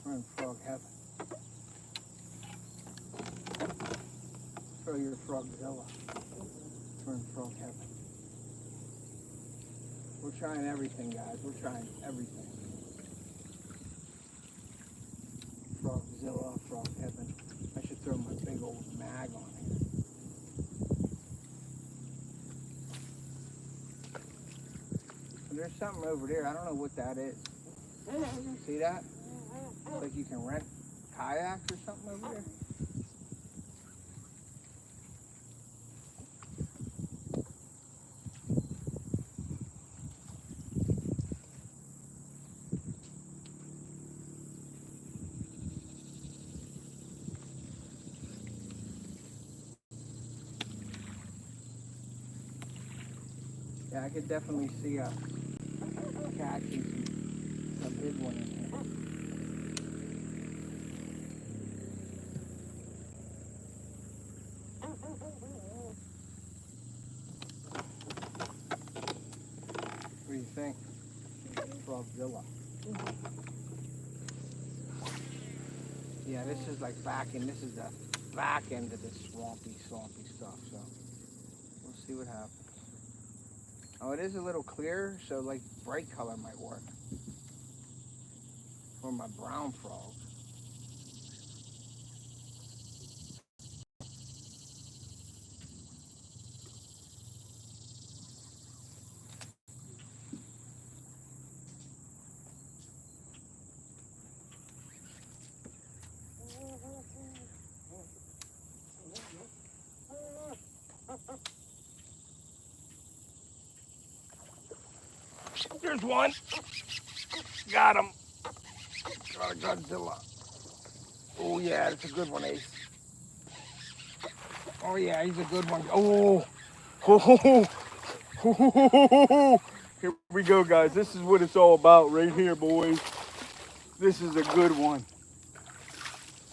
We're in frog heaven. Throw your frogzilla. We're in frog heaven. We're trying everything, guys. We're trying everything. Frogzilla, frog heaven. I should throw my big old mag on here. There's something over there. I don't know what that is. See that? It's like you can rent kayaks or something over there. Yeah, I could definitely see a catching a big one in here. What do you think? Frogzilla. Yeah, this is like this is the back end of this swampy stuff, so we'll see what happens. Oh, it is a little clearer, so like bright color might work. For my brown frog. There's one. Got him. Got a Godzilla. Oh yeah, that's a good one, Ace. Oh yeah, he's a good one. Oh, here we go, guys. This is what it's all about right here, boys. This is a good one.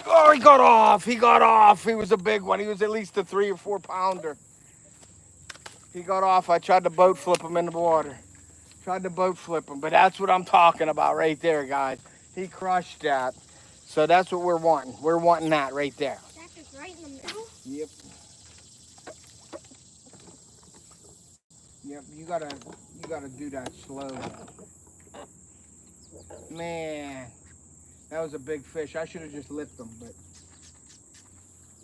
Oh, he got off. He got off. He was a big one. He was at least a 3 or 4 pounder. He got off. I tried to boat flip him in the water. Tried to boat flip him, but that's what I'm talking about right there, guys. He crushed that. So that's what we're wanting. We're wanting that right there. That is right in the middle? Yep. Yep, you gotta do that slow. Man, that was a big fish. I should have just lipped him, but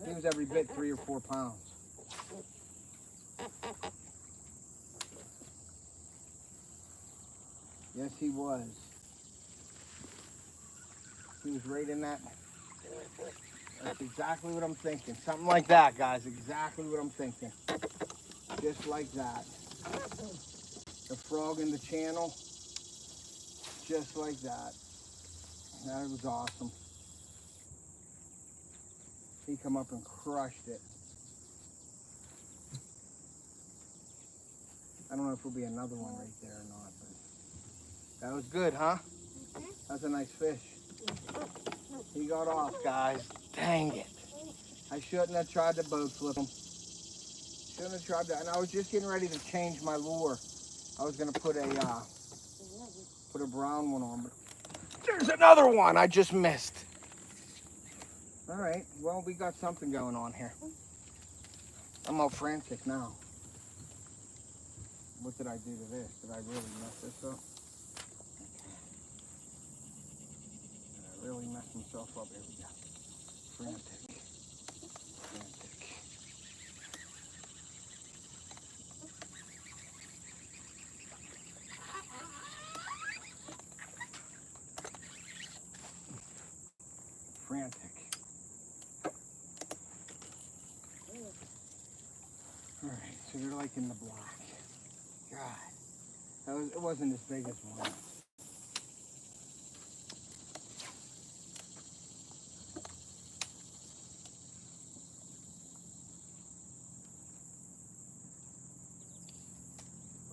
he was every bit 3 or 4 pounds. Yes, he was. He was right in that. That's exactly what I'm thinking. Something like that, guys. Exactly what I'm thinking. Just like that. the frog in the channel, just like that. That was awesome. He come up and crushed it. I don't know if there'll be another one right there or not, but that was good, huh? That's a nice fish. He got off, guys. Dang it. I shouldn't have tried to boat flip him. Shouldn't have tried to, and I was just getting ready to change my lure. I was gonna put a brown one on, but there's another one I just missed. All right, well, we got something going on here. I'm all frantic now. What did I do to this? Did I really mess this up? Did I really mess myself up? Here we go. Frantic. Frantic. All right, so they're like in the block. God, it wasn't as big as one.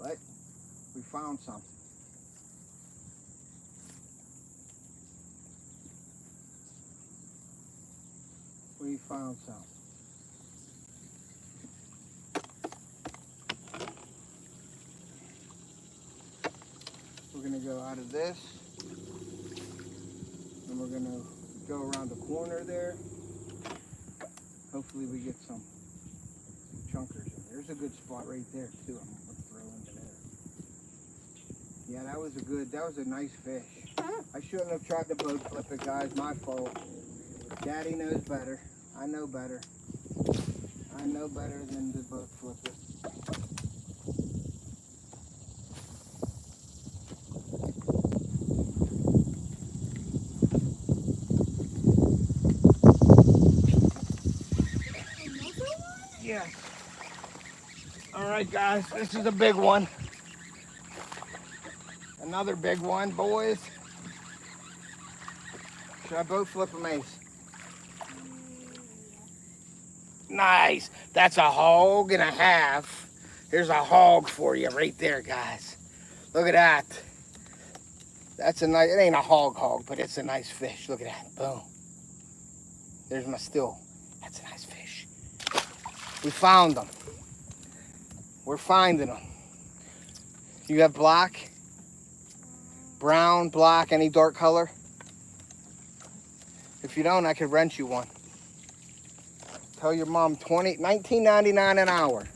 But we found something. We found something. We're gonna go out of this, and we're gonna go around the corner there. Hopefully we get some chunkers in. There's a good spot right there too. I'm gonna throw into there. Yeah, that was a nice fish. I shouldn't have tried to boat flip it, guys. My fault. Daddy knows better. I know better. I know better than to boat flip it. Yeah. All right, guys, this is a big one. Another big one, boys. Should I boat flip him, Ace? Nice. That's a hog and a half. Here's a hog for you right there, guys. Look at that. That's a nice, it ain't a hog, but it's a nice fish. Look at that. Boom. There's my still. That's a nice fish. We found them. We're finding them. You have black, brown, black, any dark color? If you don't, I could rent you one. Tell your mom $19.99 an hour.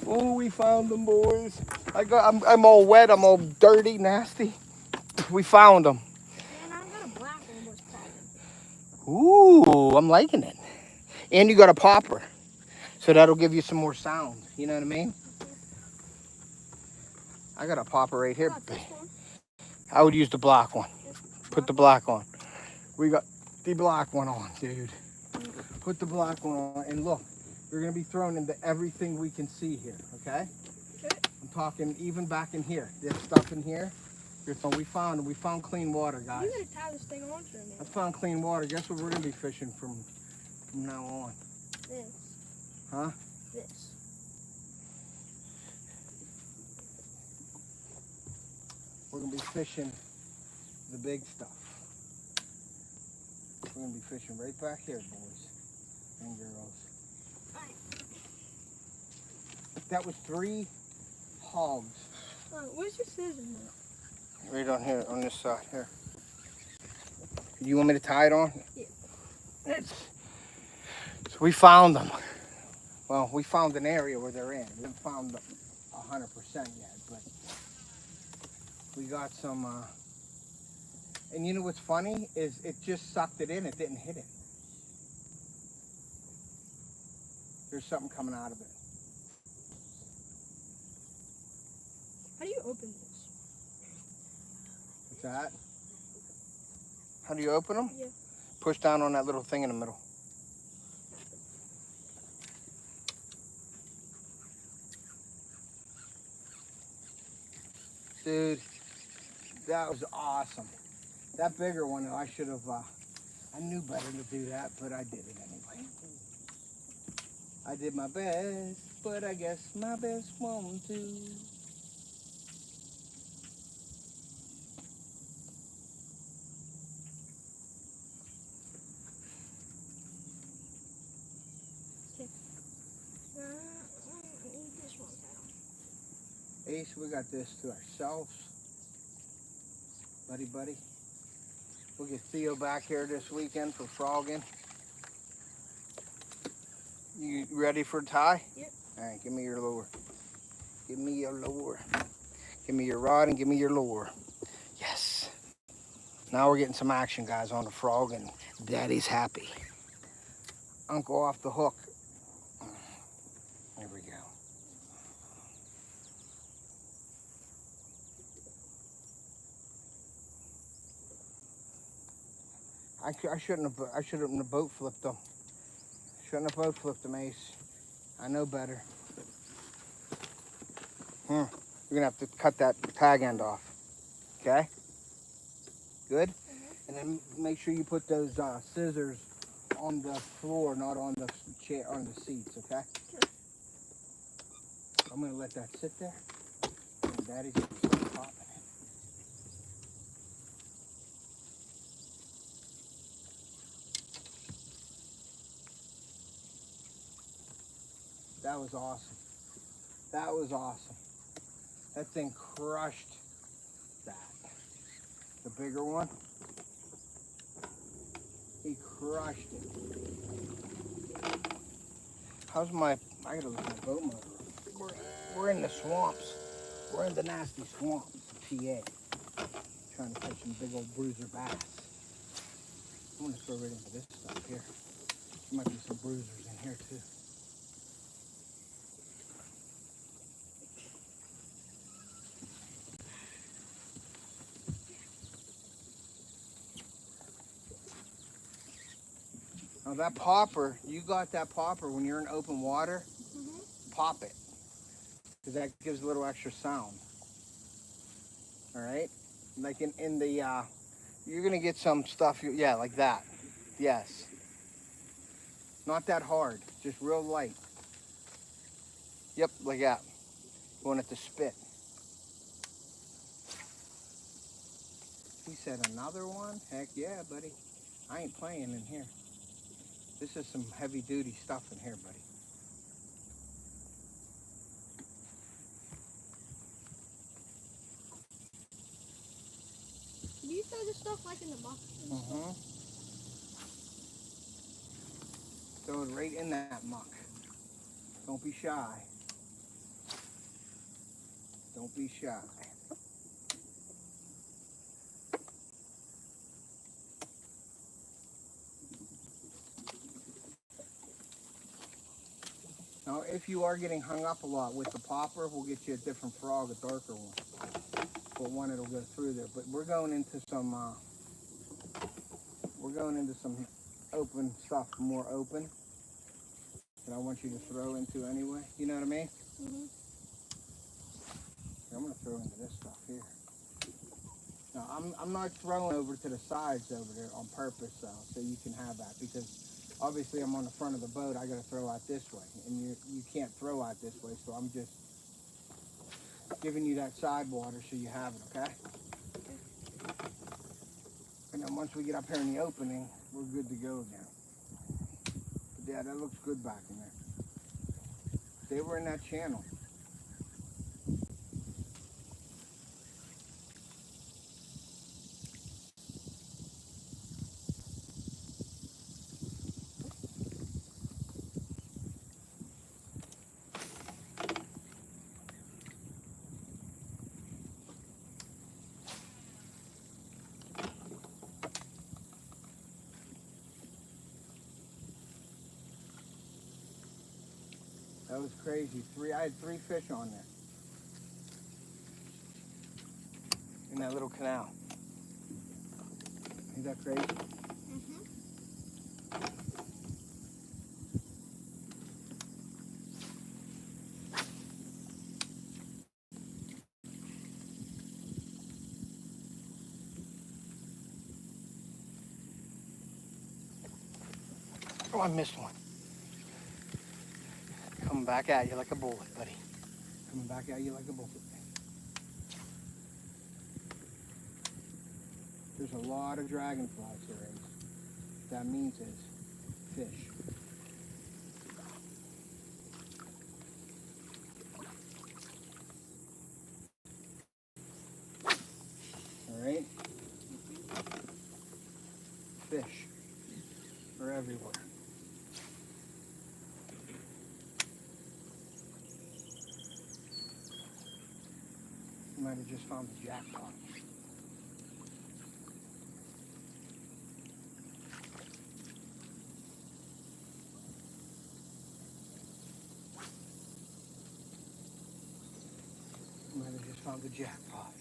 Oh, we found them, boys. I'm all wet. I'm all dirty, nasty. We found them. Man, I got a black one was popping. Ooh, I'm liking it. And you got a popper, so that'll give you some more sound. You know what I mean? I got a popper right here. I would use the black one. Put the black on. We got the black one on, dude. Put the black one on, and look, you're gonna be thrown into everything we can see here, okay? I'm talking even back in here. This stuff in here. We found clean water, guys. You gotta tie this thing on for a minute. I found clean water. Guess what we're gonna be fishing from now on? This. Huh? This. We're gonna be fishing the big stuff. We're gonna be fishing right back here, boys and girls. That was 3 hogs. Where's your scissors now? Right on here, on this side here. You want me to tie it on? Yeah. So we found them. Well, we found an area where they're in. We haven't found them 100% yet, but we got some, and you know what's funny is it just sucked it in. It didn't hit it. There's something coming out of it. How do you open this? What's that? How do you open them? Yeah. Push down on that little thing in the middle. Dude, that was awesome. That bigger one, I should have, I knew better to do that, but I did it anyway. I did my best, but I guess my best won't do. I need this one now. Ace, we got this to ourselves. Buddy. We'll get Theo back here this weekend for frogging. You ready for a tie? Yep. All right, give me your lure. Give me your lure. Give me your rod and give me your lure. Yes. Now we're getting some action, guys, on the frog, and Daddy's happy. Uncle off the hook. There we go. I shouldn't have boat flipped them. Shouldn't have boat flipped them, Ace. I know better. You're gonna have to cut that tag end off. Okay? Good? And then make sure you put those scissors on the floor, not on the chair, on the seats, okay? Sure. I'm gonna let that sit there, and Daddy's gonna start popping it. That was awesome. That was awesome. That thing crushed that. The bigger one, he crushed it. How's my, I gotta look at my boat motor. We're in the swamps. We're in the nasty swamps of PA. Trying to catch some big old bruiser bass. I'm gonna throw right into this stuff here. There might be some bruisers in here too. Now that popper, you got that popper when you're in open water, pop it. Because that gives a little extra sound. All right? Like in the, you're gonna get some stuff, yeah, like that. Yes. Not that hard, just real light. Yep, like that. You want it to spit. He said another one? Heck yeah, buddy. I ain't playing in here. This is some heavy duty stuff in here, buddy. Do you throw this stuff like in the muck? Throw it right in that muck. Don't be shy. Don't be shy. Now, if you are getting hung up a lot with the popper, we'll get you a different frog, a darker one. But one that'll go through there. But we're going into some open stuff, more open, that I want you to throw into anyway. You know what I mean? I'm gonna throw into this stuff here. Now, I'm not throwing over to the sides over there on purpose, though, so you can have that, because obviously I'm on the front of the boat. I gotta throw out this way, and you can't throw out this way, so I'm just giving you that side water so you have it, okay? And then once we get up here in the opening, we're good to go again. But yeah, that looks good back in there. They were in that channel. That was crazy. I had 3 fish on there. In that little canal. Isn't that crazy? Oh, I missed one. Coming back at you like a bullet, buddy. Coming back at you like a bullet. There's a lot of dragonflies here. What that means is fish. Alright? Fish are everywhere. You might have just found the jackpot. You might have just found the jackpot.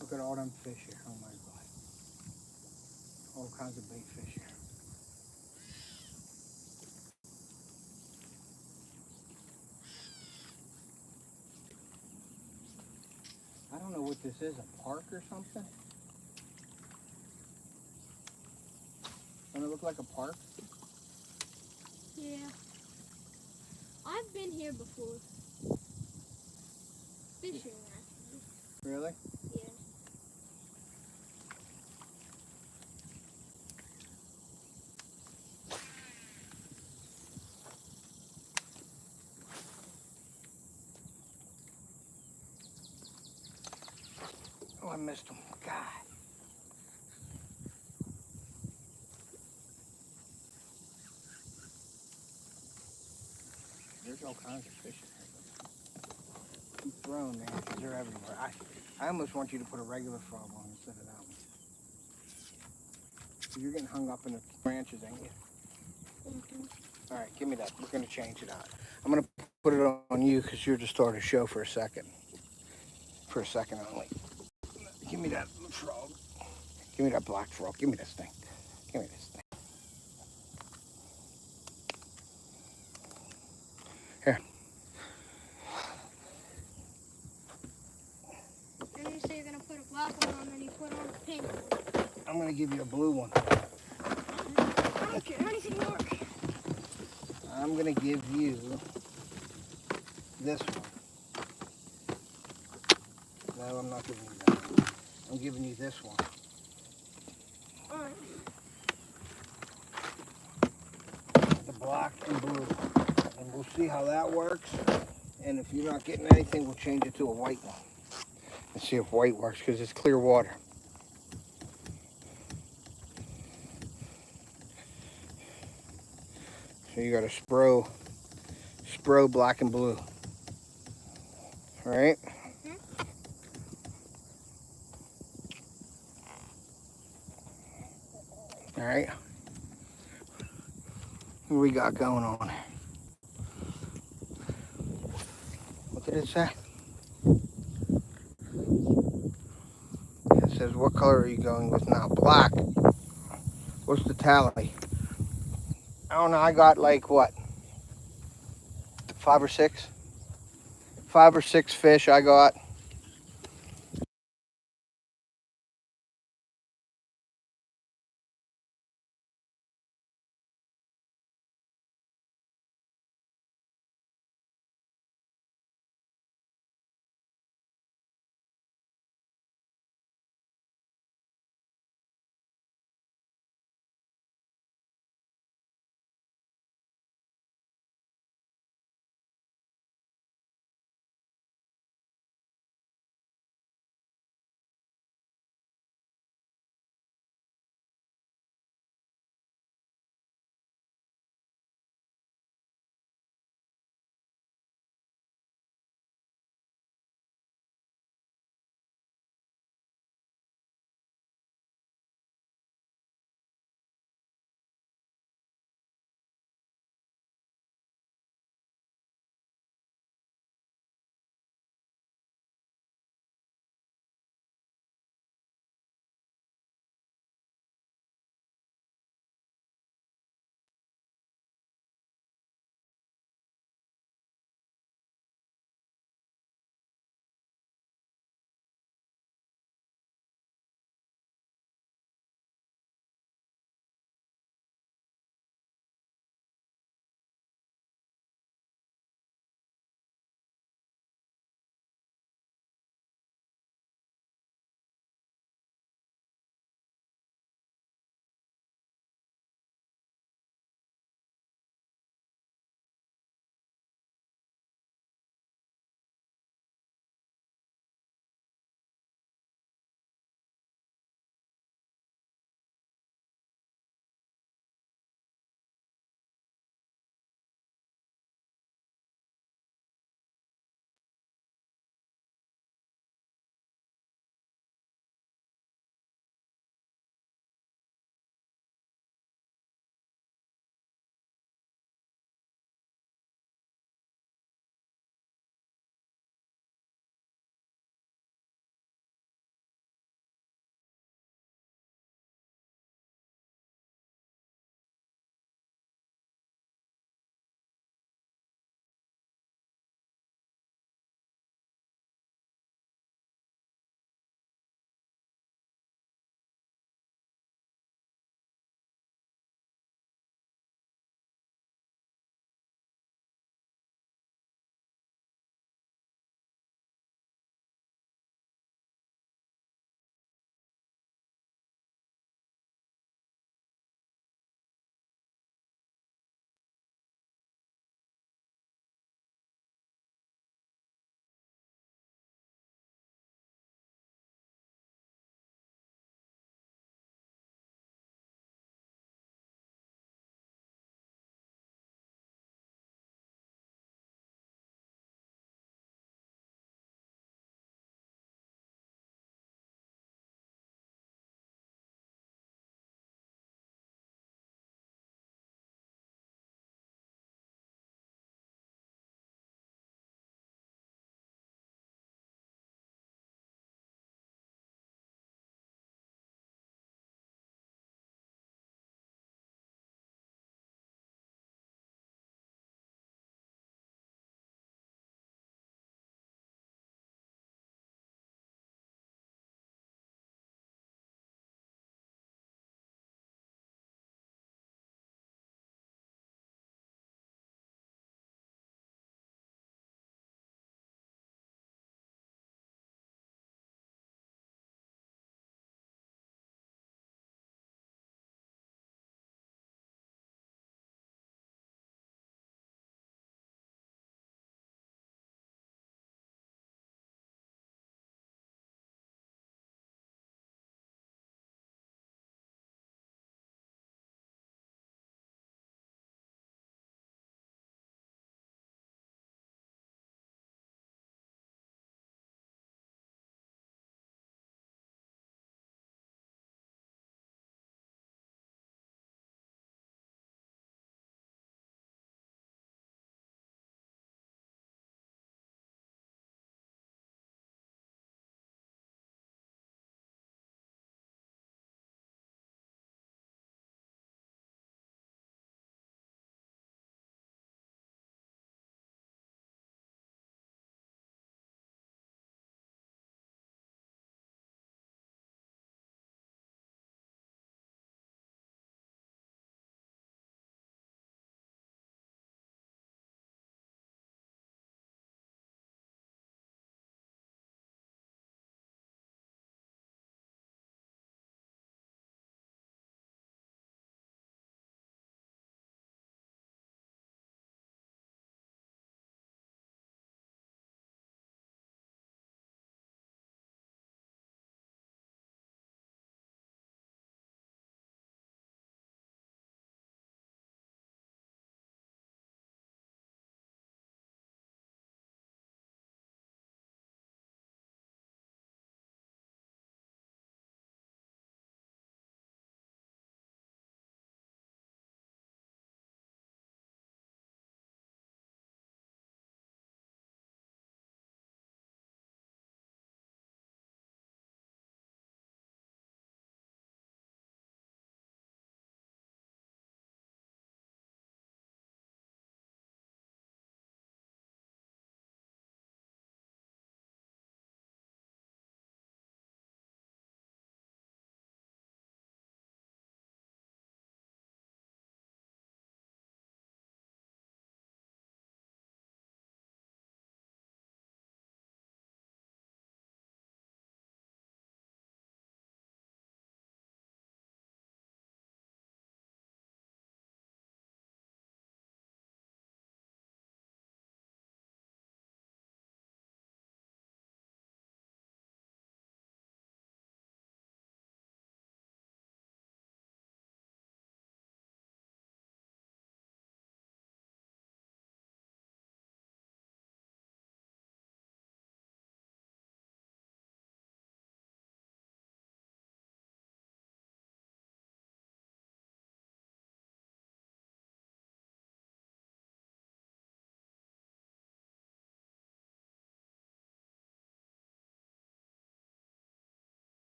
Look at all them fish here. Oh my God. All kinds of bait fish here. I don't know what this is, a park or something? Doesn't it look like a park? Yeah. I've been here before. Fishing, actually. Really? Yeah. Oh, I missed him. God. There's all kinds of fish in here. Keep throwing, man, because they're everywhere. I almost want you to put a regular frog on instead of that one. 'Cause you're getting hung up in the branches, ain't you? Mm-hmm. All right, give me that. We're going to change it out. I'm going to put it on you because you're to start a show for a second. For a second only. Give me that frog. Give me that black frog. Give me this thing. Give me this thing. Here. And you say you're going to put a black one on, then you put on a pink one. I'm going to give you a blue one. I don't care anything more. I'm going to give you this one. No, I'm not giving you that one. I'm giving you this one. Alright. The black and blue. And we'll see how that works. And if you're not getting anything, we'll change it to a white one. And see if white works because it's clear water. So you got to spro black and blue. All right? All right. What do we got going on? What did it say? It says, what color are you going with now? Black. What's the tally? I don't know. I got like what? 5 or 6? 5 or 6 fish I got.